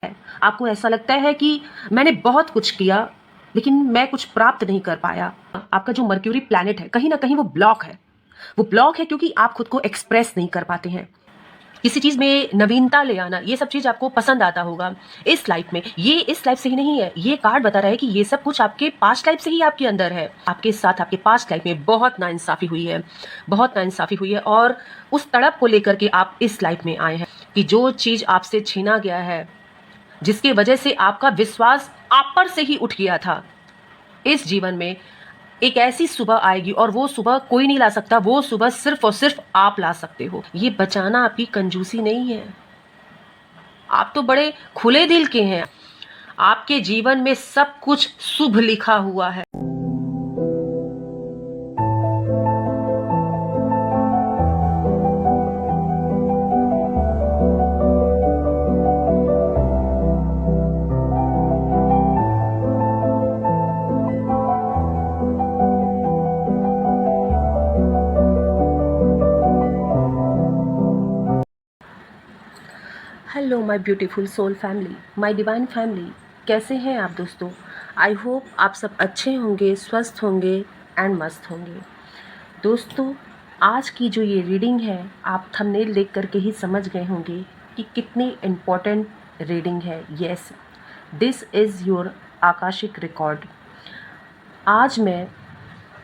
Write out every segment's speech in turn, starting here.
है। आपको ऐसा लगता है कि मैंने बहुत कुछ किया लेकिन मैं कुछ प्राप्त नहीं कर पाया। आपका जो मर्क्यूरी प्लैनेट है कहीं ना कहीं वो ब्लॉक है। वो ब्लॉक है क्योंकि आप खुद को एक्सप्रेस नहीं कर पाते हैं। किसी चीज में नवीनता ले आना, ये सब चीज आपको पसंद आता होगा इस लाइफ में। ये इस लाइफ से ही नहीं है, ये कार्ड बता रहा है कि ये सब कुछ आपके पास्ट लाइफ से ही आपके अंदर है। आपके साथ आपके पास्ट लाइफ में बहुत नाइंसाफी हुई है, बहुत नाइंसाफी हुई है, और उस तड़प को लेकर के आप इस लाइफ में आए हैं कि जो चीज आपसे छीना गया है, जिसकी वजह से आपका विश्वास आप पर से ही उठ गया था, इस जीवन में एक ऐसी सुबह आएगी और वो सुबह कोई नहीं ला सकता। वो सुबह सिर्फ और सिर्फ आप ला सकते हो। ये बचाना आपकी कंजूसी नहीं है। आप तो बड़े खुले दिल के हैं। आपके जीवन में सब कुछ शुभ लिखा हुआ है। Hello my beautiful soul family, my divine family, कैसे हैं आप दोस्तों? आई होप आप सब अच्छे होंगे, स्वस्थ होंगे एंड मस्त होंगे। दोस्तों, आज की जो ये रीडिंग है, आप थंबनेल देख करके ही समझ गए होंगे कि कितनी इम्पोर्टेंट रीडिंग है। Yes, this is your Akashic record. आज मैं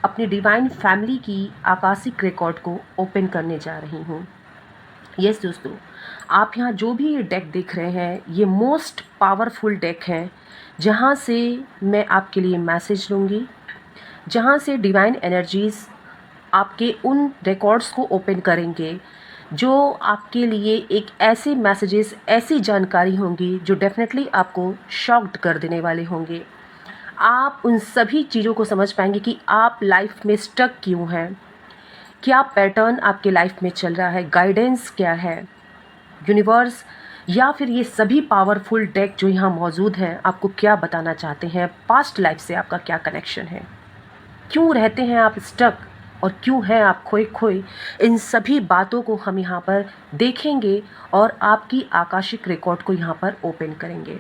अपनी डिवाइन फैमिली की आकाशिक रिकॉर्ड को ओपन करने जा रही हूँ। यस दोस्तों, आप यहाँ जो भी ये डेक देख रहे हैं, ये मोस्ट पावरफुल डेक है, जहाँ से मैं आपके लिए मैसेज लूँगी, जहाँ से डिवाइन एनर्जीज़ आपके उन रिकॉर्ड्स को ओपन करेंगे जो आपके लिए एक ऐसे मैसेजेस, ऐसी जानकारी होंगी जो डेफिनेटली आपको शॉक्ड कर देने वाले होंगे। आप उन सभी चीज़ों को समझ पाएंगे कि आप लाइफ में स्टक क्यों हैं, क्या पैटर्न आपके लाइफ में चल रहा है, गाइडेंस क्या है, यूनिवर्स या फिर ये सभी पावरफुल डेक जो यहाँ मौजूद हैं आपको क्या बताना चाहते हैं, पास्ट लाइफ से आपका क्या कनेक्शन है, क्यों रहते हैं आप स्टक और क्यों हैं आप खोए खोए। इन सभी बातों को हम यहाँ पर देखेंगे और आपकी आकाशिक रिकॉर्ड को यहाँ पर ओपन करेंगे।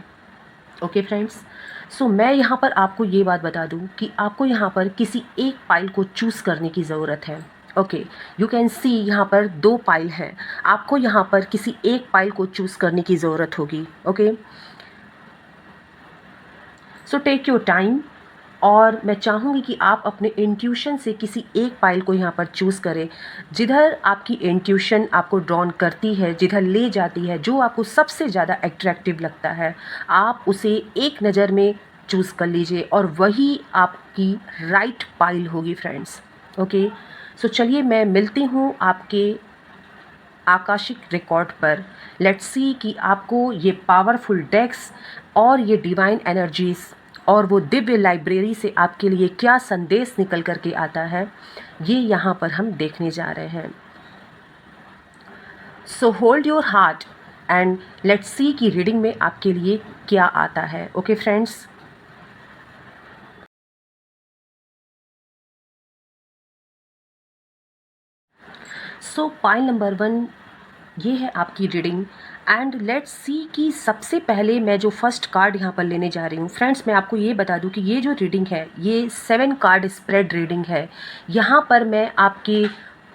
ओके फ्रेंड्स, सो मैं यहाँ पर आपको ये बात बता दूँ कि आपको यहाँ पर किसी एक पाइल को चूज़ करने की ज़रूरत है। ओके, यू कैन सी यहाँ पर 2 पाइल हैं। आपको यहाँ पर किसी एक पाइल को चूज़ करने की ज़रूरत होगी। Okay, so take your time, और मैं चाहूँगी कि आप अपने इंट्यूशन से किसी एक पाइल को यहाँ पर चूज़ करें। जिधर आपकी इंट्यूशन आपको ड्रॉन करती है, जिधर ले जाती है, जो आपको सबसे ज़्यादा अट्रैक्टिव लगता है, आप उसे एक नज़र में चूज़ कर लीजिए और वही आपकी राइट पाइल होगी फ्रेंड्स। ओके, सो चलिए मैं मिलती हूँ आपके आकाशिक रिकॉर्ड पर। लेट्स सी कि आपको ये पावरफुल डेक्स और ये डिवाइन एनर्जीज़ और वो दिव्य लाइब्रेरी से आपके लिए क्या संदेश निकल करके आता है, ये यहाँ पर हम देखने जा रहे हैं। So hold your heart and let's see कि रीडिंग में आपके लिए क्या आता है। ओके फ्रेंड्स, सो पाइल नंबर 1, ये है आपकी रीडिंग। एंड लेट्स सी कि सबसे पहले मैं जो फर्स्ट कार्ड यहाँ पर लेने जा रही हूँ फ्रेंड्स, मैं आपको ये बता दूँ कि ये जो रीडिंग है ये 7 कार्ड स्प्रेड रीडिंग है। यहाँ पर मैं आपके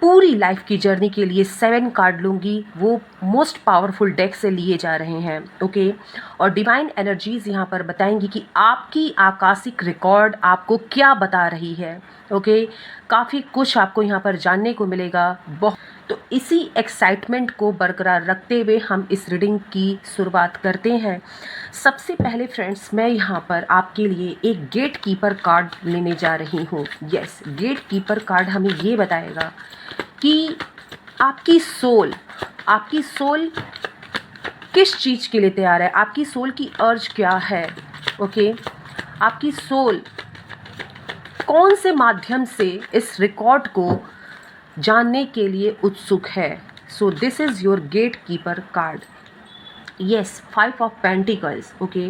पूरी लाइफ की जर्नी के लिए 7 कार्ड लूँगी, वो मोस्ट पावरफुल डेक से लिए जा रहे हैं। ओके, और डिवाइन एनर्जीज़ यहाँ पर बताएंगी कि आपकी आकाशिक रिकॉर्ड आपको क्या बता रही है। ओके, काफ़ी कुछ आपको यहाँ पर जानने को मिलेगा। बहुत तो इसी एक्साइटमेंट को बरकरार रखते हुए हम इस रीडिंग की शुरुआत करते हैं। सबसे पहले फ्रेंड्स, मैं यहाँ पर आपके लिए एक गेट कीपर कार्ड लेने जा रही हूँ। यस, गेट कीपर कार्ड हमें ये बताएगा कि आपकी सोल किस चीज़ के लिए तैयार है, आपकी सोल की अर्ज क्या है। ओके, आपकी सोल कौन से माध्यम से इस रिकॉर्ड को जानने के लिए उत्सुक है। So this is your gate keeper card. Yes, 5 of pentacles. Okay,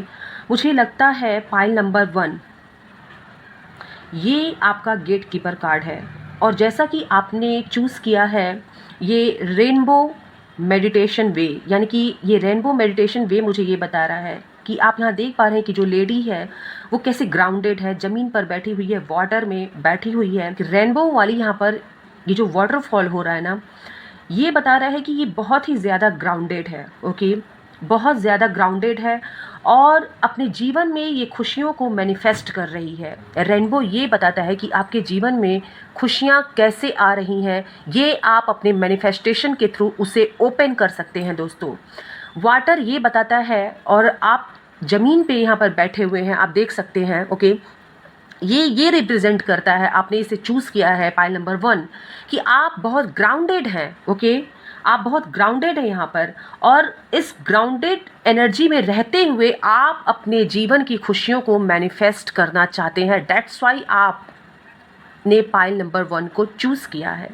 मुझे लगता है पाइल नंबर 1 ये आपका गेट कीपर कार्ड है, और जैसा कि आपने चूज़ किया है ये रेनबो मेडिटेशन वे, यानी कि ये रेनबो मेडिटेशन वे मुझे ये बता रहा है कि आप यहाँ देख पा रहे हैं कि जो लेडी है वो कैसे ग्राउंडेड है, ज़मीन पर बैठी हुई है, वाटर में बैठी हुई है। रेनबो वाली यहाँ पर ये जो वाटरफॉल हो रहा है ना, ये बता रहा है कि ये बहुत ही ज़्यादा ग्राउंडेड है। ओके, बहुत ज़्यादा ग्राउंडेड है और अपने जीवन में ये खुशियों को मैनिफेस्ट कर रही है। रेनबो ये बताता है कि आपके जीवन में खुशियाँ कैसे आ रही हैं, ये आप अपने मैनिफेस्टेशन के थ्रू उसे ओपन कर सकते हैं दोस्तों। वाटर ये बताता है, और आप ज़मीन पे यहाँ पर बैठे हुए हैं, आप देख सकते हैं। ओके, ये रिप्रेजेंट करता है, आपने इसे चूज़ किया है पाइल नंबर 1 कि आप बहुत ग्राउंडेड हैं। ओके, आप बहुत ग्राउंडेड हैं यहाँ पर, और इस ग्राउंडेड एनर्जी में रहते हुए आप अपने जीवन की खुशियों को मैनिफेस्ट करना चाहते हैं। दैट्स वाई आपने पाइल नंबर 1 को चूज़ किया है।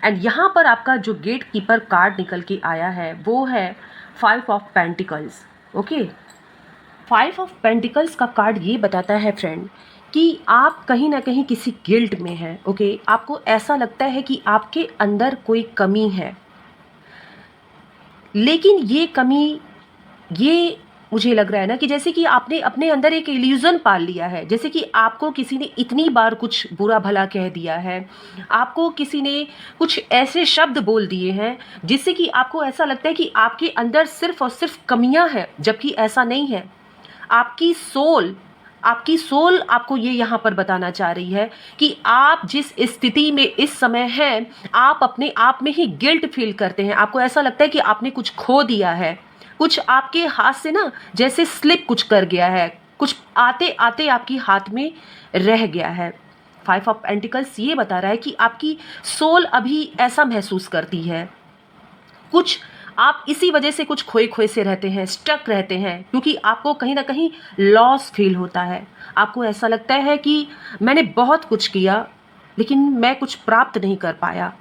एंड यहाँ पर आपका जो गेट कीपर कार्ड निकल के आया है वो है 5 of pentacles. Okay, 5 of pentacles का कार्ड ये बताता है फ्रेंड कि आप कहीं ना कहीं किसी गिल्ट में हैं। ओके, आपको ऐसा लगता है कि आपके अंदर कोई कमी है, लेकिन ये कमी, ये मुझे लग रहा है ना कि जैसे कि आपने अपने अंदर एक इल्यूज़न पाल लिया है। जैसे कि आपको किसी ने इतनी बार कुछ बुरा भला कह दिया है, आपको किसी ने कुछ ऐसे शब्द बोल दिए हैं जिससे कि आपको ऐसा लगता है कि आपके अंदर सिर्फ और सिर्फ कमियां हैं, जबकि ऐसा नहीं है। आपकी सोल आपको ये यहाँ पर बताना चाह रही है कि आप जिस स्थिति में इस समय हैं, आप अपने आप में ही गिल्ट फील करते हैं। आपको ऐसा लगता है कि आपने कुछ खो दिया है, कुछ आपके हाथ से ना जैसे स्लिप कुछ कर गया है, कुछ आते आते आपकी हाथ में रह गया है। 5 ऑफ पेंटिकल्स ये बता रहा है कि आपकी सोल अभी ऐसा महसूस करती है, कुछ आप इसी वजह से कुछ खोए खोए से रहते हैं, स्टक रहते हैं, क्योंकि आपको कहीं ना कहीं लॉस फील होता है। आपको ऐसा लगता है कि मैंने बहुत कुछ किया लेकिन मैं कुछ प्राप्त नहीं कर पाया,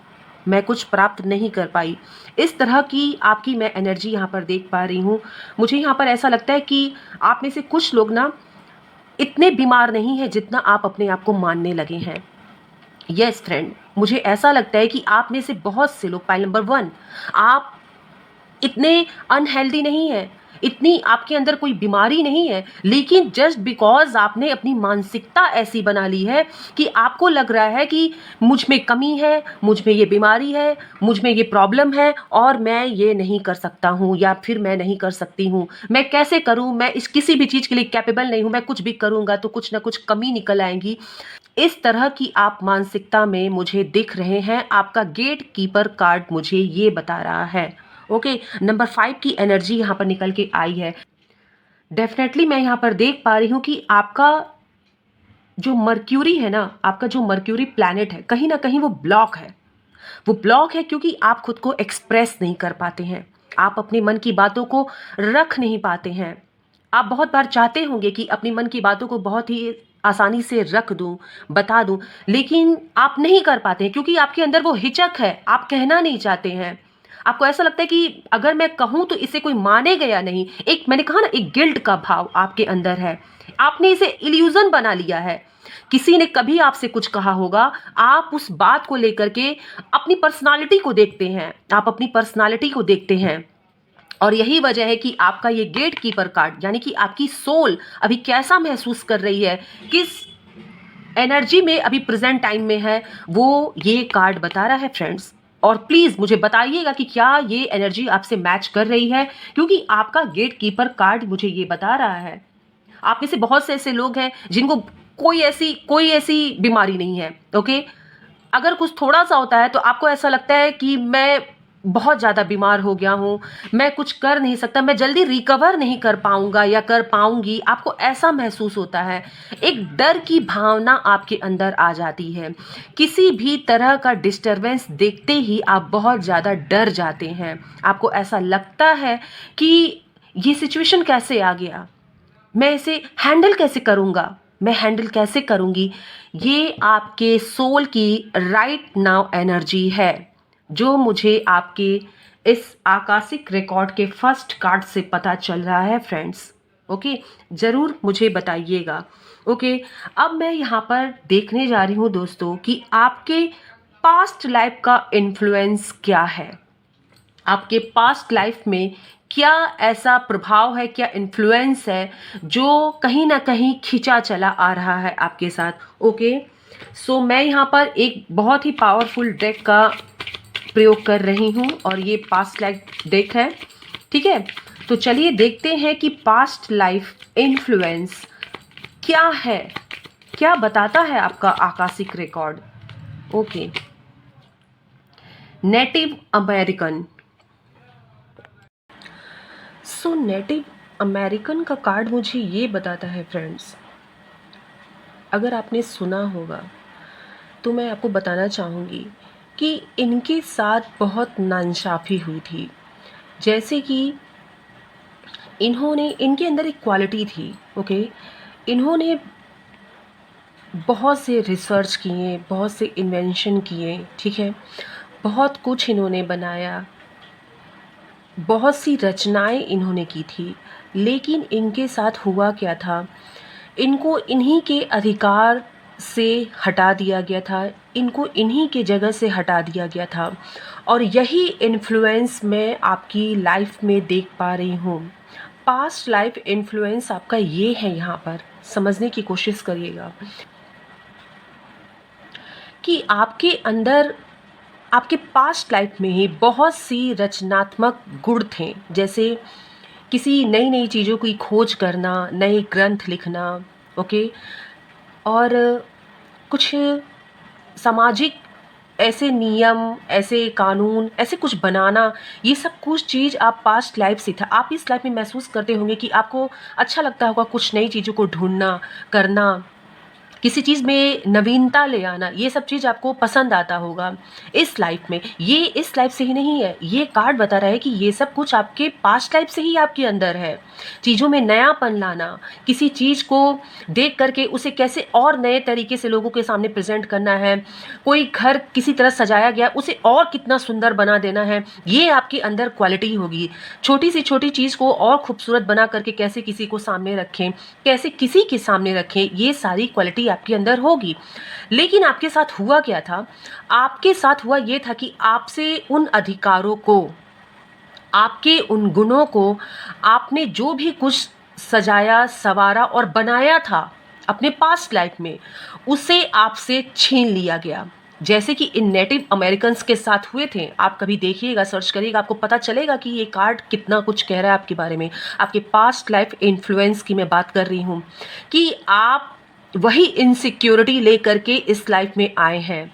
मैं कुछ प्राप्त नहीं कर पाई। इस तरह की आपकी मैं एनर्जी यहाँ पर देख पा रही हूँ। मुझे यहाँ पर ऐसा लगता है कि आप में से कुछ लोग ना इतने बीमार नहीं हैं जितना आप अपने आप को मानने लगे हैं। यस फ्रेंड, मुझे ऐसा लगता है कि आप में से बहुत से लोग, पाइल नंबर 1, आप इतने अनहेल्दी नहीं है, इतनी आपके अंदर कोई बीमारी नहीं है, लेकिन जस्ट बिकॉज आपने अपनी मानसिकता ऐसी बना ली है कि आपको लग रहा है कि मुझ में कमी है, मुझ में ये बीमारी है, मुझ में ये प्रॉब्लम है और मैं ये नहीं कर सकता हूँ, या फिर मैं नहीं कर सकती हूँ, मैं कैसे करूँ, मैं इस किसी भी चीज़ के लिए कैपेबल नहीं हूँ, मैं कुछ भी करूँगा तो कुछ ना कुछ कमी निकल आएंगी। इस तरह की आप मानसिकता में मुझे दिख रहे हैं। आपका गेट कीपर कार्ड मुझे ये बता रहा है। ओके, नंबर 5 की एनर्जी यहाँ पर निकल के आई है। डेफिनेटली मैं यहाँ पर देख पा रही हूँ कि आपका जो मर्क्यूरी है ना, आपका जो मर्क्यूरी प्लैनेट है, कहीं ना कहीं वो ब्लॉक है। वो ब्लॉक है क्योंकि आप खुद को एक्सप्रेस नहीं कर पाते हैं, आप अपने मन की बातों को रख नहीं पाते हैं। आप बहुत बार चाहते होंगे कि अपनी मन की बातों को बहुत ही आसानी से रख दूं, बता दूं, लेकिन आप नहीं कर पाते हैं क्योंकि आपके अंदर वो हिचक है, आप कहना नहीं चाहते हैं। आपको ऐसा लगता है कि अगर मैं कहूं तो इसे कोई मानेगा या नहीं। एक, मैंने कहा ना, एक गिल्ट का भाव आपके अंदर है। आपने इसे इल्यूजन बना लिया है। किसी ने कभी आपसे कुछ कहा होगा, आप उस बात को लेकर के अपनी पर्सनालिटी को देखते हैं, आप अपनी पर्सनालिटी को देखते हैं। और यही वजह है कि आपका ये गेट कीपर कार्ड, यानी कि आपकी सोल अभी कैसा महसूस कर रही है, किस एनर्जी में अभी प्रेजेंट टाइम में है, वो ये कार्ड बता रहा है फ्रेंड्स। और प्लीज़ मुझे बताइएगा कि क्या ये एनर्जी आपसे मैच कर रही है, क्योंकि आपका गेट कीपर कार्ड मुझे ये बता रहा है। आप में से बहुत से ऐसे लोग हैं जिनको कोई ऐसी बीमारी नहीं है। ओके, अगर कुछ थोड़ा सा होता है तो आपको ऐसा लगता है कि मैं बहुत ज़्यादा बीमार हो गया हूँ, मैं कुछ कर नहीं सकता, मैं जल्दी रिकवर नहीं कर पाऊंगा या कर पाऊंगी, आपको ऐसा महसूस होता है। एक डर की भावना आपके अंदर आ जाती है। किसी भी तरह का डिस्टरबेंस देखते ही आप बहुत ज़्यादा डर जाते हैं। आपको ऐसा लगता है कि ये सिचुएशन कैसे आ गया, मैं इसे हैंडल कैसे करूँगा, मैं हैंडल कैसे करूँगी। ये आपके सोल की राइट नाउ एनर्जी है, जो मुझे आपके इस आकाशिक रिकॉर्ड के फर्स्ट कार्ड से पता चल रहा है फ्रेंड्स। ओके, ज़रूर मुझे बताइएगा। ओके, अब मैं यहाँ पर देखने जा रही हूँ दोस्तों कि आपके पास्ट लाइफ का इन्फ्लुएंस क्या है। आपके पास्ट लाइफ में क्या ऐसा प्रभाव है, क्या इन्फ्लुएंस है जो कहीं ना कहीं खिंचा चला आ रहा है आपके साथ। ओके, सो मैं यहाँ पर एक बहुत ही पावरफुल डेक का प्रयोग कर रही हूँ और ये पास्ट लाइफ डेक है, ठीक है। तो चलिए देखते हैं कि पास्ट लाइफ इन्फ्लुएंस क्या है, क्या बताता है आपका Akashic record. Okay, native American. So native American का कार्ड मुझे ये बताता है फ्रेंड्स, अगर आपने सुना होगा तो मैं आपको बताना चाहूँगी कि इनके साथ बहुत नाइंसाफ़ी हुई थी। जैसे कि इनके अंदर एक क्वालिटी थी, ओके। इन्होंने बहुत से रिसर्च किए, बहुत से इन्वेंशन किए, ठीक है। बहुत कुछ इन्होंने बनाया, बहुत सी रचनाएं इन्होंने की थी, लेकिन इनके साथ हुआ क्या था, इनको इन्हीं के अधिकार से हटा दिया गया था, इनको इन्हीं के जगह से हटा दिया गया था। और यही इन्फ्लुएंस मैं आपकी लाइफ में देख पा रही हूँ। पास्ट लाइफ इन्फ्लुएंस आपका ये है, यहाँ पर समझने की कोशिश करिएगा कि आपके अंदर, आपके पास्ट लाइफ में ही बहुत सी रचनात्मक गुण थे। जैसे किसी नई नई चीज़ों की खोज करना, नए ग्रंथ लिखना, ओके। और कुछ सामाजिक ऐसे नियम, ऐसे कानून, ऐसे कुछ बनाना, ये सब कुछ चीज़ आप पास्ट लाइफ से था। आप इस लाइफ में महसूस करते होंगे कि आपको अच्छा लगता होगा कुछ नई चीज़ों को ढूंढना, करना, किसी चीज़ में नवीनता ले आना, ये सब चीज़ आपको पसंद आता होगा इस लाइफ में। ये इस लाइफ से ही नहीं है, ये कार्ड बता रहा है कि ये सब कुछ आपके पास्ट लाइफ से ही आपके अंदर है। चीज़ों में नयापन लाना, किसी चीज़ को देख करके उसे कैसे और नए तरीके से लोगों के सामने प्रेजेंट करना है, कोई घर किसी तरह सजाया गया उसे और कितना सुंदर बना देना है, ये आपके अंदर क्वालिटी होगी। छोटी सी छोटी चीज़ को और खूबसूरत बना करके कैसे किसी को सामने रखें, कैसे किसी के सामने रखें, ये सारी क्वालिटी आपके अंदर होगी। लेकिन आपके साथ हुआ क्या था, आपके साथ हुआ ये था कि आपसे उन अधिकारों को, आपके उन गुणों को, आपने जो भी कुछ सजाया, संवारा और बनाया था अपने पास्ट लाइफ में, उसे आपसे छीन लिया गया। जैसे कि इन नेटिव अमेरिकन्स के साथ हुए थे। आप कभी देखिएगा, सर्च करिएगा, आपको पता चलेगा कि ये कार्ड कितना कुछ कह रहा है आपके बारे में। आपके पास्ट लाइफ इन्फ्लुएंस की मैं बात कर रही हूँ कि आप वही इनसिक्योरिटी लेकर के इस लाइफ में आए हैं।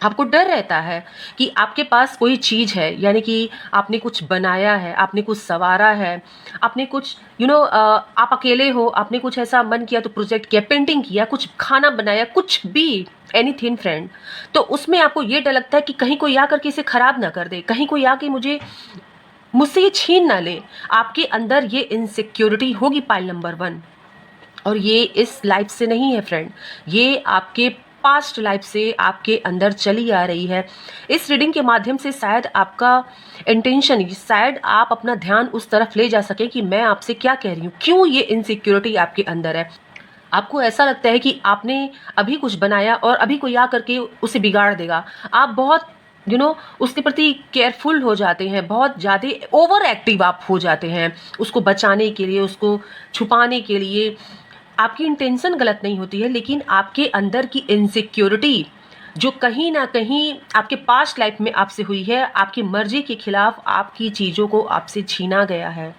आपको डर रहता है कि आपके पास कोई चीज़ है, यानी कि आपने कुछ बनाया है, आपने कुछ संवारा है, आपने कुछ आप अकेले हो, आपने कुछ ऐसा मन किया तो प्रोजेक्ट किया, पेंटिंग किया, कुछ खाना बनाया, कुछ भी एनीथिंग फ्रेंड, तो उसमें आपको ये डर लगता है कि कहीं कोई आकर के इसे खराब ना कर दे, कहीं कोई आके मुझसे ये छीन ना ले। आपके अंदर ये इनसिक्योरिटी होगी, पाइल नंबर 1। और ये इस लाइफ से नहीं है फ्रेंड, ये आपके पास्ट लाइफ से आपके अंदर चली आ रही है। इस रीडिंग के माध्यम से शायद आपका इंटेंशन, शायद आप अपना ध्यान उस तरफ ले जा सके कि मैं आपसे क्या कह रही हूँ, क्यों ये इनसिक्योरिटी आपके अंदर है। आपको ऐसा लगता है कि आपने अभी कुछ बनाया और अभी कोई आ करके उसे बिगाड़ देगा। आप बहुत उसके प्रति केयरफुल हो जाते हैं, बहुत ज़्यादा ओवर एक्टिव आप हो जाते हैं उसको बचाने के लिए, उसको छुपाने के लिए। आपकी इंटेंशन गलत नहीं होती है, लेकिन आपके अंदर की इनसिक्योरिटी जो कहीं ना कहीं आपके पास्ट लाइफ में आपसे हुई है, आपकी मर्जी के खिलाफ आपकी चीज़ों को आपसे छीना गया है।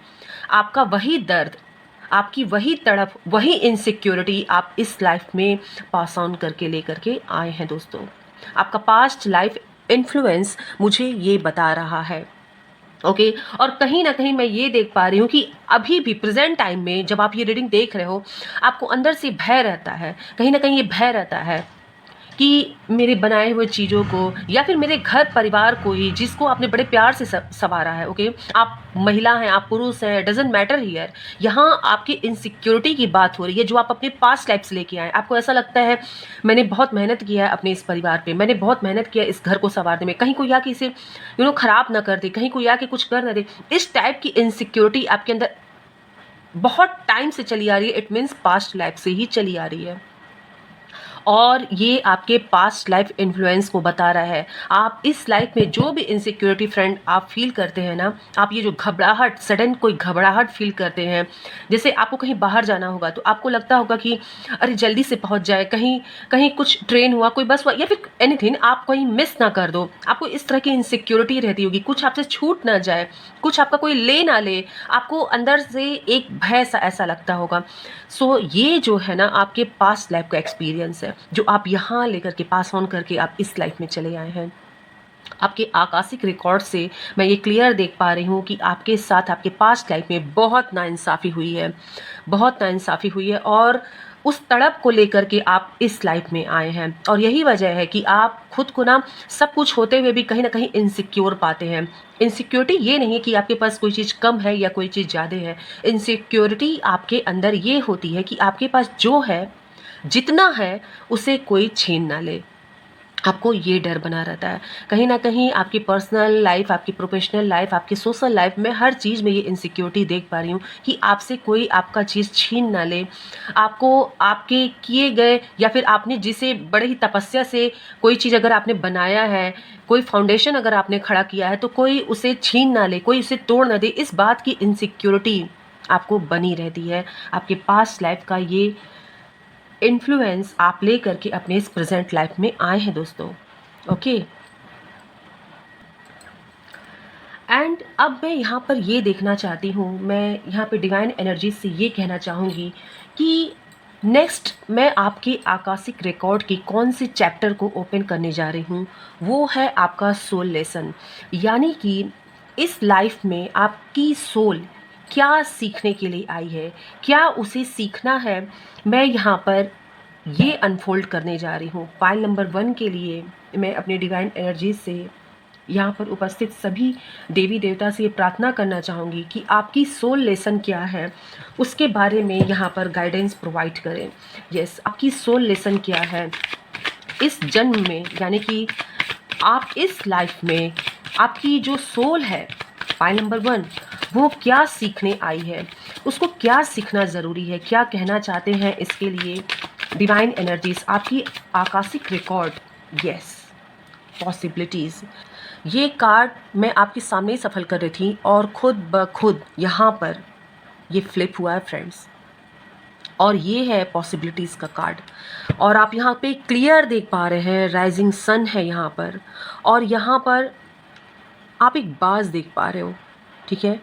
आपका वही दर्द, आपकी वही तड़प, वही इनसिक्योरिटी आप इस लाइफ में पास ऑन करके लेकर के आए हैं दोस्तों। आपका पास्ट लाइफ इन्फ्लुएंस मुझे ये बता रहा है, ओके। और कहीं ना कहीं मैं ये देख पा रही हूँ कि अभी भी प्रेजेंट टाइम में जब आप ये रीडिंग देख रहे हो, आपको अंदर से भय रहता है, कहीं ना कहीं ये भय रहता है कि मेरे बनाए हुए चीज़ों को या फिर मेरे घर परिवार को ही, जिसको आपने बड़े प्यार से संवारा है, ओके। आप महिला हैं, आप पुरुष हैं, डजेंट मैटर हियर। यहाँ आपकी इनसिक्योरिटी की बात हो रही है जो आप अपने पास्ट लाइफ से लेके आए। आपको ऐसा लगता है मैंने बहुत मेहनत किया है अपने इस परिवार पे, मैंने बहुत मेहनत किया है इस घर को संवारने में, कहीं कोई आके इसे खराब ना कर दे, कहीं कोई आके कुछ कर ना दे। इस टाइप की इनसिक्योरिटी आपके अंदर बहुत टाइम से चली आ रही है। इट मीन्स पास्ट लाइफ से ही चली आ रही है। और ये आपके पास्ट लाइफ इन्फ्लुएंस को बता रहा है। आप इस लाइफ में जो भी इनसिक्योरिटी फ्रेंड आप फील करते हैं ना, आप ये जो घबराहट, सडन कोई घबराहट फील करते हैं, जैसे आपको कहीं बाहर जाना होगा तो आपको लगता होगा कि अरे जल्दी से पहुंच जाए, कहीं कहीं कुछ ट्रेन हुआ, कोई बस हुआ, या फिर एनीथिंग, आप कहीं मिस ना कर दो। आपको इस तरह की इनसिक्योरिटी रहती होगी, कुछ आपसे छूट ना जाए, कुछ आपका कोई ले ना ले, आपको अंदर से एक भय सा ऐसा लगता होगा। सो ये जो है ना आपके पास्ट लाइफ का एक्सपीरियंस है, जो आप यहाँ लेकर के पास ऑन करके आप इस लाइफ में चले आए हैं। आपके आकाशिक रिकॉर्ड से मैं ये क्लियर देख पा रही हूँ कि आपके साथ आपके पास्ट लाइफ में बहुत नाइंसाफ़ी हुई है, बहुत नाइंसाफ़ी हुई है, और उस तड़प को लेकर के आप इस लाइफ में आए हैं। और यही वजह है कि आप खुद को ना सब कुछ होते हुए भी कहीं ना कहीं इनसिक्योर पाते हैं। इनसिक्योरिटी ये नहीं है कि आपके पास कोई चीज़ कम है या कोई चीज़ ज़्यादा है। इनसिक्योरिटी आपके अंदर ये होती है कि आपके पास जो है, जितना है, उसे कोई छीन ना ले। आपको ये डर बना रहता है। कहीं न कहीं आपकी पर्सनल लाइफ़, आपकी प्रोफ़ेशनल लाइफ़, आपकी सोशल लाइफ़ में हर चीज़ में ये इनसिक्योरिटी देख पा रही हूँ कि आपसे कोई आपका चीज़ छीन ना ले। आपको आपके किए गए या फिर आपने जिसे बड़े ही तपस्या से कोई चीज़ अगर आपने बनाया है, कोई फाउंडेशन अगर आपने खड़ा किया है, तो कोई उसे छीन ना ले, कोई उसे तोड़ ना दे, इस बात की इनसिक्योरिटी आपको बनी रहती है। आपके पास्ट लाइफ़ का ये इन्फ्लुएंस आप ले करके अपने इस प्रेजेंट लाइफ में आए हैं दोस्तों। ओके, एंड अब मैं यहाँ पर ये देखना चाहती हूँ, मैं यहाँ पे डिवाइन एनर्जी से ये कहना चाहूँगी कि नेक्स्ट मैं आपके आकाशिक रिकॉर्ड की कौन सी चैप्टर को ओपन करने जा रही हूँ, वो है आपका सोल लेसन। यानी कि इस लाइफ में आपकी सोल क्या सीखने के लिए आई है, क्या उसे सीखना है, मैं यहाँ पर ये अनफोल्ड करने जा रही हूँ। फाइल नंबर 1 के लिए मैं अपने डिवाइन एनर्जी से यहाँ पर उपस्थित सभी देवी देवता से ये प्रार्थना करना चाहूँगी कि आपकी सोल लेसन क्या है, उसके बारे में यहाँ पर गाइडेंस प्रोवाइड करें। यस, आपकी सोल लेसन क्या है इस जन्म में, यानी कि आप इस लाइफ में आपकी जो सोल है, फाइल नंबर 1, वो क्या सीखने आई है, उसको क्या सीखना ज़रूरी है, क्या कहना चाहते हैं इसके लिए डिवाइन एनर्जीज, आपकी आकाशिक रिकॉर्ड। Yes, possibilities. ये कार्ड मैं आपके सामने ही सफल कर रही थी और खुद ब खुद यहाँ पर ये फ्लिप हुआ है फ्रेंड्स, और ये है पॉसिबिलिटीज़ का कार्ड। और आप यहाँ पे क्लियर देख पा रहे हैं, राइजिंग सन है यहाँ पर, और यहाँ पर आप एक बाज देख पा रहे हो, ठीक है।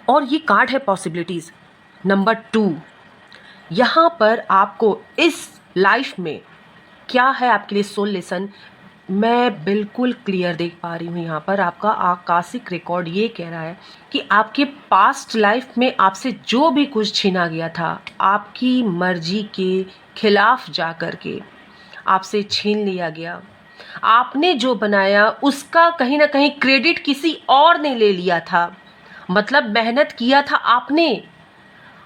और ये कार्ड है पॉसिबिलिटीज़ नंबर 2। यहाँ पर आपको इस लाइफ में क्या है आपके लिए सोल लेसन, मैं बिल्कुल क्लियर देख पा रही हूँ। यहाँ पर आपका आकाशिक रिकॉर्ड ये कह रहा है कि आपके पास्ट लाइफ में आपसे जो भी कुछ छीना गया था, आपकी मर्जी के खिलाफ जा कर के आपसे छीन लिया गया। आपने जो बनाया उसका कहीं ना कहीं क्रेडिट किसी और ने ले लिया था। मतलब मेहनत किया था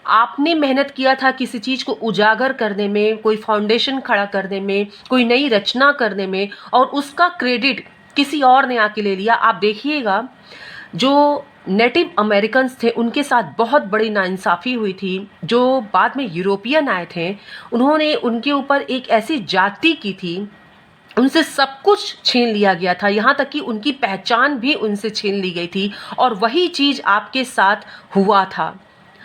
आपने मेहनत किया था किसी चीज़ को उजागर करने में, कोई फाउंडेशन खड़ा करने में, कोई नई रचना करने में, और उसका क्रेडिट किसी और ने आके ले लिया। आप देखिएगा, जो नेटिव अमेरिकन्स थे उनके साथ बहुत बड़ी नाइंसाफ़ी हुई थी। जो बाद में यूरोपियन आए थे, उन्होंने उनके ऊपर एक ऐसी जाति की थी, उनसे सब कुछ छीन लिया गया था, यहाँ तक कि उनकी पहचान भी उनसे छीन ली गई थी। और वही चीज़ आपके साथ हुआ था,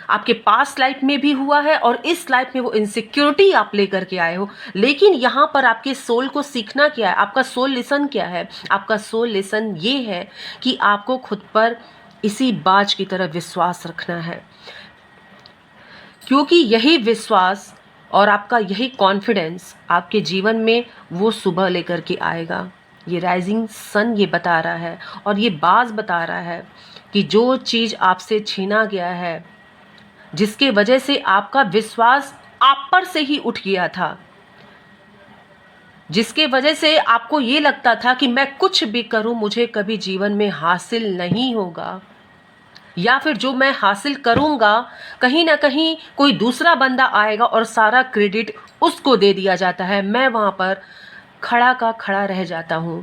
आपके पास्ट लाइफ में भी हुआ है, और इस लाइफ में वो इनसिक्योरिटी आप लेकर के आए हो। लेकिन यहाँ पर आपके सोल को सीखना क्या है, आपका सोल लेसन क्या है? आपका सोल लेसन ये है कि आपको खुद पर इसी बाज की तरह विश्वास रखना है, क्योंकि यही विश्वास और आपका यही कॉन्फिडेंस आपके जीवन में वो सुबह लेकर के आएगा। ये राइजिंग सन ये बता रहा है, और ये बाज बता रहा है कि जो चीज़ आपसे छीना गया है, जिसके वजह से आपका विश्वास आप पर से ही उठ गया था, जिसके वजह से आपको ये लगता था कि मैं कुछ भी करूं मुझे कभी जीवन में हासिल नहीं होगा, या फिर जो मैं हासिल करूंगा कहीं ना कहीं कोई दूसरा बंदा आएगा और सारा क्रेडिट उसको दे दिया जाता है, मैं वहां पर खड़ा का खड़ा रह जाता हूं।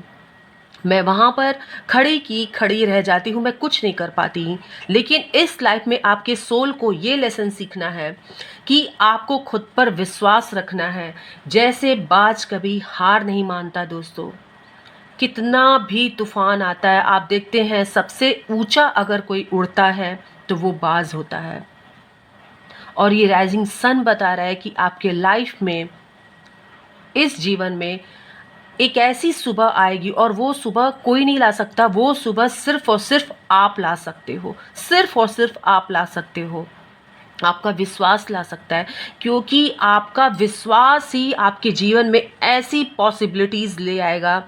मैं वहाँ पर खड़ी की खड़ी रह जाती हूँ, मैं कुछ नहीं कर पाती। लेकिन इस लाइफ में आपके सोल को ये लेसन सीखना है कि आपको खुद पर विश्वास रखना है। जैसे बाज कभी हार नहीं मानता दोस्तों, कितना भी तूफान आता है, आप देखते हैं सबसे ऊंचा अगर कोई उड़ता है तो वो बाज होता है। और ये राइजिंग सन बता रहा है कि आपके लाइफ में, इस जीवन में एक ऐसी सुबह आएगी और वो सुबह कोई नहीं ला सकता, वो सुबह सिर्फ और सिर्फ आप ला सकते हो, सिर्फ और सिर्फ आप ला सकते हो। आपका विश्वास ला सकता है, क्योंकि आपका विश्वास ही आपके जीवन में ऐसी पॉसिबिलिटीज़ ले आएगा।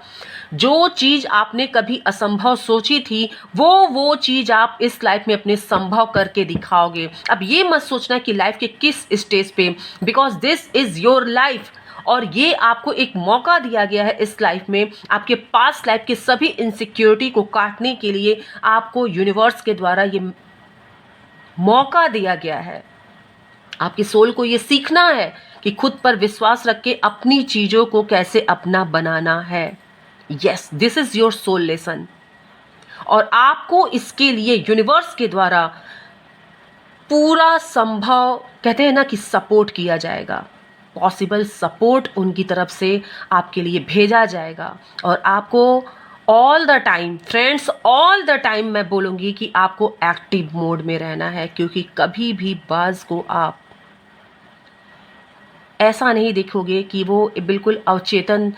जो चीज़ आपने कभी असंभव सोची थी, वो चीज़ आप इस लाइफ में अपने संभव करके दिखाओगे। अब ये मत सोचना कि लाइफ के किस स्टेज पे, because this is your life. और ये आपको एक मौका दिया गया है इस लाइफ में, आपके पास्ट लाइफ के सभी इनसिक्योरिटी को काटने के लिए आपको यूनिवर्स के द्वारा ये मौका दिया गया है। आपके सोल को ये सीखना है कि खुद पर विश्वास रख के अपनी चीज़ों को कैसे अपना बनाना है। Yes, this is your soul lesson. और आपको इसके लिए यूनिवर्स के द्वारा पूरा संभव, कहते हैं ना कि सपोर्ट किया जाएगा, पॉसिबल सपोर्ट उनकी तरफ से आपके लिए भेजा जाएगा। और आपको all the time friends, all the time मैं बोलूँगी कि आपको एक्टिव मोड में रहना है, क्योंकि कभी भी बाज को आप ऐसा नहीं देखोगे कि वो बिल्कुल अवचेतन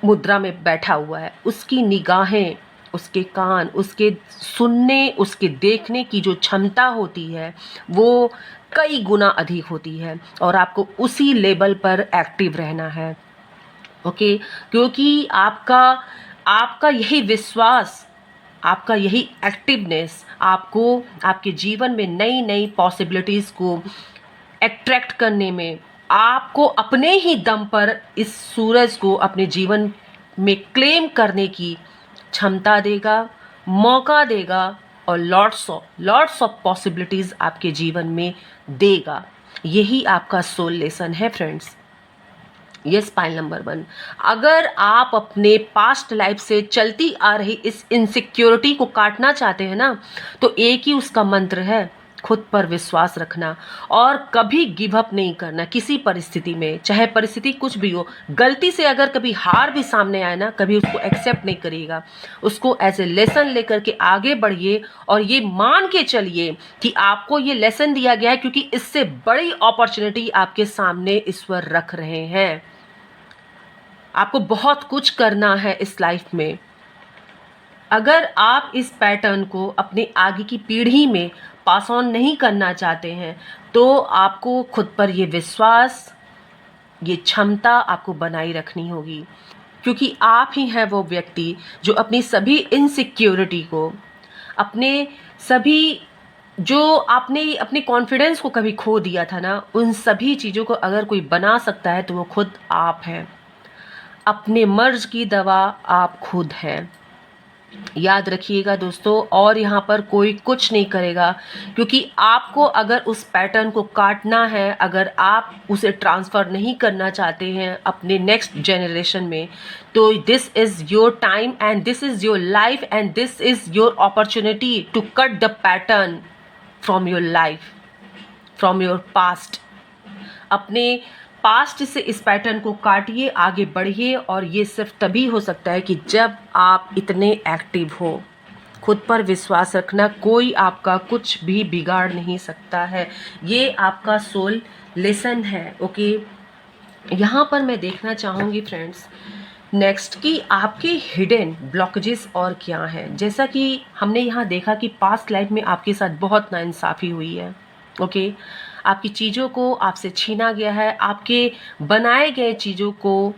मुद्रा में बैठा हुआ है। उसकी निगाहें, उसके कान, उसके सुनने, उसके देखने की जो क्षमता होती है वो कई गुना अधिक होती है। और आपको उसी लेवल पर एक्टिव रहना है, ओके। क्योंकि आपका यही विश्वास, आपका यही एक्टिवनेस आपको आपके जीवन में नई नई पॉसिबिलिटीज़ को अट्रैक्ट करने में, आपको अपने ही दम पर इस सूरज को अपने जीवन में क्लेम करने की क्षमता देगा, मौका देगा और लॉट्स ऑफ पॉसिबिलिटीज़ आपके जीवन में देगा। यही आपका सोल लेसन है फ्रेंड्स। यस, पाइल नंबर 1, अगर आप अपने पास्ट लाइफ से चलती आ रही इस इनसिक्योरिटी को काटना चाहते हैं ना, तो एक ही उसका मंत्र है, खुद पर विश्वास रखना और कभी गिव अप नहीं करना किसी परिस्थिति में। चाहे परिस्थिति कुछ भी हो, गलती से अगर कभी हार भी सामने आए ना, कभी उसको एक्सेप्ट नहीं करिएगा, उसको एज ए लेसन लेकर के आगे बढ़िए। और ये मान के चलिए कि आपको ये लेसन दिया गया है, क्योंकि इससे बड़ी अपॉर्चुनिटी आपके सामने ईश्वर रख रहे हैं। आपको बहुत कुछ करना है इस लाइफ में। अगर आप इस पैटर्न को अपने आगे की पीढ़ी में पास ऑन नहीं करना चाहते हैं, तो आपको खुद पर ये विश्वास, ये क्षमता आपको बनाई रखनी होगी। क्योंकि आप ही हैं वो व्यक्ति जो अपनी सभी इनसिक्योरिटी को, अपने सभी जो आपने अपने कॉन्फिडेंस को कभी खो दिया था ना, उन सभी चीज़ों को अगर कोई बना सकता है तो वो खुद आप हैं। अपने मर्ज की दवा आप खुद हैं, याद रखिएगा दोस्तों। और यहाँ पर कोई कुछ नहीं करेगा, क्योंकि आपको अगर उस पैटर्न को काटना है, अगर आप उसे ट्रांसफ़र नहीं करना चाहते हैं अपने नेक्स्ट जनरेशन में, तो this is your time and this is your life and this is your opportunity to cut the pattern from your life, from your past. अपने पास्ट से इस पैटर्न को काटिए, आगे बढ़िए। और ये सिर्फ तभी हो सकता है कि जब आप इतने एक्टिव हो। खुद पर विश्वास रखना, कोई आपका कुछ भी बिगाड़ नहीं सकता है। ये आपका सोल लेसन है, ओके। यहाँ पर मैं देखना चाहूँगी फ्रेंड्स नेक्स्ट कि आपके हिडन ब्लॉकेजेस और क्या हैं। जैसा कि हमने यहाँ देखा कि पास्ट लाइफ में आपके साथ बहुत नाइंसाफ़ी हुई है, ओके। आपकी चीज़ों को आपसे छीना गया है, आपके बनाए गए चीज़ों को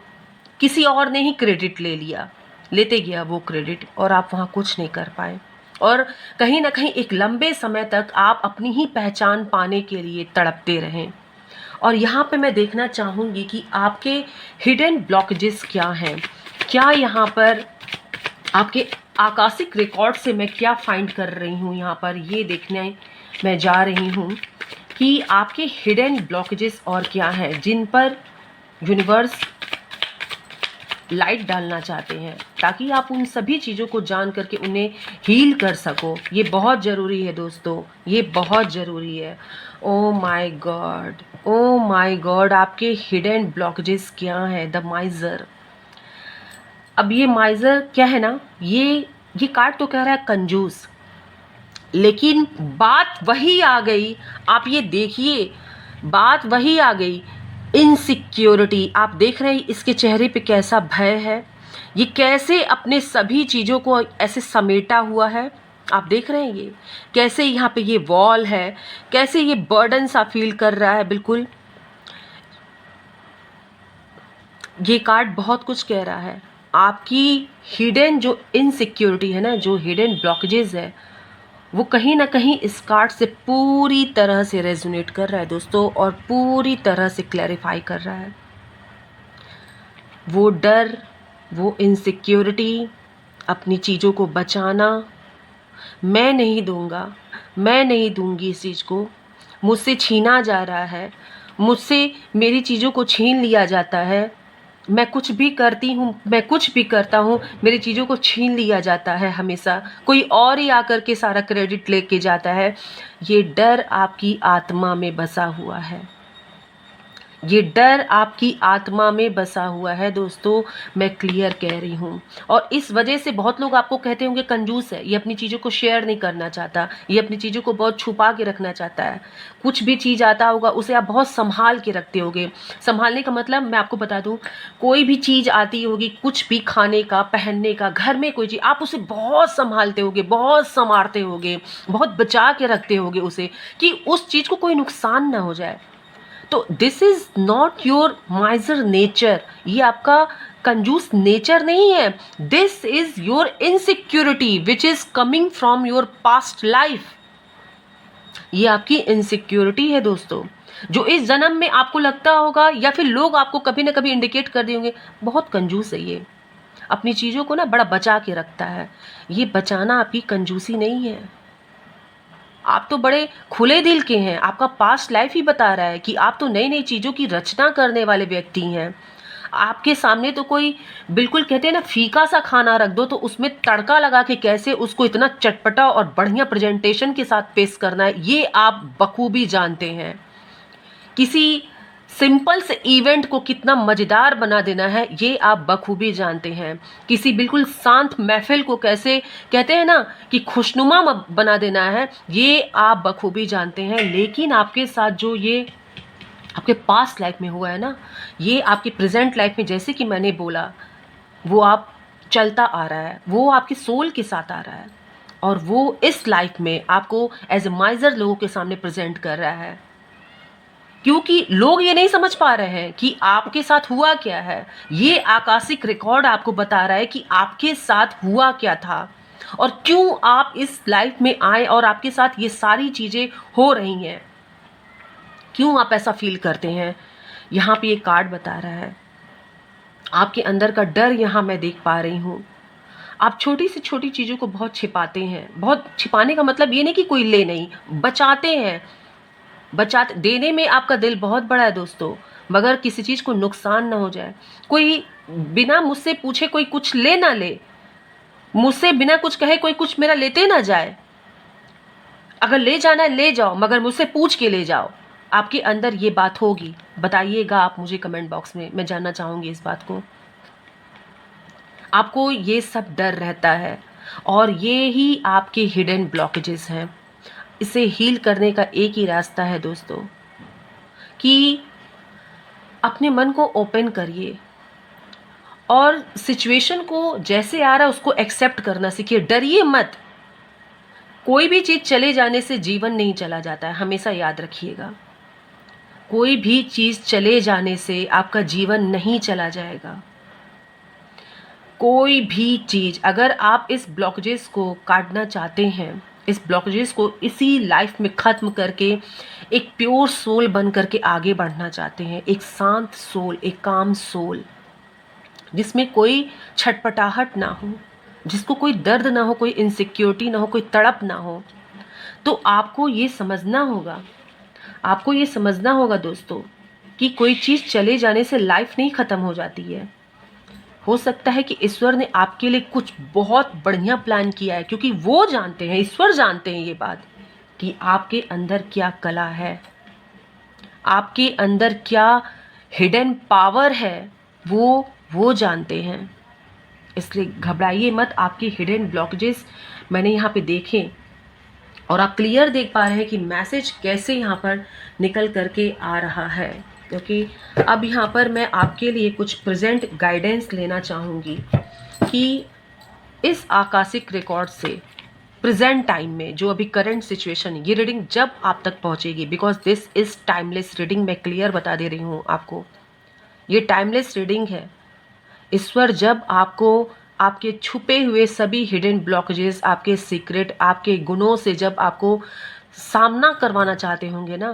किसी और ने ही क्रेडिट लेते गया वो क्रेडिट, और आप वहाँ कुछ नहीं कर पाए। और कहीं ना कहीं एक लंबे समय तक आप अपनी ही पहचान पाने के लिए तड़पते रहें। और यहाँ पे मैं देखना चाहूँगी कि आपके हिडन ब्लॉकेजेस क्या हैं। क्या यहाँ पर आपके आकाशिक रिकॉर्ड से मैं क्या फाइंड कर रही हूँ, यहाँ पर ये देखने मैं जा रही हूँ कि आपके हिडन ब्लॉकेजेस और क्या हैं जिन पर यूनिवर्स लाइट डालना चाहते हैं, ताकि आप उन सभी चीज़ों को जान करके उन्हें हील कर सको। ये बहुत ज़रूरी है दोस्तों, ये बहुत ज़रूरी है। ओ my God, O my God, आपके हिडन ब्लॉकेजेस क्या हैं? द माइजर। अब ये माइजर क्या है ना, ये कार्ड तो कह रहा है कंजूस, लेकिन बात वही आ गई। आप ये देखिए, बात वही आ गई, इनसिक्योरिटी। आप देख रहे हैं इसके चेहरे पे कैसा भय है, ये कैसे अपने सभी चीज़ों को ऐसे समेटा हुआ है। आप देख रहे हैं ये कैसे, यहाँ पे ये वॉल है, कैसे ये बर्डन सा फील कर रहा है। बिल्कुल ये कार्ड बहुत कुछ कह रहा है। आपकी हिडन जो इनसिक्योरिटी है ना, जो हिडन ब्लॉकेजेस है, वो कहीं ना कहीं इस कार्ड से पूरी तरह से रेजोनेट कर रहा है दोस्तों, और पूरी तरह से क्लैरिफाई कर रहा है। वो डर, वो इनसिक्योरिटी, अपनी चीज़ों को बचाना, मैं नहीं दूंगा, मैं नहीं दूंगी इस चीज़ को, मुझसे छीना जा रहा है, मुझसे मेरी चीज़ों को छीन लिया जाता है, मैं कुछ भी करती हूँ, मैं कुछ भी करता हूँ, मेरी चीज़ों को छीन लिया जाता है, हमेशा कोई और ही आकर के सारा क्रेडिट लेके जाता है। ये डर आपकी आत्मा में बसा हुआ है, ये डर आपकी आत्मा में बसा हुआ है दोस्तों, मैं क्लियर कह रही हूँ। और इस वजह से बहुत लोग आपको कहते होंगे कंजूस है, ये अपनी चीज़ों को शेयर नहीं करना चाहता, ये अपनी चीज़ों को बहुत छुपा के रखना चाहता है। कुछ भी चीज़ आता होगा उसे आप बहुत संभाल के रखते होगे। संभालने का मतलब मैं आपको बता दूँ, कोई भी चीज़ आती होगी, कुछ भी खाने का, पहनने का, घर में कोई चीज़, आप उसे बहुत संभालते होगे, बहुत संवारते होगे, बहुत बचा के रखते होगे उसे, कि उस चीज़ को कोई नुकसान ना हो जाए। तो this is not your माइजर nature, ये आपका कंजूस नेचर नहीं है। This is your insecurity which is coming from your past life. ये आपकी इनसिक्योरिटी है दोस्तों, जो इस जन्म में आपको लगता होगा, या फिर लोग आपको कभी ना कभी इंडिकेट कर दिए होंगे, बहुत कंजूस है ये, अपनी चीज़ों को ना बड़ा बचा के रखता है। ये बचाना आपकी कंजूसी नहीं है, आप तो बड़े खुले दिल के हैं। आपका पास्ट लाइफ ही बता रहा है कि आप तो नई नई चीज़ों की रचना करने वाले व्यक्ति हैं। आपके सामने तो कोई, बिल्कुल कहते हैं ना, फीका सा खाना रख दो तो उसमें तड़का लगा के कैसे उसको इतना चटपटा और बढ़िया प्रेजेंटेशन के साथ पेश करना है, ये आप बखूबी जानते हैं। किसी सिंपल से इवेंट को कितना मज़ेदार बना देना है, ये आप बखूबी जानते हैं। किसी बिल्कुल शांत महफिल को कैसे, कहते हैं ना, कि खुशनुमा बना देना है, ये आप बखूबी जानते हैं। लेकिन आपके साथ जो ये आपके पास्ट लाइफ में हुआ है ना, ये आपकी प्रेजेंट लाइफ में, जैसे कि मैंने बोला, वो आप चलता आ रहा है, वो आपके सोल के साथ आ रहा है, और वो इस लाइफ में आपको एज ए माइजर लोगों के सामने प्रेजेंट कर रहा है। क्योंकि लोग ये नहीं समझ पा रहे हैं कि आपके साथ हुआ क्या है। ये आकाशिक रिकॉर्ड आपको बता रहा है कि आपके साथ हुआ क्या था, और क्यों आप इस लाइफ में आए, और आपके साथ ये सारी चीज़ें हो रही हैं, क्यों आप ऐसा फील करते हैं। यहाँ पे ये कार्ड बता रहा है, आपके अंदर का डर यहाँ मैं देख पा रही हूँ। आप छोटी से छोटी चीज़ों को बहुत छिपाते हैं। बहुत छिपाने का मतलब ये नहीं कि कोई ले नहीं, बचाते हैं। बचाते, देने में आपका दिल बहुत बड़ा है दोस्तों, मगर किसी चीज़ को नुकसान ना हो जाए। कोई बिना मुझसे पूछे कोई कुछ ले ना ले, मुझसे बिना कुछ कहे कोई कुछ मेरा लेते ना जाए। अगर ले जाना है ले जाओ, मगर मुझसे पूछ के ले जाओ। आपके अंदर ये बात होगी, बताइएगा आप मुझे कमेंट बॉक्स में, मैं जानना चाहूँगी इस बात को। आपको ये सब डर रहता है, और ये ही आपके हिडन ब्लॉकेजेस हैं। इसे हील करने का एक ही रास्ता है दोस्तों, कि अपने मन को ओपन करिए, और सिचुएशन को जैसे आ रहा है उसको एक्सेप्ट करना सीखिए। डरिए मत। कोई भी चीज़ चले जाने से जीवन नहीं चला जाता है, हमेशा याद रखिएगा। कोई भी चीज़ चले जाने से आपका जीवन नहीं चला जाएगा। कोई भी चीज़, अगर आप इस ब्लॉकेजेस को काटना चाहते हैं, इस ब्लॉकेजेस को इसी लाइफ में ख़त्म करके एक प्योर सोल बन करके आगे बढ़ना चाहते हैं, एक शांत सोल, एक काम सोल, जिसमें कोई छटपटाहट ना हो, जिसको कोई दर्द ना हो, कोई इनसिक्योरिटी ना हो, कोई तड़प ना हो, तो आपको ये समझना होगा, आपको ये समझना होगा दोस्तों, कि कोई चीज़ चले जाने से लाइफ नहीं ख़त्म हो जाती है। हो सकता है कि ईश्वर ने आपके लिए कुछ बहुत बढ़िया प्लान किया है, क्योंकि वो जानते हैं, ईश्वर जानते हैं ये बात कि आपके अंदर क्या कला है, आपके अंदर क्या हिडन पावर है, वो जानते हैं। इसलिए घबराइए मत। आपकी हिडन ब्लॉकेजेस मैंने यहाँ पे देखे और आप क्लियर देख पा रहे हैं कि मैसेज कैसे यहाँ पर निकल करके आ रहा है। क्योंकि अब यहाँ पर मैं आपके लिए कुछ प्रेजेंट गाइडेंस लेना चाहूँगी कि इस आकाशिक रिकॉर्ड से प्रेजेंट टाइम में जो अभी करंट सिचुएशन है, ये रीडिंग जब आप तक पहुँचेगी, because this is timeless reading, मैं क्लियर बता दे रही हूँ आपको, ये टाइमलेस रीडिंग है। ईश्वर जब आपको आपके छुपे हुए सभी हिडन ब्लॉकेजेस, आपके सीक्रेट, आपके गुणों से जब आपको सामना करवाना चाहते होंगे ना,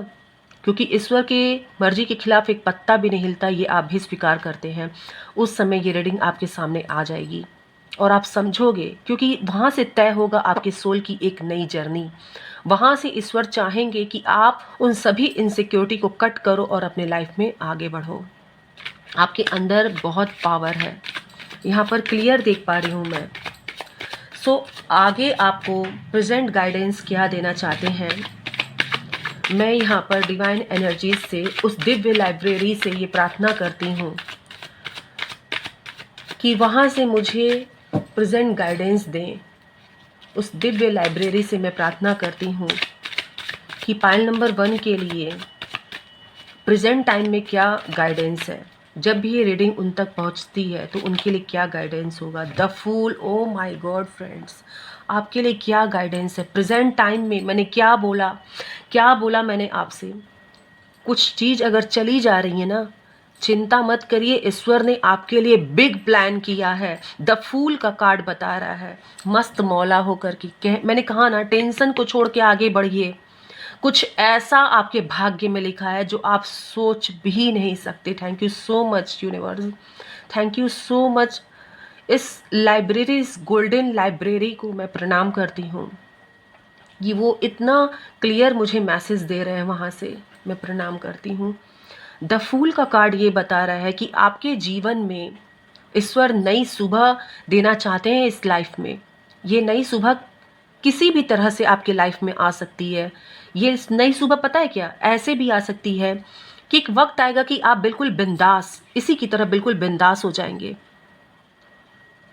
क्योंकि ईश्वर के मर्जी के खिलाफ एक पत्ता भी नहीं हिलता, ये आप भी स्वीकार करते हैं, उस समय ये रीडिंग आपके सामने आ जाएगी और आप समझोगे, क्योंकि वहाँ से तय होगा आपके सोल की एक नई जर्नी। वहाँ से ईश्वर चाहेंगे कि आप उन सभी इनसिक्योरिटी को कट करो और अपने लाइफ में आगे बढ़ो। आपके अंदर बहुत पावर है, यहाँ पर क्लियर देख पा रही हूँ मैं। आगे आपको प्रेजेंट गाइडेंस क्या देना चाहते हैं, मैं यहाँ पर डिवाइन एनर्जीज से, उस दिव्य लाइब्रेरी से ये प्रार्थना करती हूँ कि वहाँ से मुझे प्रेजेंट गाइडेंस दें। उस दिव्य लाइब्रेरी से मैं प्रार्थना करती हूँ कि पाइल नंबर 1 के लिए प्रेजेंट टाइम में क्या गाइडेंस है। जब भी ये रीडिंग उन तक पहुंचती है तो उनके लिए क्या गाइडेंस होगा। The fool, oh my god friends, आपके लिए क्या गाइडेंस है प्रेजेंट टाइम में। मैंने क्या बोला मैंने आपसे। कुछ चीज़ अगर चली जा रही है ना, चिंता मत करिए, ईश्वर ने आपके लिए बिग प्लान किया है। द फूल का कार्ड बता रहा है, मस्त मौला होकर की। मैंने कहा ना, टेंशन को छोड़ के आगे बढ़िए। कुछ ऐसा आपके भाग्य में लिखा है जो आप सोच भी नहीं सकते। Thank you so much universe, thank you so much. इस लाइब्रेरी, इस गोल्डन लाइब्रेरी को मैं प्रणाम करती हूँ। ये वो इतना क्लियर मुझे मैसेज दे रहे हैं, वहाँ से मैं प्रणाम करती हूँ। द फूल का कार्ड ये बता रहा है कि आपके जीवन में ईश्वर नई सुबह देना चाहते हैं इस लाइफ में। ये नई सुबह किसी भी तरह से आपके लाइफ में आ सकती है। ये नई सुबह पता है क्या, ऐसे भी आ सकती है कि एक वक्त आएगा कि आप बिल्कुल बिंदास, इसी की तरह बिल्कुल बिंदास हो जाएंगे।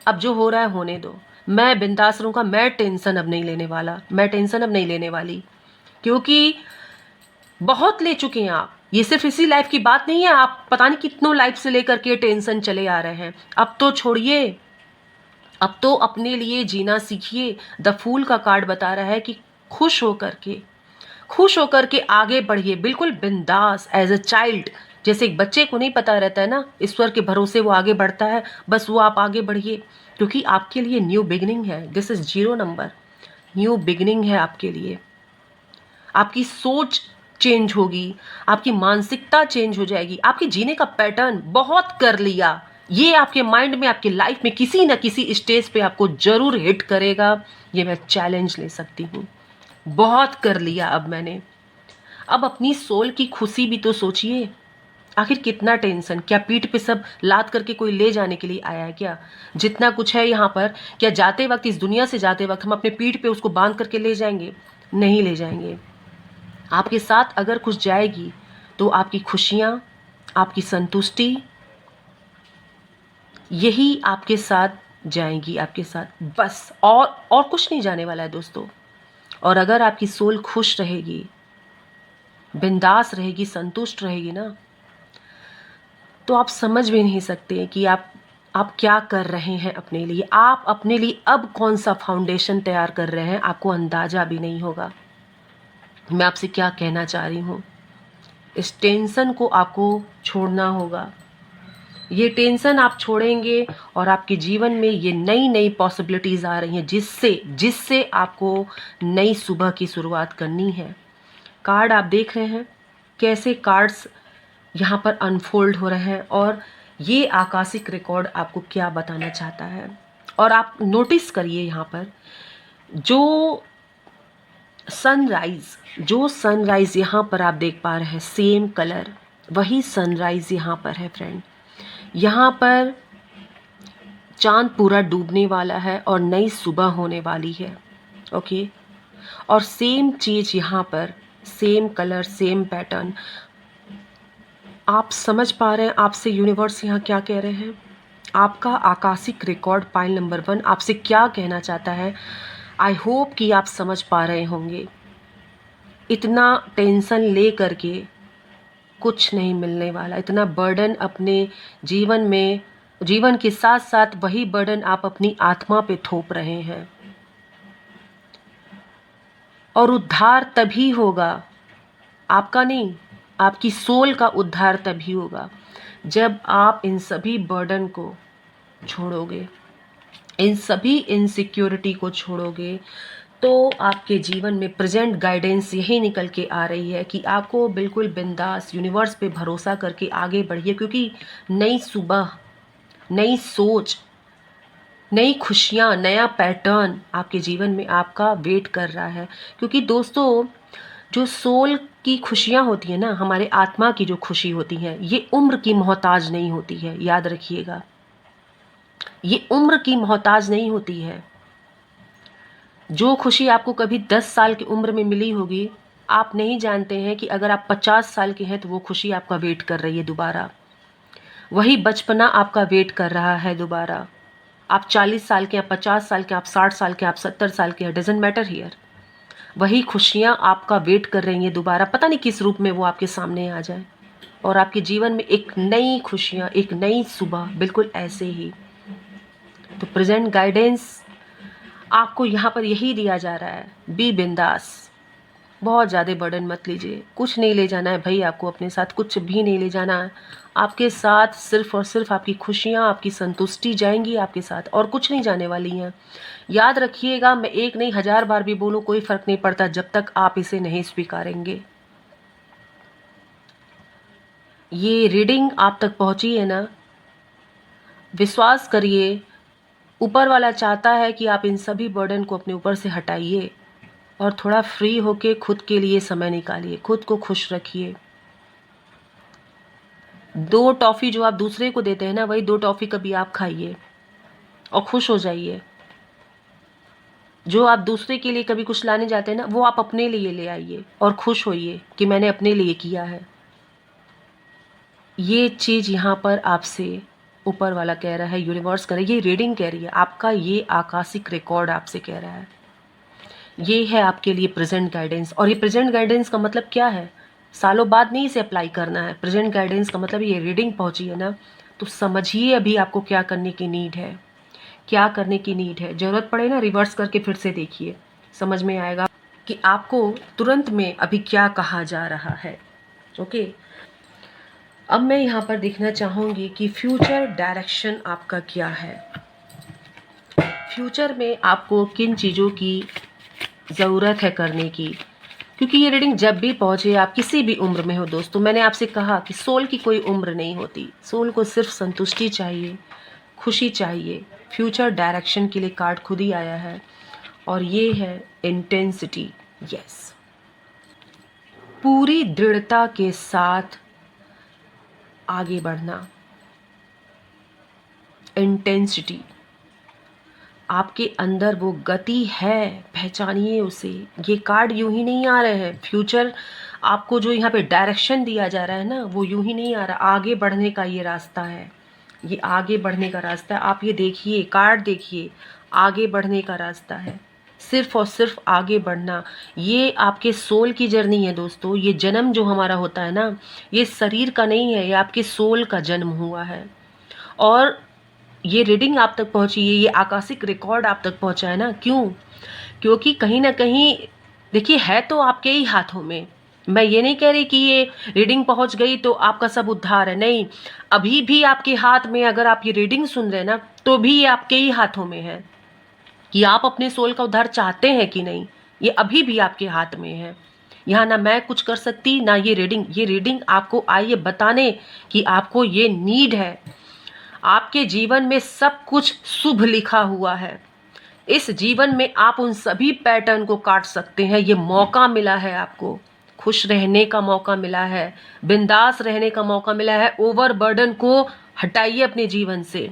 अब जो हो रहा है होने दो, मैं बिंदास रहूँगा, मैं टेंशन अब नहीं लेने वाला, मैं टेंशन अब नहीं लेने वाली, क्योंकि बहुत ले चुके हैं आप। ये सिर्फ इसी लाइफ की बात नहीं है, आप पता नहीं कितनों लाइफ से लेकर के टेंशन चले आ रहे हैं। अब तो छोड़िए, अब तो अपने लिए जीना सीखिए। द फूल का कार्ड बता रहा है कि खुश होकर के आगे बढ़िए, बिल्कुल बिंदास, एज अ चाइल्ड। जैसे एक बच्चे को नहीं पता रहता है ना, ईश्वर के भरोसे वो आगे बढ़ता है, बस वो आप आगे बढ़िए, क्योंकि आपके लिए न्यू बिगिनिंग है। This is 0 number, new beginning है आपके लिए। आपकी सोच चेंज होगी, आपकी मानसिकता चेंज हो जाएगी, आपके जीने का पैटर्न बहुत कर लिया, ये आपके माइंड में, आपकी लाइफ में किसी न किसी स्टेज पे आपको जरूर हिट करेगा। ये मैं चैलेंज ले सकती हूँ। बहुत कर लिया अब मैंने, अब अपनी सोल की खुशी भी तो सोचिए। आखिर कितना टेंशन, क्या पीठ पे सब लाद करके कोई ले जाने के लिए आया है क्या? जितना कुछ है यहाँ पर, क्या जाते वक्त, इस दुनिया से जाते वक्त हम अपने पीठ पे उसको बांध करके ले जाएंगे? नहीं ले जाएंगे। आपके साथ अगर कुछ जाएगी तो आपकी खुशियाँ, आपकी संतुष्टि, यही आपके साथ जाएंगी, आपके साथ बस, और कुछ नहीं जाने वाला है दोस्तों। और अगर आपकी सोल खुश रहेगी, बिंदास रहेगी, संतुष्ट रहेगी ना, तो आप समझ भी नहीं सकते कि आप क्या कर रहे हैं अपने लिए। आप अपने लिए अब कौन सा फाउंडेशन तैयार कर रहे हैं, आपको अंदाज़ा भी नहीं होगा। मैं आपसे क्या कहना चाह रही हूँ, इस टेंशन को आपको छोड़ना होगा। ये टेंशन आप छोड़ेंगे और आपके जीवन में ये नई नई पॉसिबिलिटीज़ आ रही हैं, जिससे आपको नई सुबह की शुरुआत करनी है। कार्ड आप देख रहे हैं कैसे कार्ड्स यहाँ पर अनफोल्ड हो रहे हैं, और ये आकाशिक रिकॉर्ड आपको क्या बताना चाहता है। और आप नोटिस करिए यहाँ पर जो सनराइज़ यहाँ पर आप देख पा रहे हैं, सेम कलर, वही सनराइज़ यहाँ पर है फ्रेंड। यहाँ पर चांद पूरा डूबने वाला है और नई सुबह होने वाली है। ओके, और सेम चीज़ यहाँ पर, सेम कलर, सेम पैटर्न। आप समझ पा रहे हैं आपसे यूनिवर्स यहाँ क्या कह रहे हैं? आपका आकाशिक रिकॉर्ड पाइल नंबर 1 आपसे क्या कहना चाहता है? आई होप कि आप समझ पा रहे होंगे। इतना टेंशन ले करके कुछ नहीं मिलने वाला। इतना बर्डन अपने जीवन में, जीवन के साथ साथ वही बर्डन आप अपनी आत्मा पे थोप रहे हैं। और उद्धार तभी होगा, आपका नहीं, आपकी सोल का उद्धार तभी होगा जब आप इन सभी बर्डन को छोड़ोगे, इन सभी इनसिक्योरिटी को छोड़ोगे। तो आपके जीवन में प्रेजेंट गाइडेंस यही निकल के आ रही है कि आपको बिल्कुल बिंदास यूनिवर्स पे भरोसा करके आगे बढ़िए, क्योंकि नई सुबह, नई सोच, नई खुशियाँ, नया पैटर्न आपके जीवन में आपका वेट कर रहा है। क्योंकि दोस्तों, जो सोल की खुशियाँ होती हैं ना, हमारे आत्मा की जो खुशी होती हैं, ये उम्र की मोहताज नहीं होती है, याद रखिएगा। ये उम्र की मोहताज नहीं होती है। जो खुशी आपको कभी 10 साल की उम्र में मिली होगी, आप नहीं जानते हैं कि अगर आप 50 साल के हैं तो वो खुशी आपका वेट कर रही है दोबारा। वही बचपना आपका वेट कर रहा है दोबारा। आप 40 साल के, आप 50 साल के, आप 60 साल के, आप 70 साल के, डजंट मैटर हियर। वही खुशियाँ आपका वेट कर रही हैं दोबारा, पता नहीं किस रूप में वो आपके सामने आ जाए और आपके जीवन में एक नई खुशियाँ, एक नई सुबह, बिल्कुल ऐसे ही। तो प्रेजेंट गाइडेंस आपको यहाँ पर यही दिया जा रहा है, बी बिंदास। बहुत ज़्यादा बर्डन मत लीजिए, कुछ नहीं ले जाना है भाई आपको अपने साथ, कुछ भी नहीं ले जाना है आपके साथ। सिर्फ और सिर्फ आपकी खुशियाँ, आपकी संतुष्टि जाएंगी आपके साथ, और कुछ नहीं जाने वाली हैं। याद रखिएगा, मैं एक नहीं 1000 बार भी बोलूँ कोई फ़र्क नहीं पड़ता जब तक आप इसे नहीं स्वीकारेंगे। ये रीडिंग आप तक पहुँची है ना? विश्वास करिए, ऊपर वाला चाहता है कि आप इन सभी बर्डन को अपने ऊपर से हटाइए और थोड़ा फ्री होके खुद के लिए समय निकालिए, खुद को खुश रखिए। 2 टॉफ़ी जो आप दूसरे को देते हैं ना, वही 2 टॉफ़ी कभी आप खाइए और खुश हो जाइए। जो आप दूसरे के लिए कभी कुछ लाने जाते हैं ना, वो आप अपने लिए ले आइए और खुश होइए कि मैंने अपने लिए किया है। ये चीज़ यहाँ पर आपसे ऊपर वाला कह रहा है, यूनिवर्स कह रहा है, ये रीडिंग कह रही है, आपका ये आकाशिक रिकॉर्ड आपसे कह रहा है। ये है आपके लिए प्रेजेंट गाइडेंस। और ये प्रेजेंट गाइडेंस का मतलब क्या है? सालों बाद नहीं इसे अप्लाई करना है। प्रेजेंट गाइडेंस का मतलब ये रीडिंग पहुंची है ना, तो समझिए अभी आपको क्या करने की नीड है, क्या करने की नीड है। ज़रूरत पड़े ना रिवर्स करके फिर से देखिए, समझ में आएगा कि आपको तुरंत में अभी क्या कहा जा रहा है। ओके, अब मैं यहाँ पर देखना चाहूँगी कि फ्यूचर डायरेक्शन आपका क्या है। फ्यूचर में आपको किन चीज़ों की ज़रूरत है करने की, क्योंकि ये रीडिंग जब भी पहुँचे, आप किसी भी उम्र में हो दोस्तों, मैंने आपसे कहा कि सोल की कोई उम्र नहीं होती। सोल को सिर्फ संतुष्टि चाहिए, खुशी चाहिए। फ्यूचर डायरेक्शन के लिए कार्ड खुद ही आया है और ये है इंटेंसिटी। यस, पूरी दृढ़ता के साथ आगे बढ़ना, इंटेंसिटी। आपके अंदर वो गति है, पहचानिए उसे। ये कार्ड यूं ही नहीं आ रहे हैं। फ्यूचर आपको जो यहाँ पे डायरेक्शन दिया जा रहा है ना, वो यूं ही नहीं आ रहा। आगे बढ़ने का ये रास्ता है, ये आगे बढ़ने का रास्ता है। आप ये देखिए, कार्ड देखिए, आगे बढ़ने का रास्ता है, सिर्फ और सिर्फ आगे बढ़ना। ये आपके सोल की जर्नी है दोस्तों। ये जन्म जो हमारा होता है ना, ये शरीर का नहीं है, ये आपके सोल का जन्म हुआ है। और ये रीडिंग आप तक पहुंची है, ये आकाशिक रिकॉर्ड आप तक पहुंचा है ना। क्यों? क्योंकि कहीं ना कहीं देखिए, है तो आपके ही हाथों में। मैं ये नहीं कह रही कि ये रीडिंग पहुंच गई तो आपका सब उद्धार है, नहीं। अभी भी आपके हाथ में, अगर आप ये रीडिंग सुन रहे हैं ना, तो भी ये आपके ही हाथों में है कि आप अपने सोल का उद्धार चाहते हैं कि नहीं। ये अभी भी आपके हाथ में है। यहाँ ना मैं कुछ कर सकती, ना ये रीडिंग। ये रीडिंग आपको आई है बताने कि आपको ये नीड है। आपके जीवन में सब कुछ शुभ लिखा हुआ है। इस जीवन में आप उन सभी पैटर्न को काट सकते हैं। ये मौका मिला है आपको, खुश रहने का मौका मिला है, बिंदास रहने का मौका मिला है। ओवरबर्डन को हटाइए अपने जीवन से।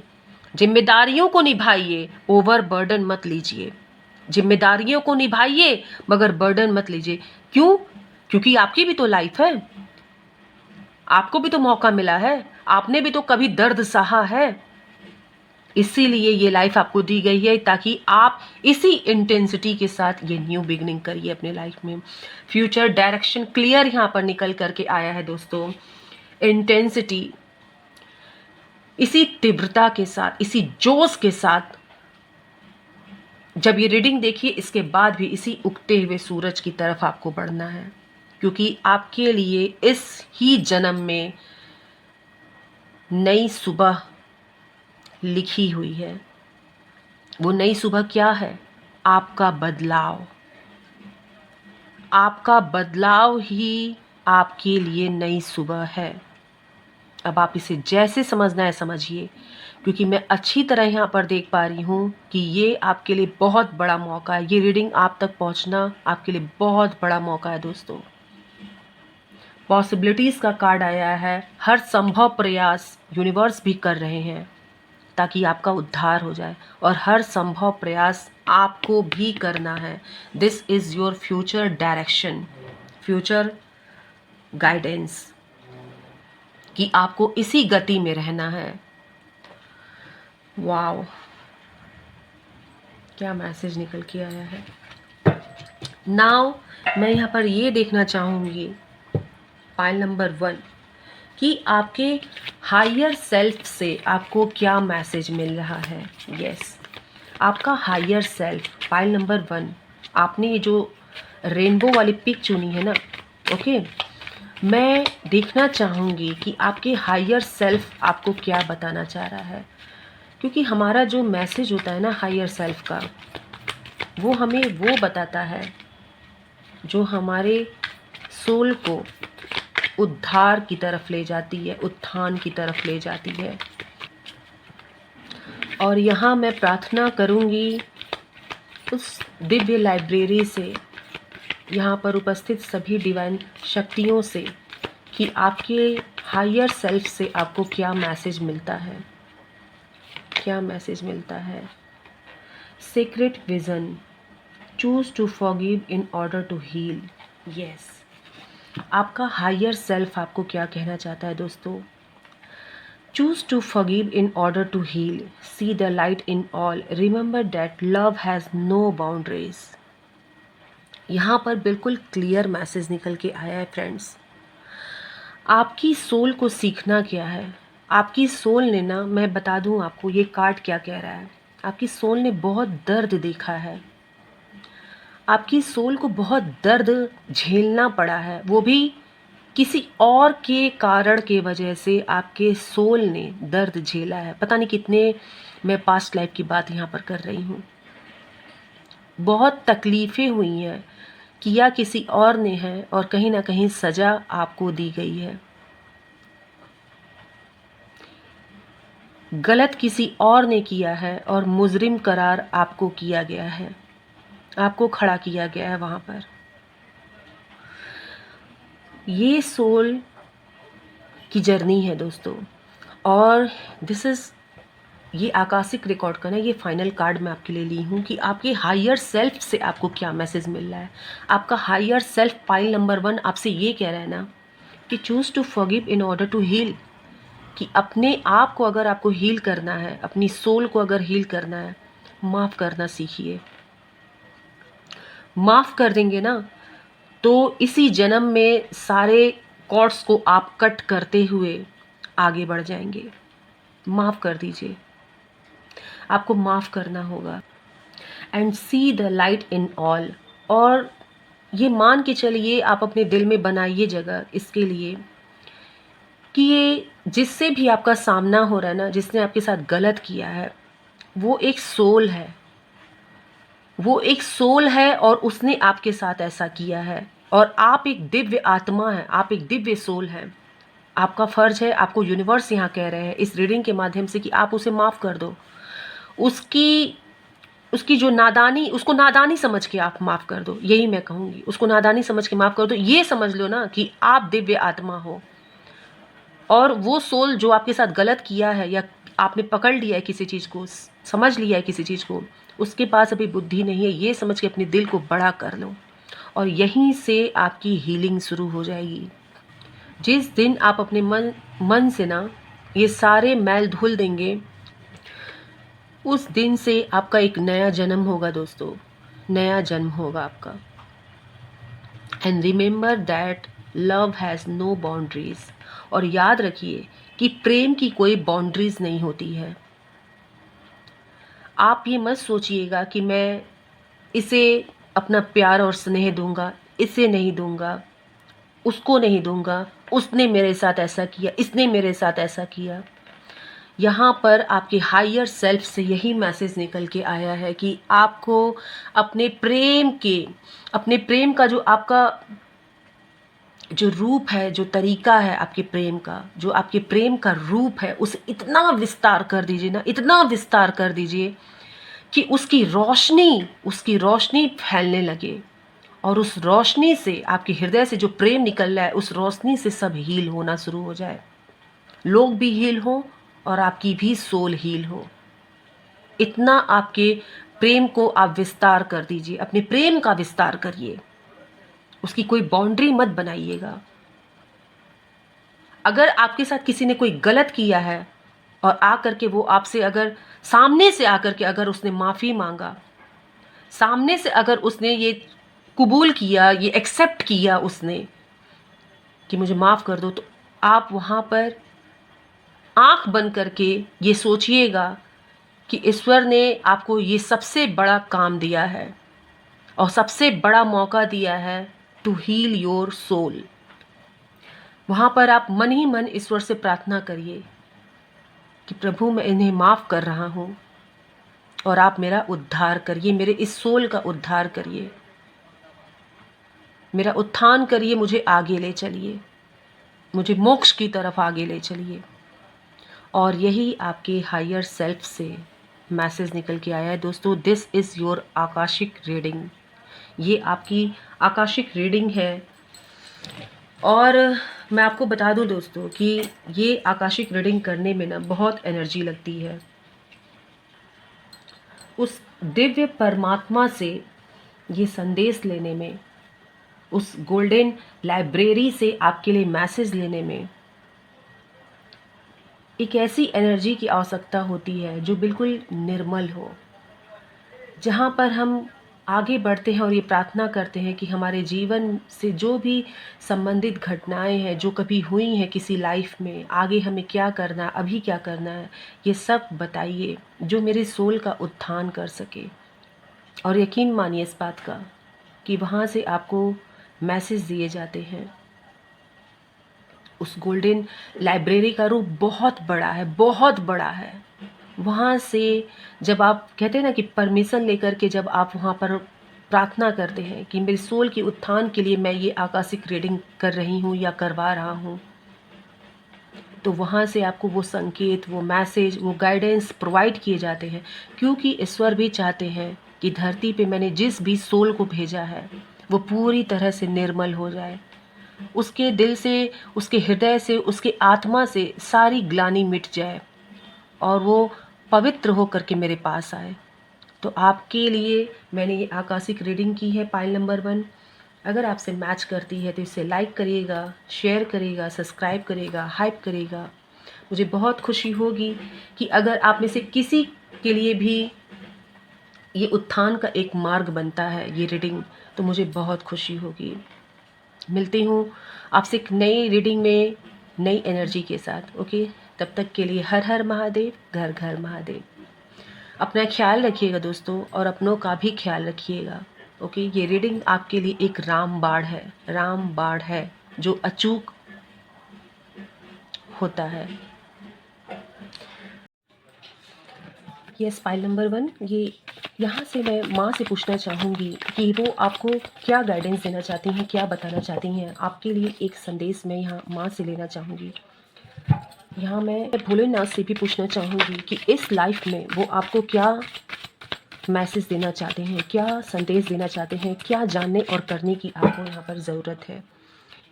जिम्मेदारियों को निभाइए, ओवर बर्डन मत लीजिए। जिम्मेदारियों को निभाइए मगर बर्डन मत लीजिए। क्यों? क्योंकि आपकी भी तो लाइफ है, आपको भी तो मौका मिला है, आपने भी तो कभी दर्द सहा है। इसीलिए ये लाइफ आपको दी गई है ताकि आप इसी इंटेंसिटी के साथ ये न्यू बिगनिंग करिए अपने लाइफ में। फ्यूचर डायरेक्शन क्लियर यहाँ पर निकल करके आया है दोस्तों। इंटेंसिटी, इसी तीव्रता के साथ, इसी जोश के साथ जब ये रीडिंग देखिए, इसके बाद भी इसी उगते हुए सूरज की तरफ आपको बढ़ना है, क्योंकि आपके लिए इस ही जन्म में नई सुबह लिखी हुई है। वो नई सुबह क्या है? आपका बदलाव। आपका बदलाव ही आपके लिए नई सुबह है। अब आप इसे जैसे समझना है समझिए, क्योंकि मैं अच्छी तरह यहाँ पर देख पा रही हूँ कि ये आपके लिए बहुत बड़ा मौका है। ये रीडिंग आप तक पहुँचना आपके लिए बहुत बड़ा मौका है दोस्तों। पॉसिबिलिटीज़ का कार्ड आया है। हर संभव प्रयास यूनिवर्स भी कर रहे हैं ताकि आपका उद्धार हो जाए, और हर संभव प्रयास आपको भी करना है। This is your future direction, future guidance, कि आपको इसी गति में रहना है। वाओ, क्या मैसेज निकल के आया है। नाउ मैं यहाँ पर ये देखना चाहूँगी पाइल नंबर 1 कि आपके हायर सेल्फ से आपको क्या मैसेज मिल रहा है। यस, आपका हायर सेल्फ, पाइल नंबर 1। आपने ये जो रेनबो वाली पिक चुनी है ना, ओके, मैं देखना चाहूँगी कि आपके हायर सेल्फ आपको क्या बताना चाह रहा है, क्योंकि हमारा जो मैसेज होता है ना हायर सेल्फ का, वो हमें वो बताता है जो हमारे सोल को उद्धार की तरफ ले जाती है, उत्थान की तरफ ले जाती है। और यहाँ मैं प्रार्थना करूँगी उस दिव्य लाइब्रेरी से, यहाँ पर उपस्थित सभी डिवाइन शक्तियों से, कि आपके हायर सेल्फ से आपको क्या मैसेज मिलता है, क्या मैसेज मिलता है। Secret vision, choose to forgive in order to heal. Yes, आपका हायर सेल्फ आपको क्या कहना चाहता है दोस्तों। Choose to forgive in order to heal, see the light in all, remember that love has no boundaries. यहाँ पर बिल्कुल क्लियर मैसेज निकल के आया है फ्रेंड्स। आपकी सोल को सीखना क्या है। आपकी सोल ने ना, मैं बता दूं आपको ये कार्ड क्या कह रहा है, आपकी सोल ने बहुत दर्द देखा है, आपकी सोल को बहुत दर्द झेलना पड़ा है, वो भी किसी और के कारण के वजह से आपके सोल ने दर्द झेला है। पता नहीं कितने, मैं पास्ट लाइफ की बात यहाँ पर कर रही हूँ। बहुत तकलीफ़ें हुई हैं, किया किसी और ने है, और कहीं ना कहीं सज़ा आपको दी गई है। गलत किसी और ने किया है और मुजरिम करार आपको किया गया है, आपको खड़ा किया गया है वहाँ पर। ये सोल की जर्नी है दोस्तों, और दिस इज़, ये आकाशिक रिकॉर्ड का ना ये फाइनल कार्ड मैं आपके लिए ली हूँ कि आपके हायर सेल्फ से आपको क्या मैसेज मिल रहा है। आपका हायर सेल्फ, पाइल नंबर 1, आपसे ये कह रहा है ना कि choose to forgive in order to heal, कि अपने आप को अगर आपको हील करना है, अपनी सोल को अगर हील करना है, माफ़ करना सीखिए। माफ़ कर देंगे ना तो इसी जन्म में सारे कॉर्ड्स को आप कट करते हुए आगे बढ़ जाएंगे। माफ़ कर दीजिए, आपको माफ़ करना होगा। And C the light in all, और ये मान के चलिए, आप अपने दिल में बनाइए जगह इसके लिए कि ये जिससे भी आपका सामना हो रहा है ना, जिसने आपके साथ गलत किया है, वो एक सोल है, वो एक सोल है, और उसने आपके साथ ऐसा किया है। और आप एक दिव्य आत्मा है, आप एक दिव्य सोल है। आपका फ़र्ज़ है, आपको यूनिवर्स यहाँ कह रहे हैं इस रीडिंग के माध्यम से कि आप उसे माफ़ कर दो। उसकी जो नादानी, उसको नादानी समझ के आप माफ़ कर दो, यही मैं कहूँगी। उसको नादानी समझ के माफ़ कर दो। ये समझ लो ना कि आप दिव्य आत्मा हो, और वो सोल जो आपके साथ गलत किया है या आपने पकड़ लिया है किसी चीज़ को, समझ लिया है किसी चीज़ को, उसके पास अभी बुद्धि नहीं है, ये समझ के अपने दिल को बड़ा कर लो और यहीं से आपकी हीलिंग शुरू हो जाएगी। जिस दिन आप अपने मन से ना ये सारे मैल धुल देंगे, उस दिन से आपका एक नया जन्म होगा दोस्तों, नया जन्म होगा आपका। And remember that love has no boundaries, और याद रखिए कि प्रेम की कोई बाउंड्रीज नहीं होती है। आप ये मत सोचिएगा कि मैं इसे अपना प्यार और स्नेह दूंगा, इसे नहीं दूंगा, उसको नहीं दूंगा, उसने मेरे साथ ऐसा किया, इसने मेरे साथ ऐसा किया। यहाँ पर आपके हायर सेल्फ से यही मैसेज निकल के आया है कि आपको अपने प्रेम का जो आपका जो रूप है, जो तरीका है आपके प्रेम का, जो आपके प्रेम का रूप है, उसे इतना विस्तार कर दीजिए ना, इतना विस्तार कर दीजिए कि उसकी रोशनी फैलने लगे, और उस रोशनी से, आपके हृदय से जो प्रेम निकल रहा है, उस रोशनी से सब हील होना शुरू हो जाए। लोग भी हील हो और आपकी भी सोल हील हो। इतना आपके प्रेम को आप विस्तार कर दीजिए, अपने प्रेम का विस्तार करिए, उसकी कोई बाउंड्री मत बनाइएगा। अगर आपके साथ किसी ने कोई गलत किया है और आकर के वो आपसे अगर सामने से आकर के अगर उसने माफ़ी मांगा, सामने से अगर उसने ये कबूल किया, ये एक्सेप्ट किया उसने कि मुझे माफ़ कर दो, तो आप वहाँ पर आंख बंद करके ये सोचिएगा कि ईश्वर ने आपको ये सबसे बड़ा काम दिया है और सबसे बड़ा मौका दिया है टू हील योर सोल। वहाँ पर आप मन ही मन ईश्वर से प्रार्थना करिए कि प्रभु मैं इन्हें माफ़ कर रहा हूँ और आप मेरा उद्धार करिए, मेरे इस सोल का उद्धार करिए, मेरा उत्थान करिए, मुझे आगे ले चलिए, मुझे मोक्ष की तरफ आगे ले चलिए। और यही आपके हायर सेल्फ से मैसेज निकल के आया है दोस्तों। This is your Akashic reading, ये आपकी आकाशिक रीडिंग है। और मैं आपको बता दूं दोस्तों कि ये आकाशिक रीडिंग करने में ना बहुत एनर्जी लगती है। उस दिव्य परमात्मा से ये संदेश लेने में, उस गोल्डन लाइब्रेरी से आपके लिए मैसेज लेने में एक ऐसी एनर्जी की आवश्यकता होती है जो बिल्कुल निर्मल हो, जहाँ पर हम आगे बढ़ते हैं और ये प्रार्थना करते हैं कि हमारे जीवन से जो भी संबंधित घटनाएं हैं, जो कभी हुई हैं किसी लाइफ में, आगे हमें क्या करना है, अभी क्या करना है, ये सब बताइए जो मेरे सोल का उत्थान कर सके। और यकीन मानिए इस बात का कि वहाँ से आपको मैसेज दिए जाते हैं। उस गोल्डन लाइब्रेरी का रूप बहुत बड़ा है, बहुत बड़ा है। वहाँ से जब आप कहते हैं ना कि परमिशन लेकर के जब आप वहाँ पर प्रार्थना करते हैं कि मेरे सोल के उत्थान के लिए मैं ये आकाशिक रीडिंग कर रही हूँ या करवा रहा हूँ, तो वहाँ से आपको वो संकेत, वो मैसेज, वो गाइडेंस प्रोवाइड किए जाते हैं, क्योंकि ईश्वर भी चाहते हैं कि धरती पे मैंने जिस भी सोल को भेजा है वो पूरी तरह से निर्मल हो जाए, उसके दिल से, उसके हृदय से, उसके आत्मा से सारी ग्लानि मिट जाए और वो पवित्र होकर के मेरे पास आए। तो आपके लिए मैंने ये आकाशिक रीडिंग की है पाइल नंबर 1। अगर आपसे मैच करती है तो इसे लाइक करिएगा, शेयर करिएगा, सब्सक्राइब करिएगा, हाइप करिएगा। मुझे बहुत खुशी होगी कि अगर आप में से किसी के लिए भी ये उत्थान का एक मार्ग बनता है ये रीडिंग, तो मुझे बहुत खुशी होगी। मिलती हूँ आपसे एक नई रीडिंग में नई एनर्जी के साथ। ओके, तब तक के लिए हर हर महादेव, घर घर महादेव। अपना ख्याल रखिएगा दोस्तों और अपनों का भी ख्याल रखिएगा। ओके, ये रीडिंग आपके लिए एक रामबाण है जो अचूक होता है। Yes, file number 1। ये यहाँ से मैं माँ से पूछना चाहूँगी कि वो आपको क्या गाइडेंस देना चाहती हैं, क्या बताना चाहती हैं। आपके लिए एक संदेश मैं यहाँ माँ से लेना चाहूँगी। यहाँ मैं भोलेनाथ से भी पूछना चाहूँगी कि इस लाइफ में वो आपको क्या मैसेज देना चाहते हैं, क्या संदेश देना चाहते हैं, क्या जानने और करने की आपको यहाँ पर ज़रूरत है।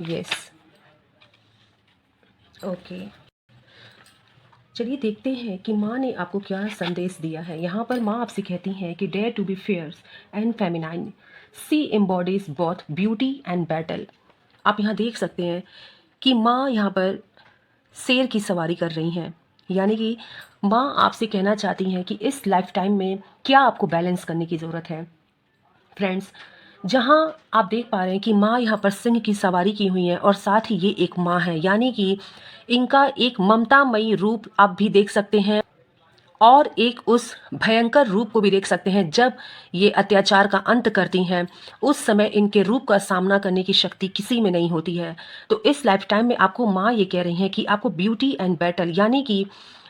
यस, ओके, चलिए देखते हैं कि माँ ने आपको क्या संदेश दिया है। यहाँ पर माँ आपसे कहती हैं कि dare to be fierce and feminine, she embodies both beauty and battle. आप यहाँ देख सकते हैं कि माँ यहाँ पर शेर की सवारी कर रही हैं, यानी कि माँ आपसे कहना चाहती हैं कि इस लाइफ टाइम में क्या आपको बैलेंस करने की ज़रूरत है। फ्रेंड्स, जहाँ आप देख पा रहे हैं कि माँ यहाँ पर सिंह की सवारी की हुई है और साथ ही ये एक माँ है, यानी कि इनका एक ममतामयी रूप आप भी देख सकते हैं और एक उस भयंकर रूप को भी देख सकते हैं। जब ये अत्याचार का अंत करती हैं, उस समय इनके रूप का सामना करने की शक्ति किसी में नहीं होती है। तो इस लाइफ टाइम में आपको माँ ये कह रही हैं कि आपको ब्यूटी एंड बैटल, यानी कि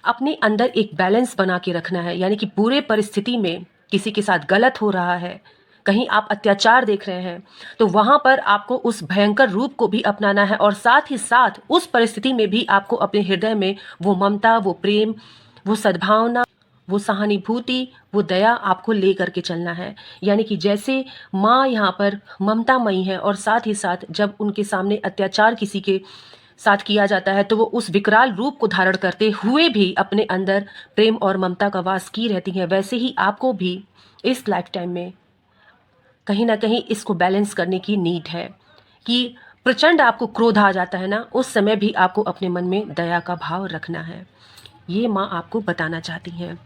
अपने अंदर एक बैलेंस बना के रखना है। यानी कि बुरे परिस्थिति में किसी के साथ गलत हो रहा है, कहीं आप अत्याचार देख रहे हैं, तो वहाँ पर आपको उस भयंकर रूप को भी अपनाना है और साथ ही साथ उस परिस्थिति में भी आपको अपने हृदय में वो ममता, वो प्रेम, वो सद्भावना, वो सहानुभूति, वो दया आपको ले करके चलना है। यानी कि जैसे माँ यहाँ पर ममतामयी है और साथ ही साथ जब उनके सामने अत्याचार किसी के साथ किया जाता है तो वो उस विकराल रूप को धारण करते हुए भी अपने अंदर प्रेम और ममता का वास की रहती हैं, वैसे ही आपको भी इस लाइफ टाइम में कहीं ना कहीं इसको बैलेंस करने की नीड है कि प्रचंड आपको क्रोध आ जाता है ना, उस समय भी आपको अपने मन में दया का भाव रखना है। ये माँ आपको बताना चाहती हैं।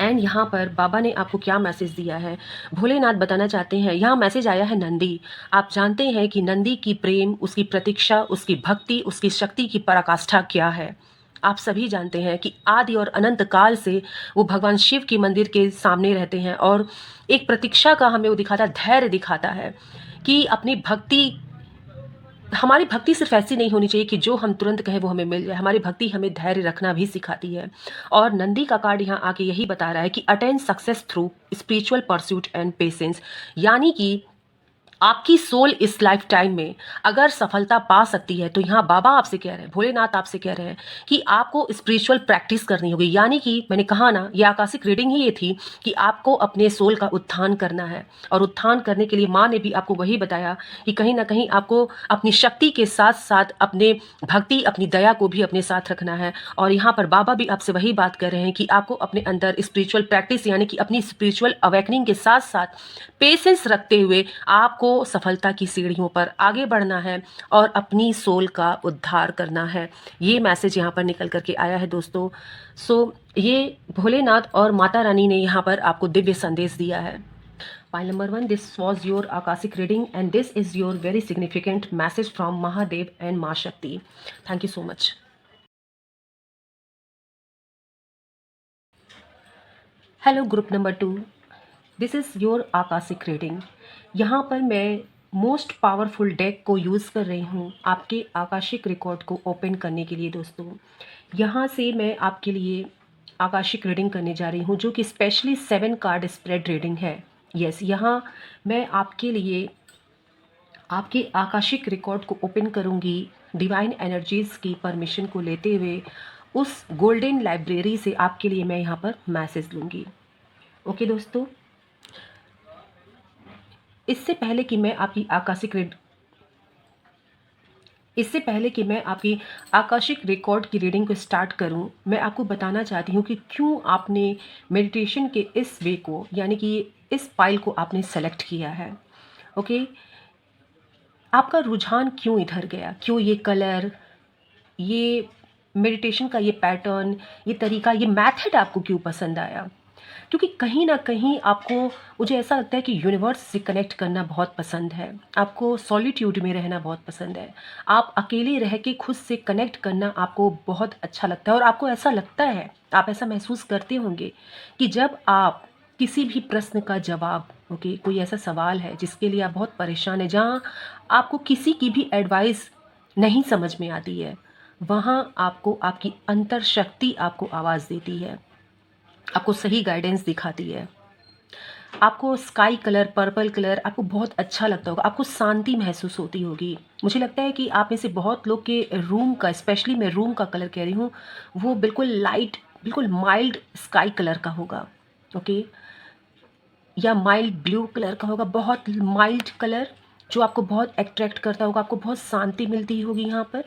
एंड यहाँ पर बाबा ने आपको क्या मैसेज दिया है, भोलेनाथ बताना चाहते हैं। यहाँ मैसेज आया है नंदी। आप जानते हैं कि नंदी की प्रेम, उसकी प्रतीक्षा, उसकी भक्ति, उसकी शक्ति की पराकाष्ठा क्या है। आप सभी जानते हैं कि आदि और अनंत काल से वो भगवान शिव के मंदिर के सामने रहते हैं और एक प्रतीक्षा का हमें वो दिखाता, धैर्य दिखाता है कि अपनी भक्ति, हमारी भक्ति सिर्फ ऐसी नहीं होनी चाहिए कि जो हम तुरंत कहें वो हमें मिल जाए। हमारी भक्ति हमें धैर्य रखना भी सिखाती है। और नंदी का कार्ड यहाँ आके यही बता रहा है कि attain success through spiritual pursuit and patience, यानी कि आपकी सोल इस लाइफ टाइम में अगर सफलता पा सकती है तो यहाँ बाबा आपसे कह रहे हैं, भोलेनाथ आपसे कह रहे हैं कि आपको स्पिरिचुअल प्रैक्टिस करनी होगी। यानी कि मैंने कहा ना, ये आकाशिक रीडिंग ही ये थी कि आपको अपने सोल का उत्थान करना है और उत्थान करने के लिए माँ ने भी आपको वही बताया कि कहीं ना कहीं आपको अपनी शक्ति के साथ साथ अपने भक्ति, अपनी दया को भी अपने साथ रखना है। और यहाँ पर बाबा भी आपसे वही बात कर रहे हैं कि आपको अपने अंदर स्पिरिचुअल प्रैक्टिस, यानी कि अपनी स्पिरिचुअल अवेकनिंग के साथ साथ पेशेंस रखते हुए आपको सफलता की सीढ़ियों पर आगे बढ़ना है और अपनी सोल का उद्धार करना है। ये मैसेज यहाँ पर निकल करके आया है दोस्तों। ये भोलेनाथ और माता रानी ने यहाँ पर आपको दिव्य संदेश दिया है। Pile number 1, this was your Akashic reading and this is your very significant message from Mahadev and Ma Shakti. Thank you so much. Hello group number 2, this is your Akashic reading. यहाँ पर मैं most powerful deck को use कर रही हूँ आपके Akashic record को open करने के लिए दोस्तों। यहाँ से मैं आपके लिए आकाशिक रीडिंग करने जा रही हूँ जो कि स्पेशली 7 कार्ड स्प्रेड रीडिंग है। यस, यहाँ मैं आपके लिए आपके आकाशिक रिकॉर्ड को ओपन करूँगी डिवाइन एनर्जीज़ की परमिशन को लेते हुए। उस गोल्डन लाइब्रेरी से आपके लिए मैं यहाँ पर मैसेज लूँगी। ओके दोस्तों, इससे पहले कि मैं आपकी आकाशिक रिकॉर्ड की रीडिंग को स्टार्ट करूं, मैं आपको बताना चाहती हूं कि क्यों आपने मेडिटेशन के इस वे को, यानी कि इस फाइल को आपने सेलेक्ट किया है। ओके, आपका रुझान क्यों इधर गया, क्यों ये कलर, ये मेडिटेशन का ये पैटर्न, ये तरीका, ये मेथड आपको क्यों पसंद आया। क्योंकि कहीं ना कहीं आपको, मुझे ऐसा लगता है कि यूनिवर्स से कनेक्ट करना बहुत पसंद है, आपको सॉलिट्यूड में रहना बहुत पसंद है, आप अकेले रह के खुद से कनेक्ट करना आपको बहुत अच्छा लगता है। और आपको ऐसा लगता है, आप ऐसा महसूस करते होंगे कि जब आप किसी भी प्रश्न का जवाब, ओके, कोई ऐसा सवाल है जिसके लिए आप बहुत परेशान हैं, जहाँ आपको किसी की भी एडवाइस नहीं समझ में आती है, वहाँ आपको आपकी अंतर शक्ति आपको आवाज़ देती है, आपको सही गाइडेंस दिखाती है। आपको स्काई कलर, पर्पल कलर आपको बहुत अच्छा लगता होगा, आपको शांति महसूस होती होगी। मुझे लगता है कि आप में से बहुत लोग के रूम का, स्पेशली मैं रूम का कलर कह रही हूँ, वो बिल्कुल लाइट, बिल्कुल माइल्ड स्काई कलर का होगा। ओके, या माइल्ड ब्लू कलर का होगा, बहुत माइल्ड कलर जो आपको बहुत अट्रैक्ट करता होगा, आपको बहुत शांति मिलती होगी यहाँ पर।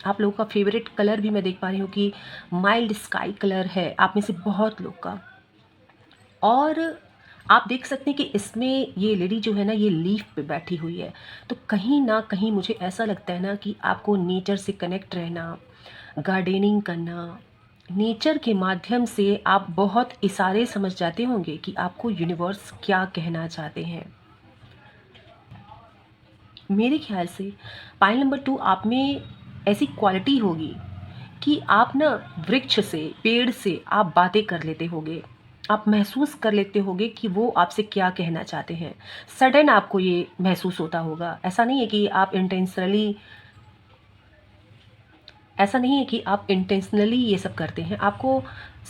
आप लोगों का फेवरेट कलर भी मैं देख पा रही हूँ कि माइल्ड स्काई कलर है आप में से बहुत लोग का। और आप देख सकते हैं कि इसमें ये लेडी जो है ना, ये लीफ पे बैठी हुई है। तो कहीं ना कहीं मुझे ऐसा लगता है ना कि आपको नेचर से कनेक्ट रहना, गार्डनिंग करना, नेचर के माध्यम से आप बहुत इशारे समझ जाते होंगे कि आपको यूनिवर्स क्या कहना चाहते हैं। मेरे ख्याल से पाइल नंबर 2 आप में ऐसी क्वालिटी होगी कि आप ना वृक्ष से, पेड़ से आप बातें कर लेते होगे। आप महसूस कर लेते होगे कि वो आपसे क्या कहना चाहते हैं। सडन आपको ये महसूस होता होगा। ऐसा नहीं है कि आप इंटेंशनली ये सब करते हैं। आपको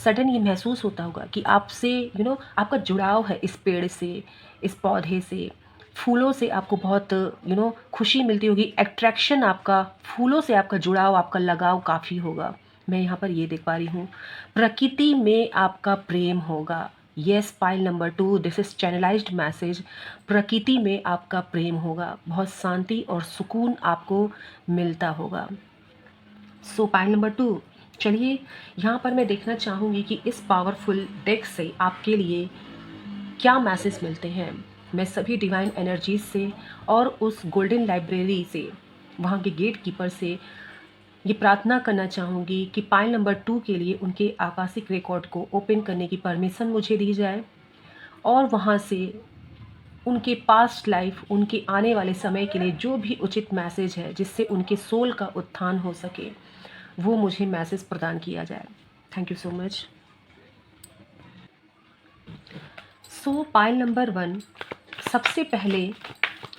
सडन ये महसूस होता होगा कि आपसे आपका जुड़ाव है इस पेड़ से, इस पौधे से, फूलों से आपको बहुत खुशी मिलती होगी। अट्रैक्शन आपका फूलों से, आपका जुड़ाव, आपका लगाव काफ़ी होगा। मैं यहाँ पर ये देख पा रही हूँ। प्रकृति में आपका प्रेम होगा। Yes, pile number 2, this is channelised message. प्रकृति में आपका प्रेम होगा। बहुत शांति और सुकून आपको मिलता होगा। सो पाइल नंबर 2, चलिए यहाँ पर मैं देखना चाहूँगी कि इस पावरफुल डेक से आपके लिए क्या मैसेज मिलते हैं। मैं सभी डिवाइन एनर्जीज से और उस गोल्डन लाइब्रेरी से, वहाँ के गेट कीपर से ये प्रार्थना करना चाहूँगी कि पाइल नंबर 2 के लिए उनके आकाशिक रिकॉर्ड को ओपन करने की परमिशन मुझे दी जाए, और वहाँ से उनके पास्ट लाइफ, उनके आने वाले समय के लिए जो भी उचित मैसेज है जिससे उनके सोल का उत्थान हो सके, वो मुझे मैसेज प्रदान किया जाए। Thank you so much. So pile number 1, सबसे पहले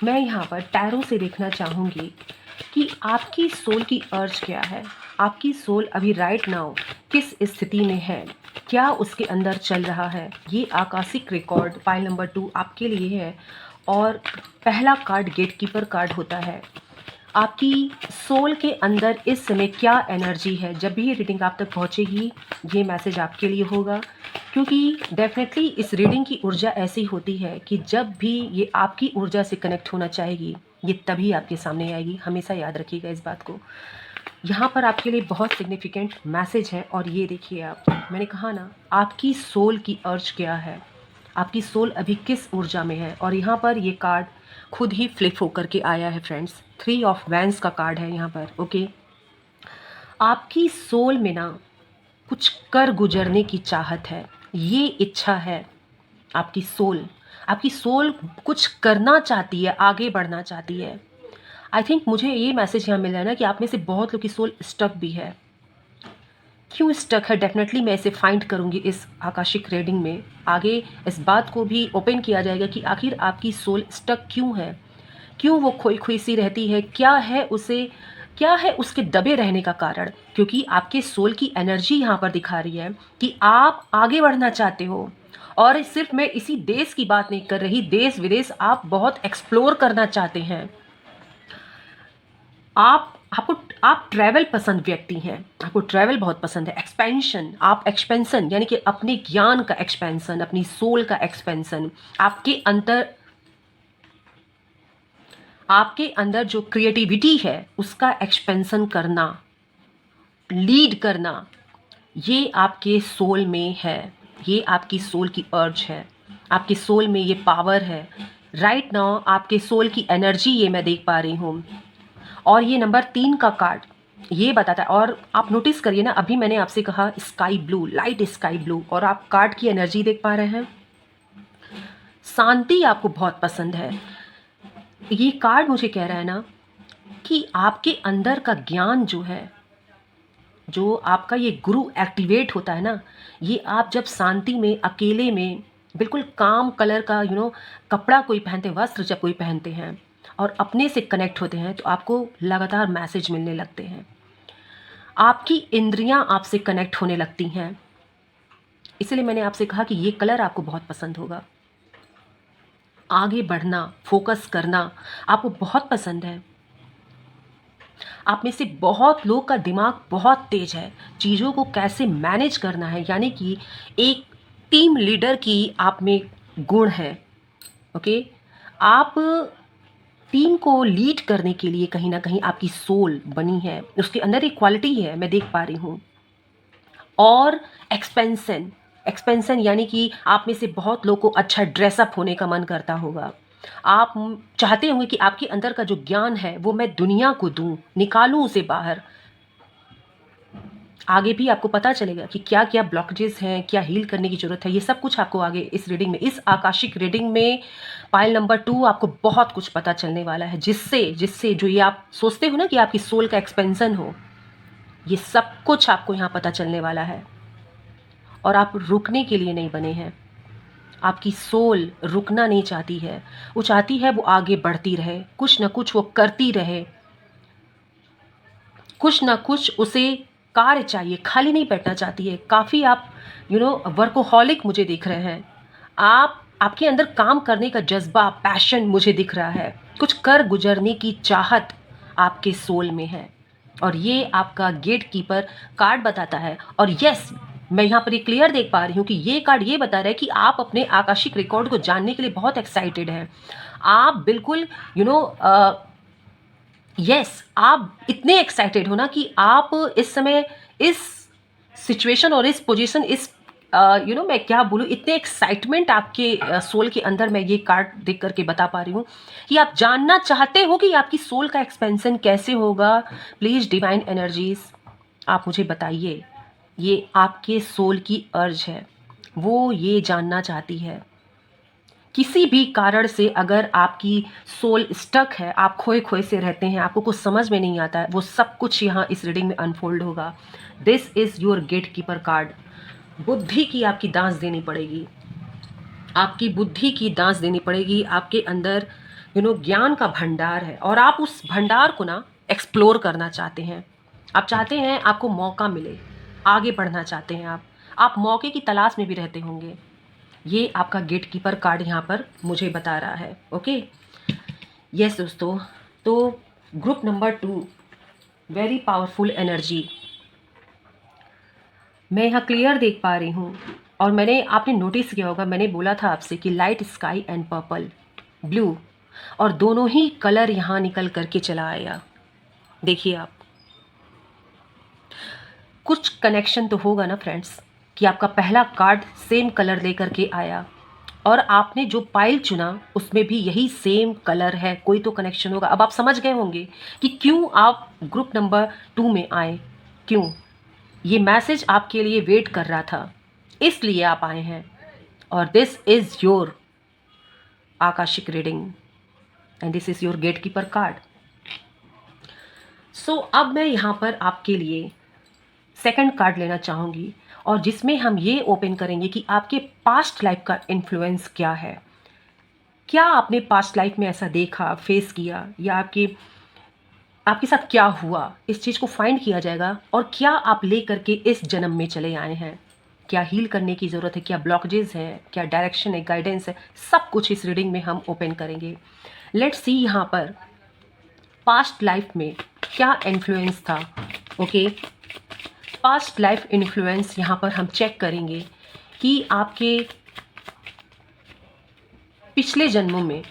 मैं यहाँ पर टैरो से देखना चाहूँगी कि आपकी सोल की अर्ज क्या है। आपकी सोल अभी राइट नाउ किस स्थिति में है, क्या उसके अंदर चल रहा है। ये आकाशिक रिकॉर्ड पाइल नंबर 2 आपके लिए है। और पहला कार्ड गेटकीपर कार्ड होता है। आपकी सोल के अंदर इस समय क्या एनर्जी है। जब भी ये रीडिंग आप तक पहुंचेगी, ये मैसेज आपके लिए होगा, क्योंकि डेफिनेटली इस रीडिंग की ऊर्जा ऐसी होती है कि जब भी ये आपकी ऊर्जा से कनेक्ट होना चाहेगी, ये तभी आपके सामने आएगी। हमेशा याद रखिएगा इस बात को। यहाँ पर आपके लिए बहुत सिग्निफिकेंट मैसेज है। और ये देखिए, आप, मैंने कहा ना, आपकी सोल की अर्ज क्या है, आपकी सोल अभी किस ऊर्जा में है। और यहाँ पर ये कार्ड खुद ही फ्लिप होकर के आया है फ्रेंड्स। 3 ऑफ वैंस का कार्ड है यहाँ पर। ओके, आपकी सोल में ना कुछ कर गुजरने की चाहत है, ये इच्छा है। आपकी सोल कुछ करना चाहती है, आगे बढ़ना चाहती है। आई थिंक मुझे ये मैसेज यहाँ मिल रहा है ना कि आप में से बहुत लोग की सोल स्टक भी है। क्यों स्टक है, डेफिनेटली मैं इसे फाइंड करूँगी इस आकाशिक रीडिंग में। आगे इस बात को भी ओपन किया जाएगा कि आखिर आपकी सोल स्टक क्यों है, क्यों वो खोई खोई सी रहती है, क्या है उसके दबे रहने का कारण। क्योंकि आपके सोल की एनर्जी यहाँ पर दिखा रही है कि आप आगे बढ़ना चाहते हो। और सिर्फ मैं इसी देश की बात नहीं कर रही, देश विदेश आप बहुत एक्सप्लोर करना चाहते हैं। आप ट्रैवल पसंद व्यक्ति हैं। आपको ट्रैवल बहुत पसंद है। एक्सपेंशन यानी कि अपने ज्ञान का एक्सपेंशन, अपनी सोल का एक्सपेंशन, आपके अंदर जो क्रिएटिविटी है उसका एक्सपेंशन करना, लीड करना, ये आपके सोल में है। ये आपकी सोल की अर्ज है। आपके सोल में ये पावर है। राइट नाउ आपके सोल की एनर्जी ये मैं देख पा रही हूँ। और ये नंबर 3 का कार्ड ये बताता है। और आप नोटिस करिए ना, अभी मैंने आपसे कहा sky blue, light sky blue, और आप कार्ड की एनर्जी देख पा रहे हैं। शांति आपको बहुत पसंद है। ये कार्ड मुझे कह रहा है ना कि आपके अंदर का ज्ञान जो है, जो आपका ये गुरु एक्टिवेट होता है ना, ये आप जब शांति में, अकेले में, बिल्कुल काम कलर का कपड़ा कोई पहनते, वस्त्र जब कोई पहनते हैं और अपने से कनेक्ट होते हैं, तो आपको लगातार मैसेज मिलने लगते हैं। आपकी इंद्रियां आपसे कनेक्ट होने लगती हैं। इसलिए मैंने आपसे कहा कि ये कलर आपको बहुत पसंद होगा। आगे बढ़ना, फोकस करना आपको बहुत पसंद है। आप में से बहुत लोग का दिमाग बहुत तेज है, चीज़ों को कैसे मैनेज करना है, यानी कि एक टीम लीडर की आप में गुण है। ओके, आप टीम को लीड करने के लिए कहीं ना कहीं आपकी सोल बनी है, उसके अंदर एक क्वालिटी है, मैं देख पा रही हूँ। और एक्सपेंशन, एक्सपेंशन यानी कि आप में से बहुत लोगों को अच्छा ड्रेसअप होने का मन करता होगा। आप चाहते होंगे कि आपके अंदर का जो ज्ञान है वो मैं दुनिया को दूं, निकालूं उसे बाहर। आगे भी आपको पता चलेगा कि क्या क्या ब्लॉकेजेस हैं, क्या हील करने की ज़रूरत है, ये सब कुछ आपको आगे इस रीडिंग में, इस आकाशिक रीडिंग में पाइल नंबर 2 आपको बहुत कुछ पता चलने वाला है, जिससे जिससे जो ये आप सोचते हो ना कि आपकी सोल का एक्सपेंशन हो, ये सब कुछ आपको यहाँ पता चलने वाला है। और आप रुकने के लिए नहीं बने हैं। आपकी सोल रुकना नहीं चाहती है, वो चाहती है वो आगे बढ़ती रहे, कुछ ना कुछ वो करती रहे, कुछ ना कुछ उसे कार्य चाहिए, खाली नहीं बैठना चाहती है। काफ़ी आप वर्कोहॉलिक मुझे दिख रहे हैं। आपके अंदर काम करने का जज्बा, पैशन मुझे दिख रहा है। कुछ कर गुजरने की चाहत आपके सोल में है। और ये आपका गेट कीपर कार्ड बताता है। और यस, मैं यहाँ पर ये क्लियर देख पा रही हूँ कि ये कार्ड ये बता रहा है कि आप अपने आकाशिक रिकॉर्ड को जानने के लिए बहुत एक्साइटेड हैं। आप बिल्कुल यस, आप इतने एक्साइटेड हो ना कि आप इस समय इस सिचुएशन और इस पोजीशन, इस मैं क्या बोलूँ, इतने एक्साइटमेंट आपके सोल के अंदर मैं ये कार्ड देख करके बता पा रही हूँ कि आप जानना चाहते हो कि आपकी सोल का एक्सपेंशन कैसे होगा। प्लीज़ डिवाइन एनर्जीज, आप मुझे बताइए, ये आपके सोल की अर्ज है, वो ये जानना चाहती है। किसी भी कारण से अगर आपकी सोल स्टक है, आप खोए खोए से रहते हैं, आपको कुछ समझ में नहीं आता है, वो सब कुछ यहाँ इस रीडिंग में अनफोल्ड होगा। This is your gate keeper card. बुद्धि की आपकी दांस देनी पड़ेगी, आपकी बुद्धि की दांस देनी पड़ेगी। आपके अंदर ज्ञान का भंडार है और आप उस भंडार को ना एक्सप्लोर करना चाहते हैं। आप चाहते हैं आपको मौका मिले, आगे बढ़ना चाहते हैं आप मौके की तलाश में भी रहते होंगे। ये आपका गेट कीपर कार्ड यहाँ पर मुझे बता रहा है। ओके, यस दोस्तों, तो group number 2, very powerful energy मैं यहाँ क्लियर देख पा रही हूँ। और आपने नोटिस किया होगा, मैंने बोला था आपसे कि light sky and purple blue, और दोनों ही कलर यहाँ निकल करके चला आया। देखिए, आप कुछ कनेक्शन तो होगा ना फ्रेंड्स, कि आपका पहला कार्ड सेम कलर लेकर के आया और आपने जो पाइल चुना उसमें भी यही सेम कलर है। कोई तो कनेक्शन होगा। अब आप समझ गए होंगे कि क्यों आप ग्रुप नंबर 2 में आए, क्यों ये मैसेज आपके लिए वेट कर रहा था, इसलिए आप आए हैं। और this is your Akashic reading and this is your gate keeper card. So अब मैं यहाँ पर आपके लिए सेकंड कार्ड लेना चाहूँगी और जिसमें हम ये ओपन करेंगे कि आपके पास्ट लाइफ का इन्फ्लुएंस क्या है। क्या आपने पास्ट लाइफ में ऐसा देखा, फेस किया, या आपके साथ क्या हुआ, इस चीज़ को फाइंड किया जाएगा। और क्या आप ले करके इस जन्म में चले आए हैं, क्या हील करने की ज़रूरत है, क्या ब्लॉकेजेस हैं, क्या डायरेक्शन है, गाइडेंस है, सब कुछ इस रीडिंग में हम ओपन करेंगे। लेट्स सी यहाँ पर पास्ट लाइफ में क्या इन्फ्लुएंस था। ओके, पास्ट लाइफ इन्फ्लुएंस यहाँ पर हम चेक करेंगे कि आपके पिछले जन्मों में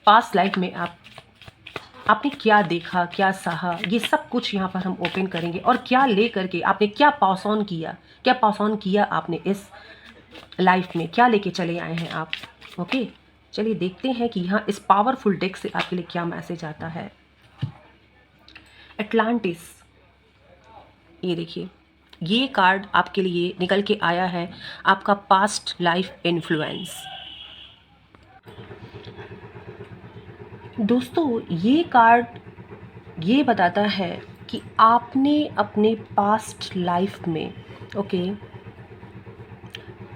पास्ट लाइफ में आपने क्या देखा, क्या सहा, ये सब कुछ यहाँ पर हम ओपन करेंगे। और क्या ले करके आपने क्या पास ऑन किया आपने इस लाइफ में, क्या लेके चले आए हैं आप। ओके, चलिए देखते हैं कि यहाँ इस पावरफुल डेक से आपके लिए क्या मैसेज आता है। एटलांटिस, ये देखिए, ये कार्ड आपके लिए निकल के आया है, आपका पास्ट लाइफ इन्फ्लुएंस। दोस्तों, ये कार्ड ये बताता है कि आपने अपने पास्ट लाइफ में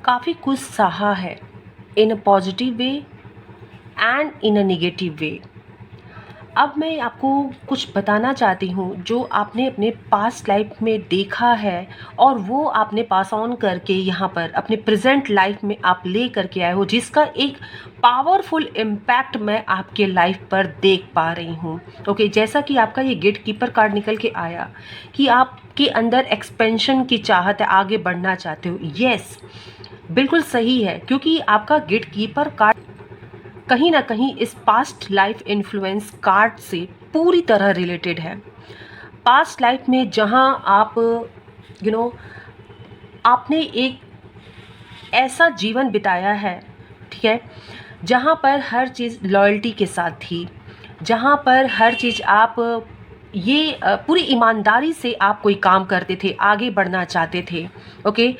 काफ़ी कुछ सहा है, in a positive way and in a negative way. अब मैं आपको कुछ बताना चाहती हूँ जो आपने अपने पास्ट लाइफ में देखा है और वो आपने पास ऑन करके यहाँ पर अपने प्रेजेंट लाइफ में आप ले करके आए हो, जिसका एक पावरफुल इम्पैक्ट मैं आपके लाइफ पर देख पा रही हूँ। ओके, जैसा कि आपका ये गेट कीपर कार्ड निकल के आया कि आपके अंदर एक्सपेंशन की चाहत है, आगे बढ़ना चाहते हो। यस, बिल्कुल सही है, क्योंकि आपका गेट कीपर कार्ड कहीं ना कहीं इस पास्ट लाइफ इन्फ्लुएंस कार्ड से पूरी तरह रिलेटेड है। पास्ट लाइफ में जहां आप यू नो आपने एक ऐसा जीवन बिताया है, ठीक है, जहाँ पर हर चीज़ लॉयल्टी के साथ थी, जहाँ पर हर चीज़ आप ये पूरी ईमानदारी से आप कोई काम करते थे, आगे बढ़ना चाहते थे, ओके।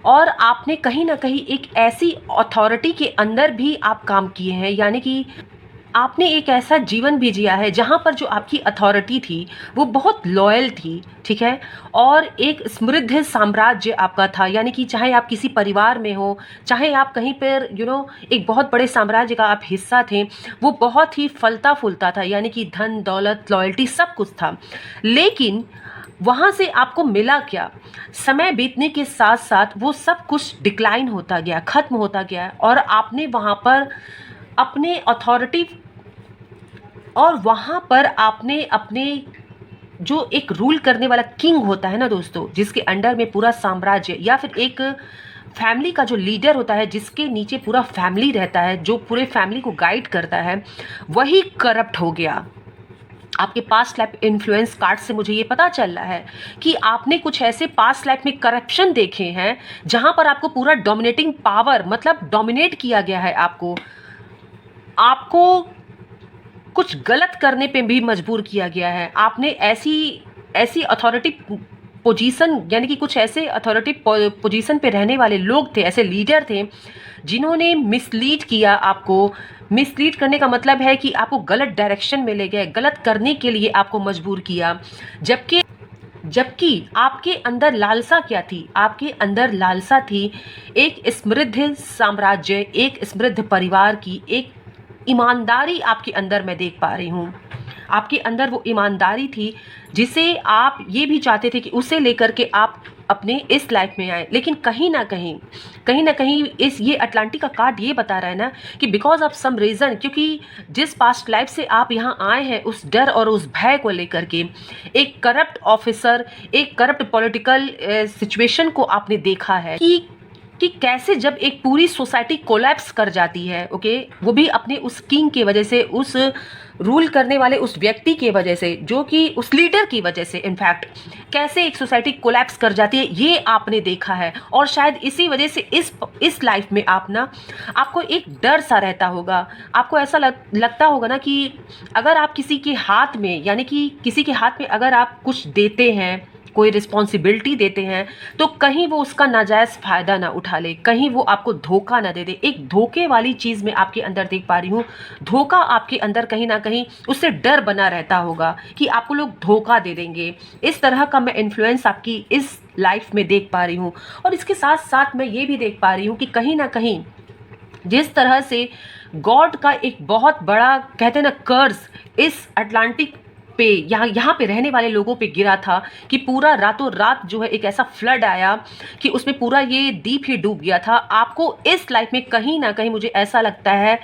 और आपने कहीं ना कहीं एक ऐसी अथॉरिटी के अंदर भी आप काम किए हैं, यानी कि आपने एक ऐसा जीवन भी जिया है जहाँ पर जो आपकी अथॉरिटी थी वो बहुत लॉयल थी, ठीक है। और एक समृद्ध साम्राज्य आपका था, यानी कि चाहे आप किसी परिवार में हो, चाहे आप कहीं पर एक बहुत बड़े साम्राज्य का आप हिस्सा थे, वो बहुत ही फलता फूलता था, यानी कि धन दौलत लॉयल्टी सब कुछ था। लेकिन वहाँ से आपको मिला क्या? समय बीतने के साथ साथ वो सब कुछ डिक्लाइन होता गया, ख़त्म होता गया, और आपने वहाँ पर अपने अथॉरिटी और वहाँ पर आपने अपने जो एक रूल करने वाला किंग होता है ना दोस्तों, जिसके अंडर में पूरा साम्राज्य, या फिर एक फैमिली का जो लीडर होता है जिसके नीचे पूरा फैमिली रहता है, जो पूरे फैमिली को गाइड करता है, वही करप्ट हो गया। आपके पास्ट लाइफ इन्फ्लुएंस कार्ड से मुझे ये पता चल रहा है कि आपने कुछ ऐसे पास्ट लाइफ में करप्शन देखे हैं जहां पर आपको पूरा डोमिनेटिंग पावर, मतलब डोमिनेट किया गया है, आपको कुछ गलत करने पे भी मजबूर किया गया है। आपने ऐसी ऐसी अथॉरिटी पोजीशन, यानी कि कुछ ऐसे अथॉरिटी पोजीशन पे रहने वाले लोग थे, ऐसे लीडर थे जिन्होंने मिसलीड किया आपको। मिसलीड करने का मतलब है कि आपको गलत डायरेक्शन में ले गए, गलत करने के लिए आपको मजबूर किया। जबकि आपके अंदर लालसा क्या थी? आपके अंदर लालसा थी एक समृद्ध साम्राज्य, एक समृद्ध परिवार की, एक ईमानदारी आपके अंदर मैं देख पा रही हूँ। आपके अंदर वो ईमानदारी थी जिसे आप ये भी चाहते थे कि उसे लेकर के आप अपने इस लाइफ में आए। लेकिन कहीं ना कहीं इस ये अटलांटिक का कार्ड ये बता रहा है ना कि बिकॉज ऑफ सम रीज़न, क्योंकि जिस पास्ट लाइफ से आप यहाँ आए हैं उस डर और उस भय को लेकर के, एक करप्ट ऑफिसर, एक करप्ट पॉलिटिकल सिचुएशन को आपने देखा है कि कैसे जब एक पूरी सोसाइटी कोलैप्स कर जाती है, ओके, वो भी अपने उस किंग की वजह से, उस रूल करने वाले उस व्यक्ति की वजह से, जो कि उस लीडर की वजह से, इनफैक्ट कैसे एक सोसाइटी कोलैप्स कर जाती है, ये आपने देखा है। और शायद इसी वजह से इस लाइफ में आपको एक डर सा रहता होगा। आपको ऐसा लगता होगा ना कि अगर आप किसी के हाथ में, यानी कि किसी के हाथ में अगर आप कुछ देते हैं, कोई रिस्पॉन्सिबिलिटी देते हैं, तो कहीं वो उसका नाजायज़ फ़ायदा ना उठा ले, कहीं वो आपको धोखा ना दे दे। एक धोखे वाली चीज़ मैं आपके अंदर देख पा रही हूँ। धोखा आपके अंदर कहीं ना कहीं उससे डर बना रहता होगा कि आपको लोग धोखा दे देंगे। इस तरह का मैं इन्फ्लुएंस आपकी इस लाइफ में देख पा रही हूँ। और इसके साथ साथ मैं ये भी देख पा रही हूँ कि कहीं ना कहीं जिस तरह से गॉड का एक बहुत बड़ा, कहते हैं ना, कर्ज इस अटलांटिक पे, यहाँ पे रहने वाले लोगों पे गिरा था कि पूरा रातों रात जो है एक ऐसा फ्लड आया कि उसमें पूरा ये द्वीप ही डूब गया था। आपको इस लाइफ में कहीं ना कहीं मुझे ऐसा लगता है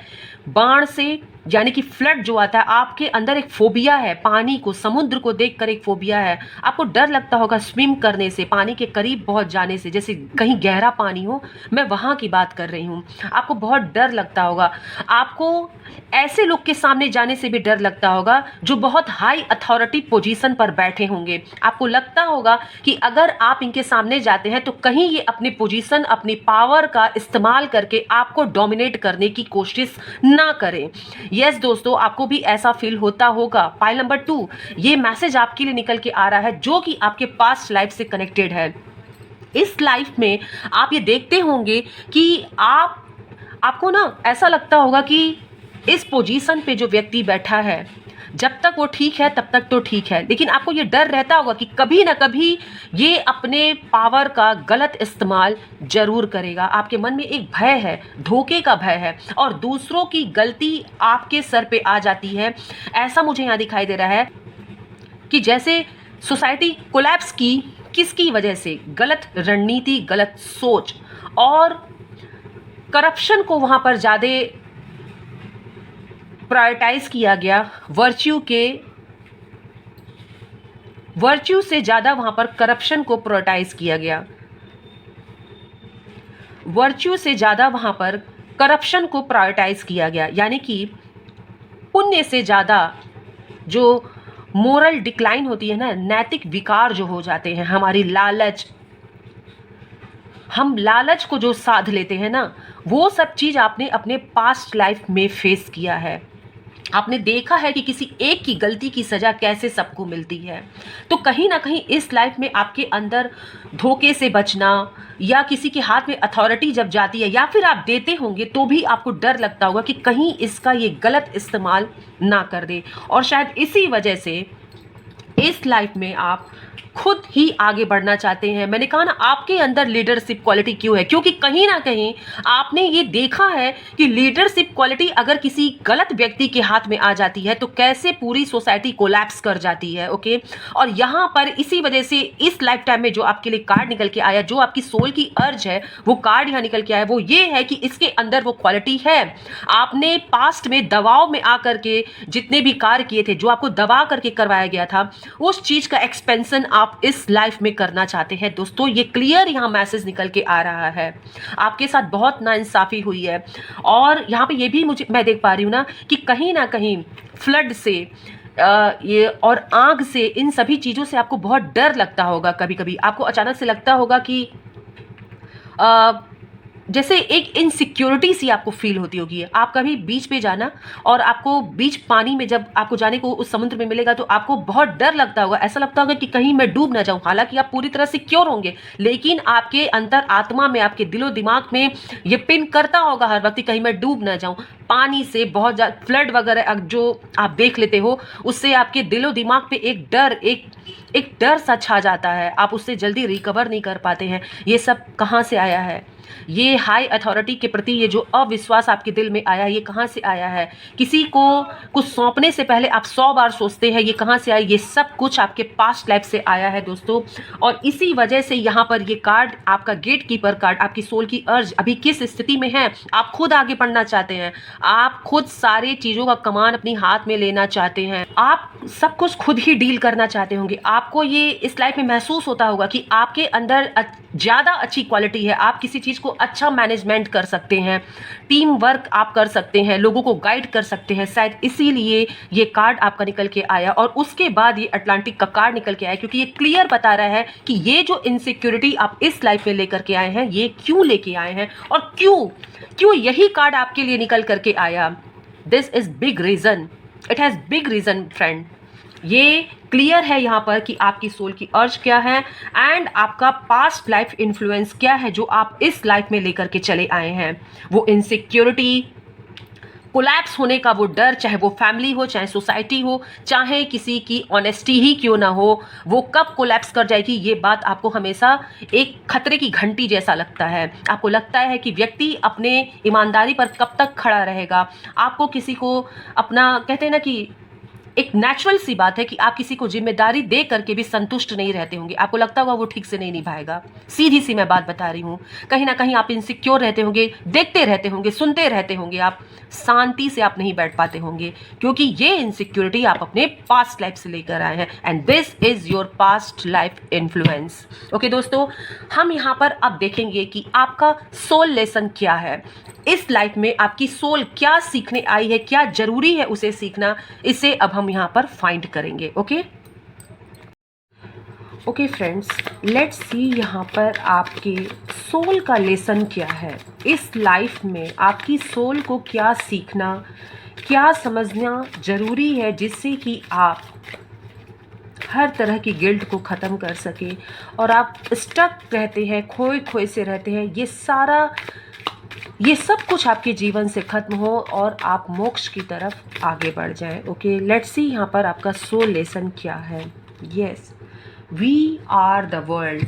बाढ़ से, यानी कि फ्लड जो आता है, आपके अंदर एक फोबिया है, पानी को, समुद्र को देखकर एक फोबिया है। आपको डर लगता होगा स्विम करने से, पानी के करीब बहुत जाने से, जैसे कहीं गहरा पानी हो, मैं वहाँ की बात कर रही हूँ। आपको बहुत डर लगता होगा। आपको ऐसे लोग के सामने जाने से भी डर लगता होगा जो बहुत हाई अथॉरिटी पोजीशन पर बैठे होंगे। आपको लगता होगा कि अगर आप इनके सामने जाते हैं तो कहीं ये अपनी पोजीशन, अपनी पावर का इस्तेमाल करके आपको डोमिनेट करने की कोशिश ना करें। यस दोस्तों, आपको भी ऐसा फील होता होगा। पाइल नंबर 2, ये मैसेज आपके लिए निकल के आ रहा है जो कि आपके पास्ट लाइफ से कनेक्टेड है। इस लाइफ में आप ये देखते होंगे कि आपको ना ऐसा लगता होगा कि इस पोजीशन पे जो व्यक्ति बैठा है, जब तक वो ठीक है तब तक तो ठीक है, लेकिन आपको ये डर रहता होगा कि कभी ना कभी ये अपने पावर का गलत इस्तेमाल जरूर करेगा। आपके मन में एक भय है, धोखे का भय है, और दूसरों की गलती आपके सर पे आ जाती है। ऐसा मुझे यहाँ दिखाई दे रहा है कि जैसे सोसाइटी कोलैप्स की, किसकी वजह से? गलत रणनीति, गलत सोच और करप्शन को वहाँ पर ज़्यादा प्रायोरिटाइज किया गया। वर्च्यू से ज़्यादा वहाँ पर करप्शन को प्रायोरिटाइज किया गया। वर्च्यू से ज़्यादा वहाँ पर करप्शन को प्रायोरिटाइज किया गया, यानी कि पुण्य से ज़्यादा जो मोरल डिक्लाइन होती है ना, नैतिक विकार जो हो जाते हैं, हमारी लालच, हम लालच को जो साध लेते हैं ना, वो सब चीज़ आपने अपने पास्ट लाइफ में फेस किया है। आपने देखा है कि किसी एक की गलती की सज़ा कैसे सबको मिलती है। तो कहीं ना कहीं इस लाइफ में आपके अंदर धोखे से बचना, या किसी के हाथ में अथॉरिटी जब जाती है या फिर आप देते होंगे तो भी आपको डर लगता होगा कि कहीं इसका ये गलत इस्तेमाल ना कर दे, और शायद इसी वजह से इस लाइफ में आप खुद ही आगे बढ़ना चाहते हैं। मैंने कहा ना, आपके अंदर लीडरशिप क्वालिटी क्यों है, क्योंकि कहीं ना कहीं आपने ये देखा है कि लीडरशिप क्वालिटी अगर किसी गलत व्यक्ति के हाथ में आ जाती है तो कैसे पूरी सोसाइटी कोलैप्स कर जाती है। ओके, और यहाँ पर इसी वजह से इस लाइफ टाइम में जो आपके लिए कार्ड निकल के आया, जो आपकी सोल की अर्ज है, वो कार्ड यहाँ निकल के आया, वो ये है कि इसके अंदर वो क्वालिटी है। आपने पास्ट में दबाव में आकर के जितने भी कार्य किए थे, जो आपको दबा करके करवाया गया था, उस चीज का एक्सपेंशन आप इस लाइफ में करना चाहते हैं। दोस्तों, ये क्लियर यहाँ मैसेज निकल के आ रहा है। आपके साथ बहुत नाइंसाफी हुई है, और यहाँ पे ये भी मैं देख पा रही हूँ ना कहीं फ्लड से ये और आग से, इन सभी चीज़ों से आपको बहुत डर लगता होगा। कभी कभी आपको अचानक से लगता होगा कि जैसे एक इनसिक्योरिटी सी आपको फील होती होगी। आप कभी बीच पे जाना, और आपको बीच पानी में जब आपको जाने को उस समुद्र में मिलेगा तो आपको बहुत डर लगता होगा, ऐसा लगता होगा कि कहीं मैं डूब ना जाऊं। हालांकि आप पूरी तरह सिक्योर होंगे, लेकिन आपके अंतर आत्मा में, आपके दिलो दिमाग में ये पिन करता होगा हर वक्त, कहीं मैं डूब ना जाऊं। पानी से बहुत ज़्यादा फ्लड वगैरह जो आप देख लेते हो, उससे आपके दिलो दिमाग पे एक डर सा छा जाता है। आप उससे जल्दी रिकवर नहीं कर पाते हैं। ये सब कहाँ से आया है? ये हाई अथॉरिटी के प्रति ये जो अविश्वास आपके दिल में आया है, ये कहाँ से आया है? किसी को कुछ सौंपने से पहले आप 100 बार सोचते हैं, ये कहाँ से आया? ये सब कुछ आपके पास्ट लाइफ से आया है दोस्तों। और इसी वजह से यहाँ पर ये कार्ड, आपका गेट कीपर कार्ड, आपकी सोल की अर्ज अभी किस स्थिति में है? आप खुद आगे बढ़ना चाहते हैं, आप खुद सारी चीज़ों का कमान अपनी हाथ में लेना चाहते हैं, आप सब कुछ खुद ही डील करना चाहते होंगे। आपको ये इस लाइफ में महसूस होता होगा कि आपके अंदर ज़्यादा अच्छी क्वालिटी है, आप किसी चीज़ को अच्छा मैनेजमेंट कर सकते हैं, टीम वर्क आप कर सकते हैं, लोगों को गाइड कर सकते हैं। शायद इसीलिए ये कार्ड आपका निकल के आया, और उसके बाद ये अटलांटिक का कार्ड निकल के आया, क्योंकि ये क्लियर बता रहा है कि ये जो इनसिक्योरिटी आप इस लाइफ में लेकर के आए हैं, ये क्यों लेके आए हैं, और क्यों यही कार्ड आपके लिए निकल करके आया। This is big reason, it has big reason friend. ये क्लियर है यहाँ पर कि आपकी सोल की अर्ज क्या है, एंड आपका पास्ट लाइफ इन्फ्लुएंस क्या है जो आप इस लाइफ में लेकर के चले आए हैं। वो इनसिक्योरिटी, कोलैप्स होने का वो डर, चाहे वो फैमिली हो, चाहे सोसाइटी हो, चाहे किसी की ऑनेस्टी ही क्यों ना हो, वो कब कोलैप्स कर जाएगी, ये बात आपको हमेशा एक खतरे की घंटी जैसा लगता है। आपको लगता है कि व्यक्ति अपने ईमानदारी पर कब तक खड़ा रहेगा। आपको किसी को अपना, कहते हैं ना कि एक नेचुरल सी बात है कि आप किसी को जिम्मेदारी दे करके भी संतुष्ट नहीं रहते होंगे। आपको लगता होगा वो ठीक से नहीं निभाएगा। सीधी सी मैं बात बता रही हूँ। कहीं ना कहीं आप इनसिक्योर रहते होंगे, देखते रहते होंगे, सुनते रहते होंगे, आप शांति से आप नहीं बैठ पाते होंगे, क्योंकि ये इनसिक्योरिटी आप अपने पास्ट लाइफ से लेकर आए हैं, and this is your past life influence. Okay दोस्तों, हम यहाँ पर अब देखेंगे कि आपका सोल लेसन क्या है। इस लाइफ में आपकी सोल क्या सीखने आई है, क्या जरूरी है उसे सीखना, इसे अब हम यहाँ पर फाइंड करेंगे। ओके फ्रेंड्स, लेट्स सी यहाँ पर आपके सोल का लेसन क्या है। इस लाइफ में आपकी सोल को क्या सीखना, क्या समझना जरूरी है, जिससे कि आप हर तरह की गिल्ट को ख़त्म कर सके, और आप स्टक रहते हैं, खोए खोए से रहते हैं, ये सब कुछ आपके जीवन से खत्म हो और आप मोक्ष की तरफ आगे बढ़ जाएं। ओके, लेट्स सी यहाँ पर आपका सोल लेसन क्या है। Yes, we are the world.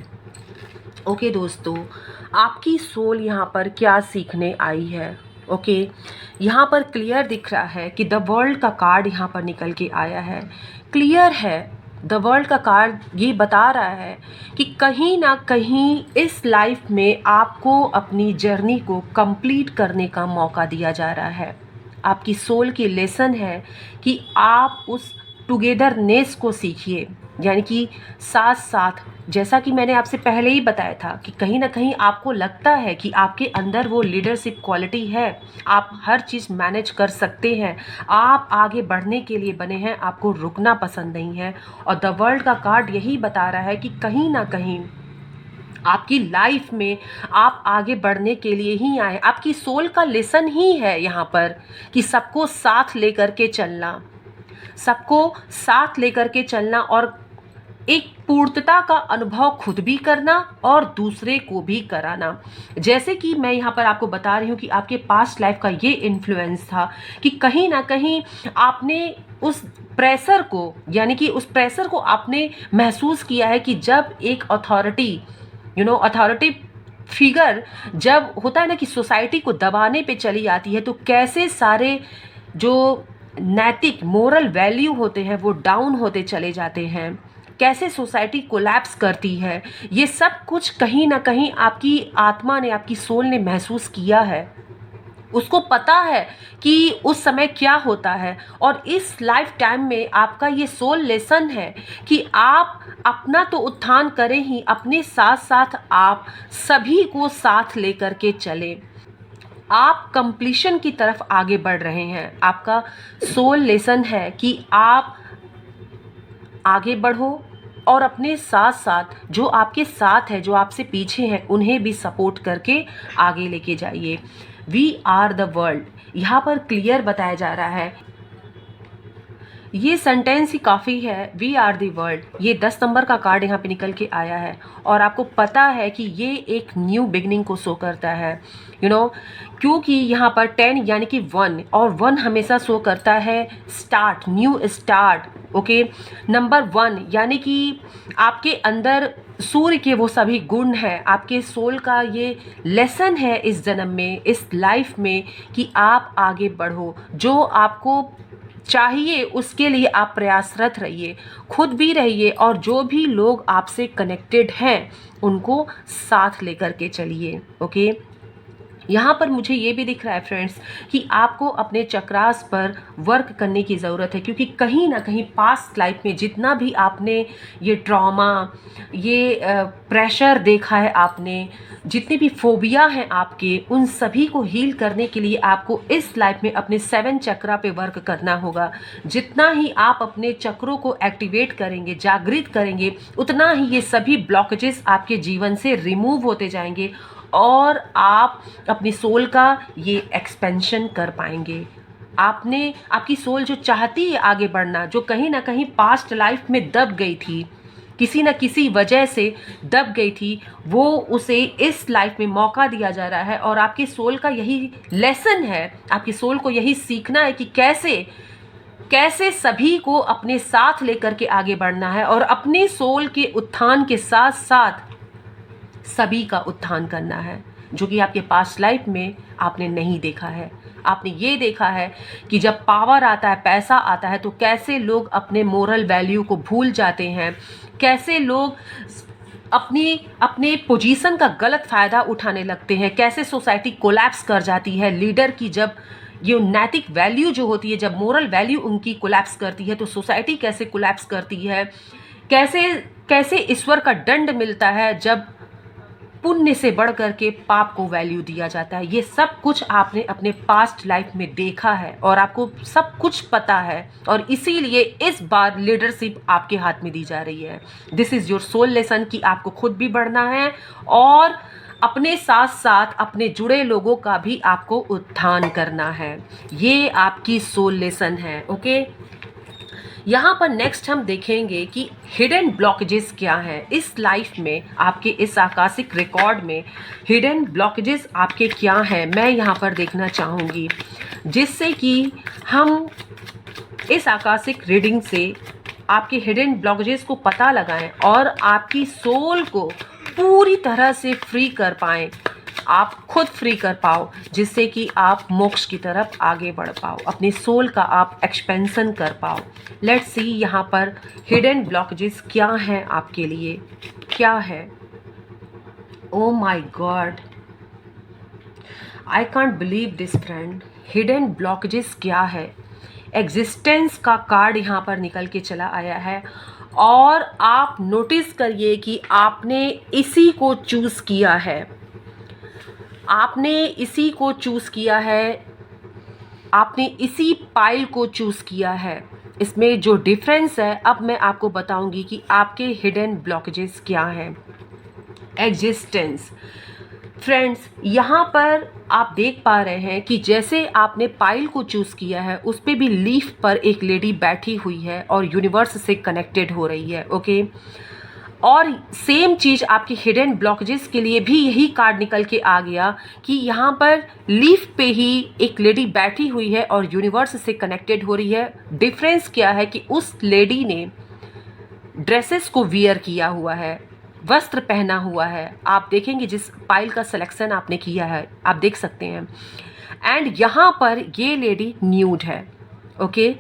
Okay दोस्तों, आपकी सोल यहाँ पर क्या सीखने आई है। ओके, यहाँ पर क्लियर दिख रहा है कि द वर्ल्ड का कार्ड यहाँ पर निकल के आया है। क्लियर है, द वर्ल्ड का कार्ड ये बता रहा है कि कहीं ना कहीं इस लाइफ में आपको अपनी जर्नी को कंप्लीट करने का मौका दिया जा रहा है। आपकी सोल की लेसन है कि आप उस टुगेदरनेस को सीखिए, यानी कि साथ साथ, जैसा कि मैंने आपसे पहले ही बताया था कि कहीं ना कहीं आपको लगता है कि आपके अंदर वो लीडरशिप क्वालिटी है, आप हर चीज़ मैनेज कर सकते हैं, आप आगे बढ़ने के लिए बने हैं, आपको रुकना पसंद नहीं है। और द वर्ल्ड का कार्ड यही बता रहा है कि कहीं ना कहीं आपकी लाइफ में आप आगे बढ़ने के लिए ही आए। आपकी सोल का लेसन ही है यहाँ पर कि सबको साथ लेकर के चलना, सबको साथ लेकर के चलना और एक पूर्णता का अनुभव खुद भी करना और दूसरे को भी कराना। जैसे कि मैं यहाँ पर आपको बता रही हूँ कि आपके पास्ट लाइफ का ये इन्फ्लुएंस था कि कहीं ना कहीं आपने उस प्रेशर को, यानी कि उस प्रेशर को आपने महसूस किया है कि जब एक अथॉरिटी, अथॉरिटी फिगर जब होता है ना कि सोसाइटी को दबाने पे चली आती है, तो कैसे सारे जो नैतिक मोरल वैल्यू होते हैं वो डाउन होते चले जाते हैं, कैसे सोसाइटी कोलैप्स करती है। ये सब कुछ कहीं ना कहीं आपकी आत्मा ने, आपकी सोल ने महसूस किया है। उसको पता है कि उस समय क्या होता है। और इस लाइफ टाइम में आपका ये सोल लेसन है कि आप अपना तो उत्थान करें ही, अपने साथ साथ आप सभी को साथ लेकर के चलें। आप कंप्लीशन की तरफ आगे बढ़ रहे हैं। आपका सोल लेसन है कि आप आगे बढ़ो और अपने साथ साथ जो आपके साथ है, जो आपसे पीछे हैं, उन्हें भी सपोर्ट करके आगे लेके जाइए। वी आर द वर्ल्ड यहाँ पर क्लियर बताया जा रहा है। ये सेंटेंस ही काफ़ी है, वी आर दी वर्ल्ड। ये 10 नंबर का कार्ड यहाँ पे निकल के आया है और आपको पता है कि ये एक न्यू बिगनिंग को शो करता है, क्योंकि यहाँ पर 10 यानी कि 1 और 1 हमेशा शो करता है start, new start. Okay, number 1 यानी कि आपके अंदर सूर्य के वो सभी गुण हैं। आपके सोल का ये लेसन है इस जन्म में, इस लाइफ में, कि आप आगे बढ़ो। जो आपको चाहिए उसके लिए आप प्रयासरत रहिए, खुद भी रहिए और जो भी लोग आपसे कनेक्टेड हैं उनको साथ लेकर के चलिए। ओके, यहाँ पर मुझे ये भी दिख रहा है फ्रेंड्स कि आपको अपने चक्रास पर वर्क करने की ज़रूरत है, क्योंकि कहीं ना कहीं पास्ट लाइफ में जितना भी आपने ये ट्रॉमा, ये प्रेशर देखा है, आपने जितने भी फोबिया हैं आपके, उन सभी को हील करने के लिए आपको इस लाइफ में अपने 7 चक्रा पे वर्क करना होगा। जितना ही आप अपने चक्रों को एक्टिवेट करेंगे, जागृत करेंगे, उतना ही ये सभी ब्लॉकेजेस आपके जीवन से रिमूव होते जाएंगे और आप अपनी सोल का ये एक्सपेंशन कर पाएंगे। आपकी सोल जो चाहती है आगे बढ़ना, जो कहीं ना कहीं पास्ट लाइफ में दब गई थी, किसी न किसी वजह से दब गई थी, वो उसे इस लाइफ में मौका दिया जा रहा है। और आपकी सोल का यही लेसन है, आपकी सोल को यही सीखना है कि कैसे सभी को अपने साथ लेकर के आगे बढ़ना है और अपने सोल के उत्थान के साथ साथ सभी का उत्थान करना है, जो कि आपके पास्ट लाइफ में आपने नहीं देखा है। आपने ये देखा है कि जब पावर आता है, पैसा आता है, तो कैसे लोग अपने मोरल वैल्यू को भूल जाते हैं, कैसे लोग अपने पोजीशन का गलत फ़ायदा उठाने लगते हैं, कैसे सोसाइटी कोलैप्स कर जाती है। लीडर की जब ये नैतिक वैल्यू जो होती है, जब मोरल वैल्यू उनकी कोलैप्स करती है, तो सोसाइटी कैसे कोलैप्स करती है, कैसे ईश्वर का दंड मिलता है जब पुण्य से बढ़ करके पाप को वैल्यू दिया जाता है। ये सब कुछ आपने अपने पास्ट लाइफ में देखा है और आपको सब कुछ पता है, और इसीलिए इस बार लीडरशिप आपके हाथ में दी जा रही है। This is your soul lesson कि आपको खुद भी बढ़ना है और अपने साथ साथ अपने जुड़े लोगों का भी आपको उत्थान करना है। ये आपकी सोल लेसन है। ओके, यहाँ पर नेक्स्ट हम देखेंगे कि हिडन ब्लॉकेजेस क्या हैं इस लाइफ में। आपके इस आकाशिक रिकॉर्ड में हिडन ब्लॉकेजेस आपके क्या हैं, मैं यहाँ पर देखना चाहूँगी, जिससे कि हम इस आकाशिक रीडिंग से आपके हिडन ब्लॉकेजेस को पता लगाएं और आपकी सोल को पूरी तरह से फ्री कर पाएं, आप खुद फ्री कर पाओ, जिससे कि आप मोक्ष की तरफ आगे बढ़ पाओ, अपनी सोल का आप एक्सपेंशन कर पाओ। लेट्स सी यहाँ पर हिडन ब्लॉकेजेस क्या हैं आपके लिए, क्या है। ओ my God, I can't believe this friend. Hidden blockages क्या है, एग्जिस्टेंस का कार्ड यहाँ पर निकल के चला आया है और आप नोटिस करिए कि आपने इसी को चूज़ किया है, आपने इसी को चूज़ किया है, आपने इसी पाइल को चूज़ किया है। इसमें जो डिफरेंस है अब मैं आपको बताऊंगी कि आपके हिडन ब्लॉकेजेस क्या हैं। एग्जिस्टेंस फ्रेंड्स, यहाँ पर आप देख पा रहे हैं कि जैसे आपने पाइल को चूज़ किया है उस पे भी लीफ पर एक लेडी बैठी हुई है और यूनिवर्स से कनेक्टेड हो रही है। ओके, और सेम चीज़ आपके हिडन ब्लॉकेजेस के लिए भी यही कार्ड निकल के आ गया कि यहाँ पर लीफ पे ही एक लेडी बैठी हुई है और यूनिवर्स से कनेक्टेड हो रही है। डिफरेंस क्या है कि उस लेडी ने ड्रेसेस को वियर किया हुआ है, वस्त्र पहना हुआ है। आप देखेंगे जिस पाइल का सिलेक्शन आपने किया है आप देख सकते हैं। एंड यहाँ पर ये लेडी न्यूड है। ओके,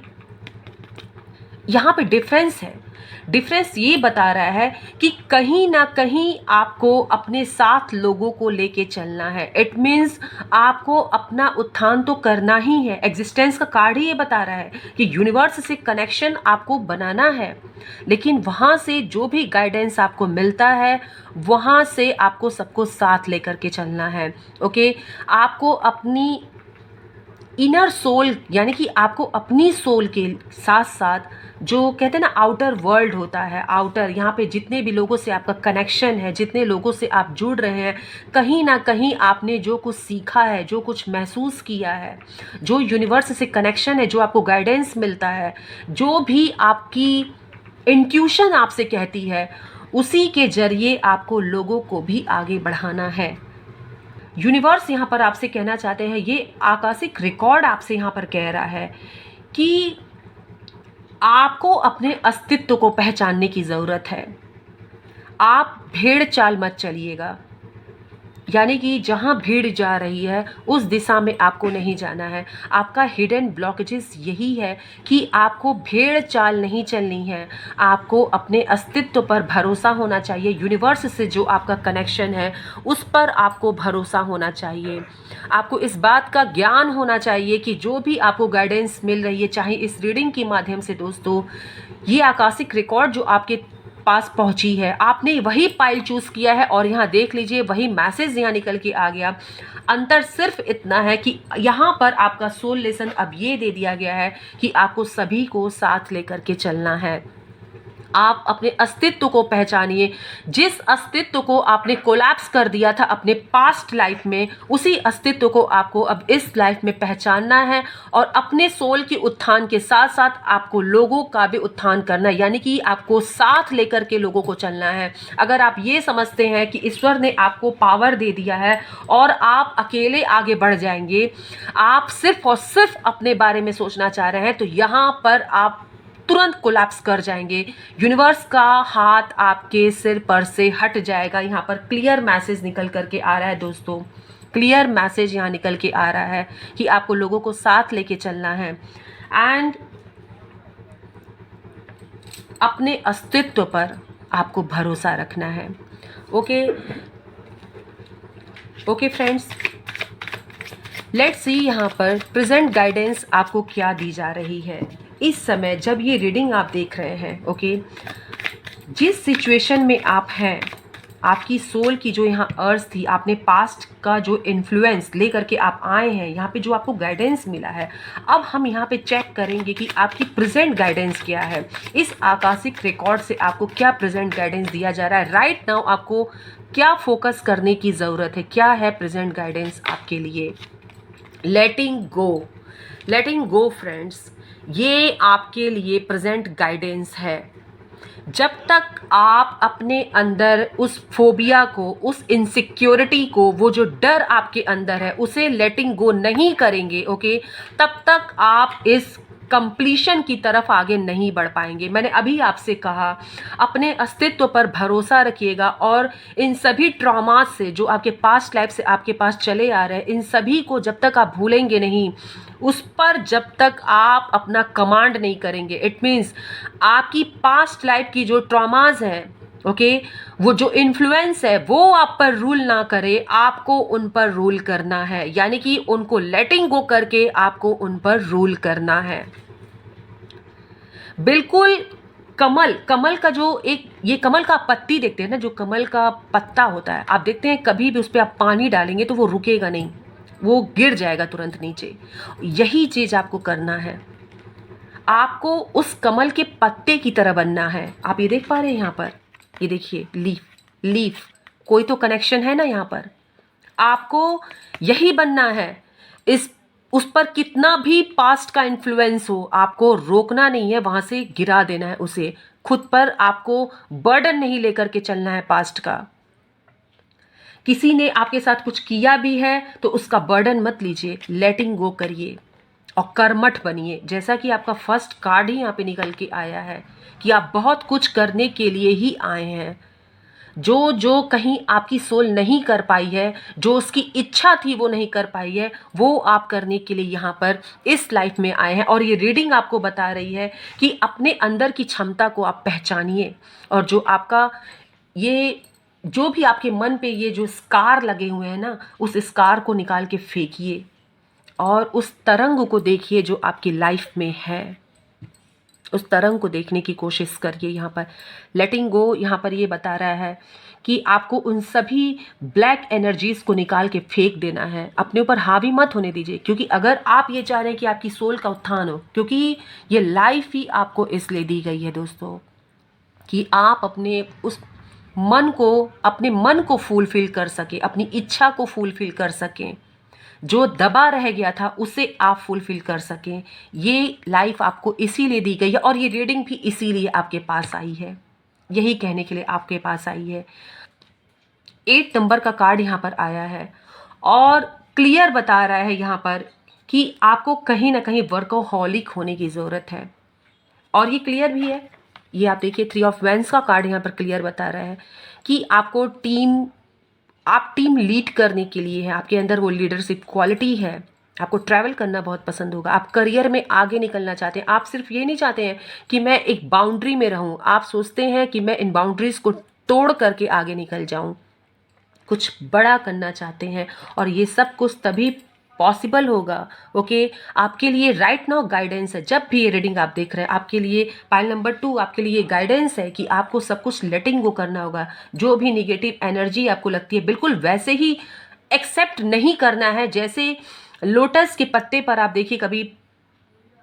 यहाँ पे डिफरेंस है। डिफरेंस ये बता रहा है कि कहीं ना कहीं आपको अपने साथ लोगों को लेके चलना है। इट मीन्स आपको अपना उत्थान तो करना ही है। एग्जिस्टेंस का कार्ड ही ये बता रहा है कि यूनिवर्स से कनेक्शन आपको बनाना है, लेकिन वहाँ से जो भी गाइडेंस आपको मिलता है वहाँ से आपको सबको साथ लेकर के चलना है। ओके, आपको अपनी इनर सोल यानी कि आपको अपनी सोल के साथ साथ जो कहते हैं ना आउटर वर्ल्ड होता है, आउटर यहाँ पे जितने भी लोगों से आपका कनेक्शन है, जितने लोगों से आप जुड़ रहे हैं, कहीं ना कहीं आपने जो कुछ सीखा है, जो कुछ महसूस किया है, जो यूनिवर्स से कनेक्शन है, जो आपको गाइडेंस मिलता है, जो भी आपकी इंट्यूशन आपसे कहती है, उसी के जरिए आपको लोगों को भी आगे बढ़ाना है। यूनिवर्स यहाँ पर आपसे कहना चाहते हैं, ये आकाशिक रिकॉर्ड आपसे यहाँ पर कह रहा है कि आपको अपने अस्तित्व को पहचानने की ज़रूरत है। आप भेड़ चाल मत चलिएगा, यानी कि जहाँ भीड़ जा रही है उस दिशा में आपको नहीं जाना है। आपका हिडन ब्लॉकेजेस यही है कि आपको भेड़ चाल नहीं चलनी है, आपको अपने अस्तित्व पर भरोसा होना चाहिए। यूनिवर्स से जो आपका कनेक्शन है उस पर आपको भरोसा होना चाहिए। आपको इस बात का ज्ञान होना चाहिए कि जो भी आपको गाइडेंस मिल रही है, चाहे इस रीडिंग के माध्यम से दोस्तों, ये आकाशिक रिकॉर्ड जो आपके पास पहुंची है, आपने वही पाइल चूज किया है और यहाँ देख लीजिए वही मैसेज यहाँ निकल के आ गया। अंतर सिर्फ इतना है कि यहाँ पर आपका सोल लेसन अब ये दे दिया गया है कि आपको सभी को साथ लेकर के चलना है। आप अपने अस्तित्व को पहचानिए। जिस अस्तित्व को आपने कोलैप्स कर दिया था अपने पास्ट लाइफ में, उसी अस्तित्व को आपको अब इस लाइफ में पहचानना है और अपने सोल के उत्थान के साथ साथ आपको लोगों का भी उत्थान करना है, यानी कि आपको साथ लेकर के लोगों को चलना है। अगर आप ये समझते हैं कि ईश्वर ने आपको पावर दे दिया है और आप अकेले आगे बढ़ जाएंगे, आप सिर्फ और सिर्फ अपने बारे में सोचना चाह रहे हैं, तो यहाँ पर आप तुरंत कोलैप्स कर जाएंगे। यूनिवर्स का हाथ आपके सिर पर से हट जाएगा। यहाँ पर क्लियर मैसेज निकल करके आ रहा है दोस्तों, क्लियर मैसेज यहाँ निकल के आ रहा है कि आपको लोगों को साथ लेके चलना है एंड अपने अस्तित्व पर आपको भरोसा रखना है। Okay okay friends, let's see यहाँ पर प्रेजेंट गाइडेंस आपको क्या दी जा रही है इस समय जब ये रीडिंग आप देख रहे हैं। ओके, जिस सिचुएशन में आप हैं, आपकी सोल की जो यहाँ अर्थ थी, आपने पास्ट का जो इन्फ्लुएंस लेकर के आप आए हैं, यहाँ पे जो आपको गाइडेंस मिला है, अब हम यहाँ पे चेक करेंगे कि आपकी प्रेजेंट गाइडेंस क्या है। इस आकाशिक रिकॉर्ड से आपको क्या प्रेजेंट गाइडेंस दिया जा रहा है राइट नाउ, आपको क्या फोकस करने की ज़रूरत है, क्या है प्रेजेंट गाइडेंस आपके लिए। लेटिंग गो फ्रेंड्स, ये आपके लिए प्रेजेंट गाइडेंस है। जब तक आप अपने अंदर उस फोबिया को, उस इनसिक्योरिटी को, वो जो डर आपके अंदर है उसे लेटिंग गो नहीं करेंगे, ओके, तब तक आप इस कंप्लीशन की तरफ आगे नहीं बढ़ पाएंगे। मैंने अभी आपसे कहा अपने अस्तित्व पर भरोसा रखिएगा और इन सभी ट्रॉमा से जो आपके पास्ट लाइफ से आपके पास चले आ रहे हैं, इन सभी को जब तक आप भूलेंगे नहीं, उस पर जब तक आप अपना कमांड नहीं करेंगे, इट मीन्स आपकी पास्ट लाइफ की जो ट्रॉमाज हैं, ओके, वो जो इन्फ्लुएंस है वो आप पर रूल ना करे, आपको उन पर रूल करना है, यानी कि उनको लेटिंग गो करके आपको उन पर रूल करना है। बिल्कुल कमल, कमल का जो एक ये कमल का पत्ती देखते हैं ना, जो कमल का पत्ता होता है, आप देखते हैं कभी भी उस पर आप पानी डालेंगे तो वो रुकेगा नहीं, वो गिर जाएगा तुरंत नीचे। यही चीज़ आपको करना है, आपको उस कमल के पत्ते की तरह बनना है। आप ये देख पा रहे हैं यहाँ पर, ये देखिए लीफ, लीफ, कोई तो कनेक्शन है ना यहाँ पर। आपको यही बनना है। इस उस पर कितना भी पास्ट का इन्फ्लुएंस हो, आपको रोकना नहीं है, वहां से गिरा देना है उसे। खुद पर आपको बर्डन नहीं लेकर के चलना है पास्ट का। किसी ने आपके साथ कुछ किया भी है तो उसका बर्डन मत लीजिए, लेटिंग गो करिए और कर्मठ बनिए। जैसा कि आपका फर्स्ट कार्ड ही यहाँ पे निकल के आया है कि आप बहुत कुछ करने के लिए ही आए हैं। जो जो कहीं आपकी सोल नहीं कर पाई है, जो उसकी इच्छा थी वो नहीं कर पाई है, वो आप करने के लिए यहाँ पर इस लाइफ में आए हैं। और ये रीडिंग आपको बता रही है कि अपने अंदर की क्षमता को आप पहचानिए, और जो आपका ये जो भी आपके मन पे ये जो स्कार लगे हुए हैं ना, उस स्कार को निकाल के फेंकिए और उस तरंग को देखिए जो आपकी लाइफ में है। उस तरंग को देखने की कोशिश करिए। यहाँ पर लेटिंग गो, यहाँ पर ये बता रहा है कि आपको उन सभी ब्लैक एनर्जीज को निकाल के फेंक देना है, अपने ऊपर हावी मत होने दीजिए। क्योंकि अगर आप ये चाह रहे हैं कि आपकी सोल का उत्थान हो, क्योंकि ये लाइफ ही आपको इसलिए दी गई है दोस्तों कि आप अपने उस मन को, अपने मन को फुलफिल कर सके, अपनी इच्छा को फुलफिल कर सकें, जो दबा रह गया था उसे आप फुलफिल कर सकें। ये लाइफ आपको इसीलिए दी गई है और ये रीडिंग भी इसीलिए आपके पास आई है, यही कहने के लिए आपके पास आई है। 8 नंबर का कार्ड यहाँ पर आया है और क्लियर बता रहा है यहाँ पर कि आपको कहीं ना कहीं वर्कोहॉलिक होने की ज़रूरत है, और ये क्लियर भी है। ये आप देखिए 3 ऑफ वैंड्स का कार्ड यहाँ पर क्लियर बता रहा है कि आपको आप टीम लीड करने के लिए है, आपके अंदर वो लीडरशिप क्वालिटी है। आपको ट्रैवल करना बहुत पसंद होगा, आप करियर में आगे निकलना चाहते हैं। आप सिर्फ ये नहीं चाहते हैं कि मैं एक बाउंड्री में रहूं, आप सोचते हैं कि मैं इन बाउंड्रीज को तोड़ करके आगे निकल जाऊं, कुछ बड़ा करना चाहते हैं। और ये सब कुछ तभी पॉसिबल होगा। ओके, आपके लिए राइट नाउ गाइडेंस है। जब भी ये रीडिंग आप देख रहे हैं, आपके लिए पाइल नंबर 2 आपके लिए गाइडेंस है कि आपको सब कुछ लेटिंग गो करना होगा। जो भी निगेटिव एनर्जी आपको लगती है बिल्कुल वैसे ही एक्सेप्ट नहीं करना है। जैसे लोटस के पत्ते पर आप देखिए कभी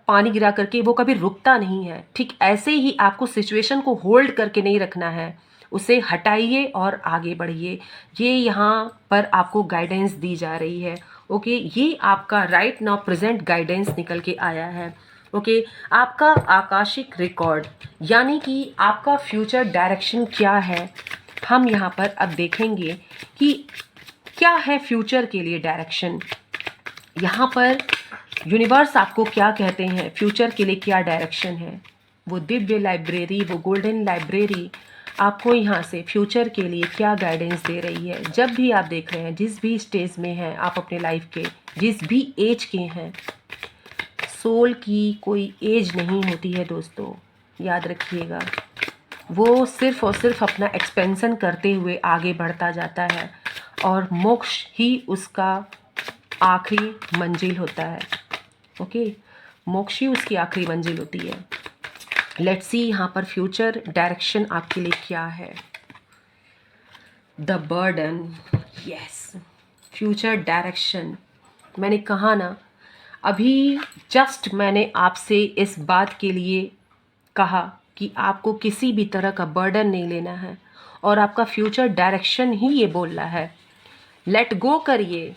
पानी गिरा करके वो कभी रुकता नहीं है, ठीक ऐसे ही आपको सिचुएशन को होल्ड करके नहीं रखना है, उसे हटाइए और आगे बढ़िए। ये यहाँ पर आपको गाइडेंस दी जा रही है। ओके, ये आपका राइट नाउ प्रेजेंट गाइडेंस निकल के आया है। ओके, आपका आकाशिक रिकॉर्ड यानी कि आपका फ्यूचर डायरेक्शन क्या है, हम यहाँ पर अब देखेंगे कि क्या है फ्यूचर के लिए डायरेक्शन। यहाँ पर यूनिवर्स आपको क्या कहते हैं, फ्यूचर के लिए क्या डायरेक्शन है। वो दिव्य लाइब्रेरी, वो गोल्डन लाइब्रेरी आपको यहाँ से फ्यूचर के लिए क्या गाइडेंस दे रही है। जब भी आप देख रहे हैं, जिस भी स्टेज में हैं आप अपने लाइफ के, जिस भी एज के हैं, सोल की कोई एज नहीं होती है दोस्तों, याद रखिएगा। वो सिर्फ और सिर्फ अपना एक्सपेंशन करते हुए आगे बढ़ता जाता है और मोक्ष ही उसका आखिरी मंजिल होता है। ओके, मोक्ष ही उसकी आखिरी मंजिल होती है। लेट्स सी यहाँ पर फ्यूचर डायरेक्शन आपके लिए क्या है। The burden, yes, future direction. मैंने कहा ना, अभी जस्ट मैंने आपसे इस बात के लिए कहा कि आपको किसी भी तरह का बर्डन नहीं लेना है, और आपका फ्यूचर डायरेक्शन ही ये बोल रहा है लेट गो करिए।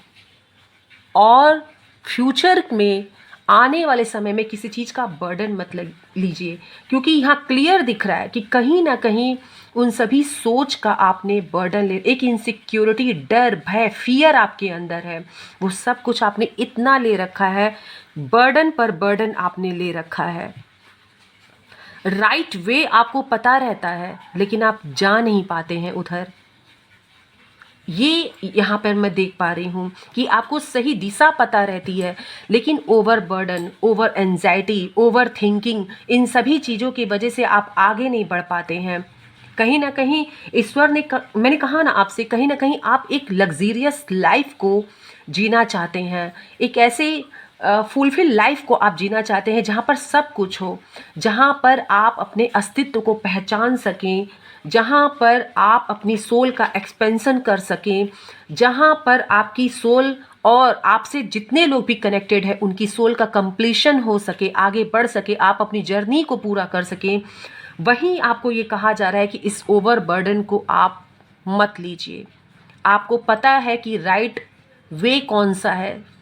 और फ्यूचर में आने वाले समय में किसी चीज़ का बर्डन मत लीजिए, क्योंकि यहाँ क्लियर दिख रहा है कि कहीं ना कहीं उन सभी सोच का आपने बर्डन ले, एक इनसिक्योरिटी, डर, भय, फियर आपके अंदर है, वो सब कुछ आपने इतना ले रखा है, बर्डन पर बर्डन आपने ले रखा है। राइट वे आपको पता रहता है लेकिन आप जा नहीं पाते हैं उधर। ये यहाँ पर मैं देख पा रही हूँ कि आपको सही दिशा पता रहती है, लेकिन overburden, over anxiety, overthinking, इन सभी चीज़ों की वजह से आप आगे नहीं बढ़ पाते हैं। कहीं ना कहीं ईश्वर ने मैंने कहा ना आपसे, कहीं ना कहीं आप एक लग्जीरियस लाइफ को जीना चाहते हैं, एक ऐसे फुलफिल लाइफ को आप जीना चाहते हैं, जहाँ पर सब कुछ हो, जहाँ पर आप अपने अस्तित्व को पहचान सकें, जहाँ पर आप अपनी सोल का एक्सपेंशन कर सकें, जहाँ पर आपकी सोल और आपसे जितने लोग भी कनेक्टेड हैं उनकी सोल का कंप्लीशन हो सके, आगे बढ़ सके, आप अपनी जर्नी को पूरा कर सकें, वहीं आपको ये कहा जा रहा है कि इस ओवरबर्डन को आप मत लीजिए। आपको पता है कि राइट वे कौन सा है,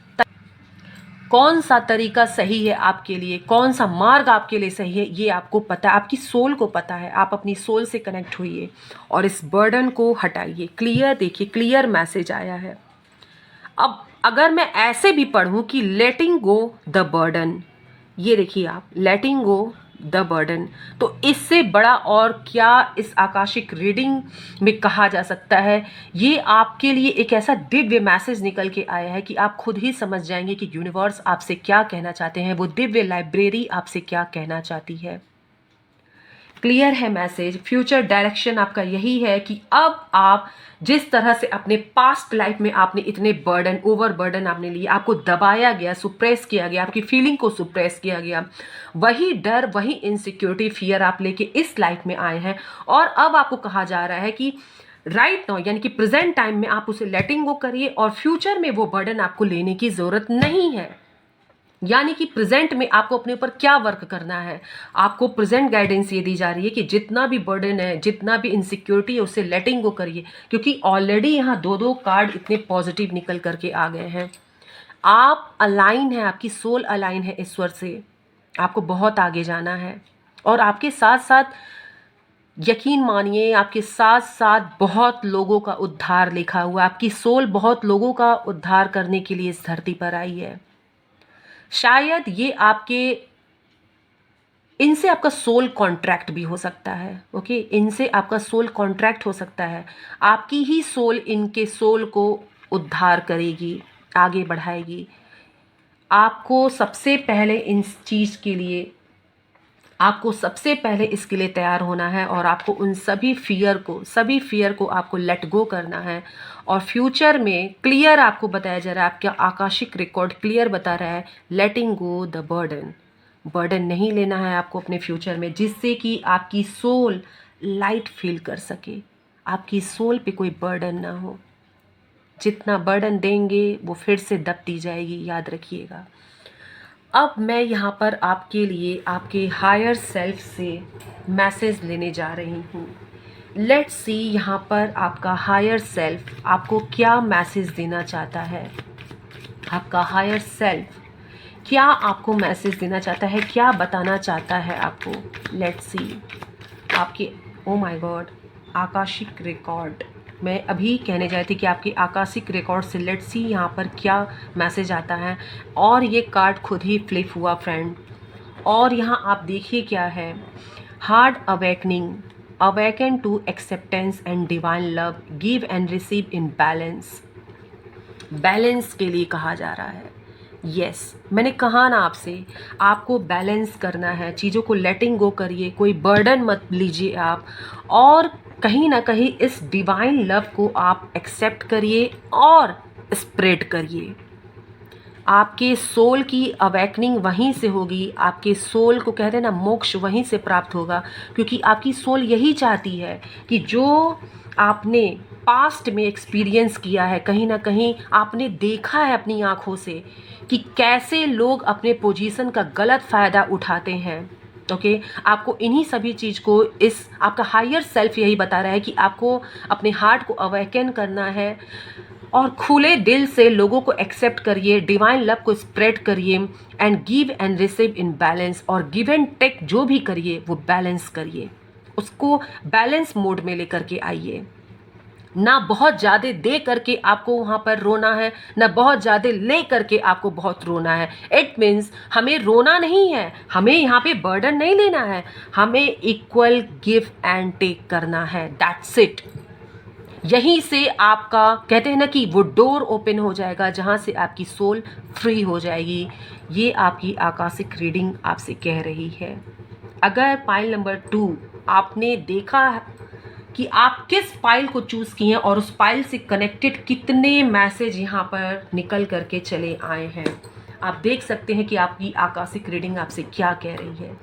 कौन सा तरीका सही है आपके लिए, कौन सा मार्ग आपके लिए सही है, ये आपको पता है, आपकी सोल को पता है। आप अपनी सोल से कनेक्ट होइए और इस बर्डन को हटाइए। क्लियर, देखिए क्लियर मैसेज आया है। अब अगर मैं ऐसे भी पढ़ूं कि लेटिंग गो द बर्डन, ये देखिए आप, लेटिंग गो द बर्डन, तो इससे बड़ा और क्या इस आकाशिक रीडिंग में कहा जा सकता है। ये आपके लिए एक ऐसा दिव्य मैसेज निकल के आया है कि आप खुद ही समझ जाएंगे कि यूनिवर्स आपसे क्या कहना चाहते हैं, वो दिव्य लाइब्रेरी आपसे क्या कहना चाहती है। क्लियर है मैसेज। फ्यूचर डायरेक्शन आपका यही है कि अब आप जिस तरह से अपने पास्ट लाइफ में आपने इतने बर्डन, ओवर बर्डन आपने लिए, आपको दबाया गया, सुप्रेस किया गया, आपकी फीलिंग को सुप्रेस किया गया, वही डर, वही इनसिक्योरिटी, फियर आप लेके इस लाइफ में आए हैं। और अब आपको कहा जा रहा है कि राइट नाउ, यानी कि प्रेजेंट टाइम में आप उसे लेटिंग गो करिए और फ्यूचर में वो बर्डन आपको लेने की ज़रूरत नहीं है। यानी कि प्रेजेंट में आपको अपने ऊपर क्या वर्क करना है। आपको प्रेजेंट गाइडेंस ये दी जा रही है कि जितना भी बर्डन है, जितना भी इनसिक्योरिटी है, उसे लेटिंग गो करिए, क्योंकि ऑलरेडी यहाँ दो दो कार्ड इतने पॉजिटिव निकल करके आ गए हैं। आप अलाइन है, आपकी सोल अलाइन है ईश्वर से, आपको बहुत आगे जाना है। और आपके साथ साथ यकीन मानिए, आपके साथ साथ बहुत लोगों का उद्धार लिखा हुआ है। आपकी सोल बहुत लोगों का उद्धार करने के लिए इस धरती पर आई है। शायद ये आपके, इनसे आपका सोल कॉन्ट्रैक्ट भी हो सकता है। ओके, इनसे आपका सोल कॉन्ट्रैक्ट हो सकता है। आपकी ही सोल इनके सोल को उद्धार करेगी, आगे बढ़ाएगी। आपको सबसे पहले इन चीज़ के लिए, आपको सबसे पहले इसके लिए तैयार होना है और आपको उन सभी फियर को आपको लेट गो करना है। और फ्यूचर में क्लियर आपको बताया जा रहा है, आपका आकाशिक रिकॉर्ड क्लियर बता रहा है, लेटिंग गो द बर्डन। बर्डन नहीं लेना है आपको अपने फ्यूचर में, जिससे कि आपकी सोल लाइट फील कर सके, आपकी सोल पे कोई बर्डन ना हो। जितना बर्डन देंगे वो फिर से दबती जाएगी, याद रखिएगा। अब मैं यहाँ पर आपके लिए आपके हायर सेल्फ से मैसेज लेने जा रही हूँ। लेट्स सी यहाँ पर आपका हायर सेल्फ आपको क्या मैसेज देना चाहता है। आपका हायर सेल्फ क्या आपको मैसेज देना चाहता है, क्या बताना चाहता है आपको। लेट्स सी आपके, ओ माय गॉड, आकाशिक रिकॉर्ड। मैं अभी कहने जा रही थी कि आपके आकाशिक रिकॉर्ड से लेट्स सी यहाँ पर क्या मैसेज आता है। और ये कार्ड खुद ही फ्लिप हुआ फ्रेंड। और यहाँ आप देखिए क्या है, hard awakening, awaken to acceptance and divine love, give and receive in balance. Balance के लिए कहा जा रहा है। यस, मैंने कहा ना आपसे, आपको बैलेंस करना है, चीज़ों को लेटिंग गो करिए, कोई बर्डन मत लीजिए आप, और कहीं ना कहीं इस डिवाइन लव को आप एक्सेप्ट करिए और स्प्रेड करिए। आपके सोल की अवेकनिंग वहीं से होगी, आपके सोल को कहते हैं ना मोक्ष, वहीं से प्राप्त होगा। क्योंकि आपकी सोल यही चाहती है कि जो आपने पास्ट में एक्सपीरियंस किया है, कहीं ना कहीं आपने देखा है अपनी आँखों से कि कैसे लोग अपने पोजीशन का गलत फ़ायदा उठाते हैं। ओके, आपको इन्हीं सभी चीज़ को, इस आपका हायर सेल्फ यही बता रहा है कि आपको अपने हार्ट को अवेकन करना है और खुले दिल से लोगों को एक्सेप्ट करिए, डिवाइन लव को स्प्रेड करिए and give and receive in balance. और गिव एंड टेक जो भी करिए वो बैलेंस करिए, उसको बैलेंस मोड में लेकर के आइए। ना बहुत ज़्यादा दे करके आपको वहाँ पर रोना है, ना बहुत ज़्यादा ले करके आपको बहुत रोना है। इट मीन्स हमें रोना नहीं है, हमें यहाँ पे बर्डन नहीं लेना है, हमें इक्वल गिव एंड टेक करना है। That's it. यहीं से आपका कहते हैं ना कि वो डोर ओपन हो जाएगा जहाँ से आपकी सोल फ्री हो जाएगी। ये आपकी आकाशिक रीडिंग आपसे कह रही है। अगर पाइल नंबर 2 आपने देखा कि आप किस पाइल को चूज़ किए हैं और उस पाइल से कनेक्टेड कितने मैसेज यहाँ पर निकल करके चले आए हैं, आप देख सकते हैं कि आपकी आकाशिक रीडिंग आपसे क्या कह रही है।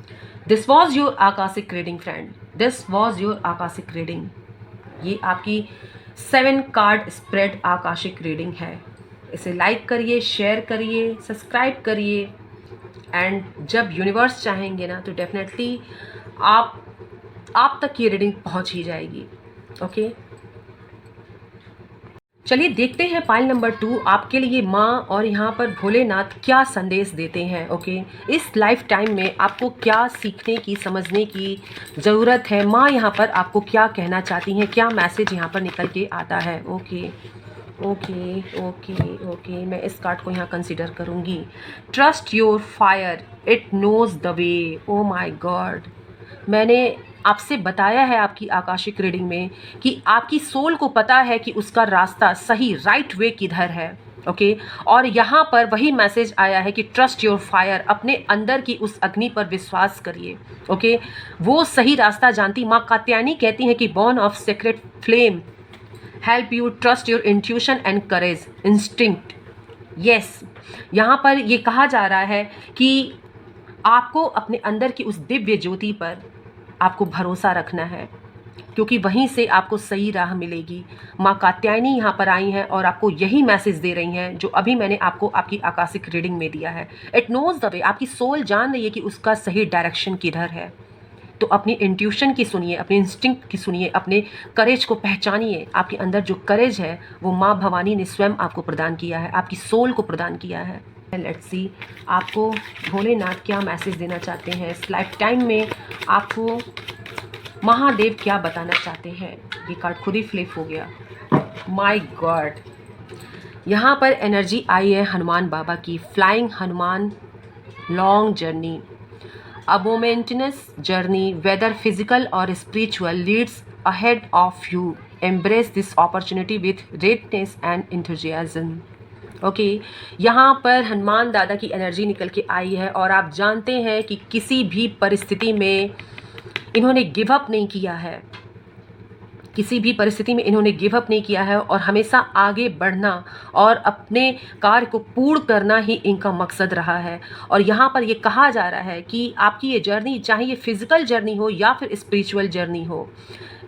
This was your Akashic reading friend, this was your Akashic reading. ये आपकी 7 कार्ड स्प्रेड आकाशिक रीडिंग है। इसे लाइक करिए, शेयर करिए, सब्सक्राइब करिए एंड जब यूनिवर्स चाहेंगे ना तो डेफिनेटली आप तक ये रीडिंग पहुंच ही जाएगी। ओके, चलिए देखते हैं पाइल नंबर 2 आपके लिए माँ और यहाँ पर भोलेनाथ क्या संदेश देते हैं। ओके, इस लाइफ टाइम में आपको क्या सीखने की, समझने की ज़रूरत है, माँ यहाँ पर आपको क्या कहना चाहती हैं, क्या मैसेज यहाँ पर निकल के आता है। ओके ओके ओके ओके, मैं इस कार्ड को यहाँ कंसिडर करूँगी। Trust your fire, it knows the way. Oh my god, मैंने आपसे बताया है आपकी आकाशिक रीडिंग में कि आपकी सोल को पता है कि उसका रास्ता सही, राइट वे किधर है। ओके, और यहाँ पर वही मैसेज आया है कि ट्रस्ट योर फायर, अपने अंदर की उस अग्नि पर विश्वास करिए। ओके, वो सही रास्ता जानती। माँ कात्यायनी कहती हैं कि born of secret flame help you trust your intuition and courage, instinct. Yes, यहाँ पर ये कहा जा रहा है कि आपको अपने अंदर की उस दिव्य ज्योति पर आपको भरोसा रखना है, क्योंकि वहीं से आपको सही राह मिलेगी। माँ कात्यायनी यहाँ पर आई हैं और आपको यही मैसेज दे रही हैं जो अभी मैंने आपको आपकी आकाशिक रीडिंग में दिया है। इट नोज द वे, आपकी सोल जान रही है कि उसका सही डायरेक्शन किधर है। तो अपनी इंट्यूशन की सुनिए, अपने इंस्टिंक्ट की सुनिए, अपने करेज को पहचानिए। आपके अंदर जो करेज है वो माँ भवानी ने स्वयं आपको प्रदान किया है, आपकी सोल को प्रदान किया है। लेट्स सी आपको भोलेनाथ क्या मैसेज देना चाहते हैं इस लाइफ टाइम में, आपको महादेव क्या बताना चाहते हैं। ये कार्ड खुद ही फ्लिप हो गया। माय गॉड, यहाँ पर एनर्जी आई है हनुमान बाबा की, flying Hanuman, long journey, a momentous journey whether physical और spiritual leads ahead of you, embrace this opportunity with readiness and enthusiasm. Okay, यहाँ पर हनुमान दादा की एनर्जी निकल के आई है और आप जानते हैं कि किसी भी परिस्थिति में इन्होंने गिव अप नहीं किया है, किसी भी परिस्थिति में इन्होंने गिव अप नहीं किया है और हमेशा आगे बढ़ना और अपने कार्य को पूर्ण करना ही इनका मकसद रहा है। और यहाँ पर ये कहा जा रहा है कि आपकी ये जर्नी, चाहे ये फिजिकल जर्नी हो या फिर स्पिरिचुअल जर्नी हो,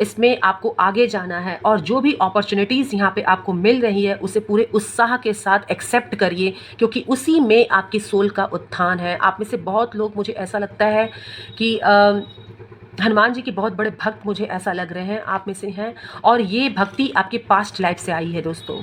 इसमें आपको आगे जाना है और जो भी अपॉर्चुनिटीज़ यहाँ पे आपको मिल रही है उसे पूरे उत्साह के साथ एक्सेप्ट करिए, क्योंकि उसी में आपकी सोल का उत्थान है। आप में से बहुत लोग, मुझे ऐसा लगता है कि हनुमान जी के बहुत बड़े भक्त मुझे ऐसा लग रहे हैं, आप में से हैं, और ये भक्ति आपके पास्ट लाइफ से आई है। दोस्तों,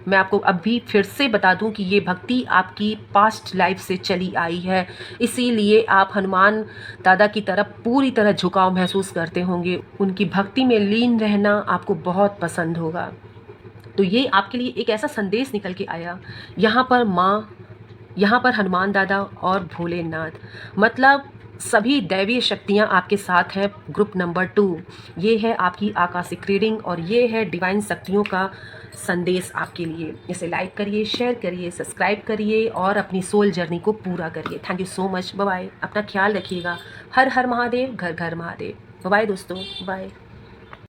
मैं आपको अभी फिर से बता दूं कि ये भक्ति आपकी पास्ट लाइफ से चली आई है, इसीलिए आप हनुमान दादा की तरफ पूरी तरह झुकाव महसूस करते होंगे। उनकी भक्ति में लीन रहना आपको बहुत पसंद होगा। तो ये आपके लिए एक ऐसा संदेश निकल के आया, यहाँ पर माँ, यहाँ पर हनुमान दादा और भोलेनाथ, मतलब सभी दैवीय शक्तियाँ आपके साथ हैं। ग्रुप नंबर 2, ये है आपकी आकाशिक रीडिंग और ये है डिवाइन शक्तियों का संदेश आपके लिए। इसे लाइक करिए, शेयर करिए, सब्सक्राइब करिए और अपनी सोल जर्नी को पूरा करिए। Thank you so much, bye bye. अपना ख्याल रखिएगा। हर हर महादेव, घर घर महादेव। बाय दोस्तों, बाय।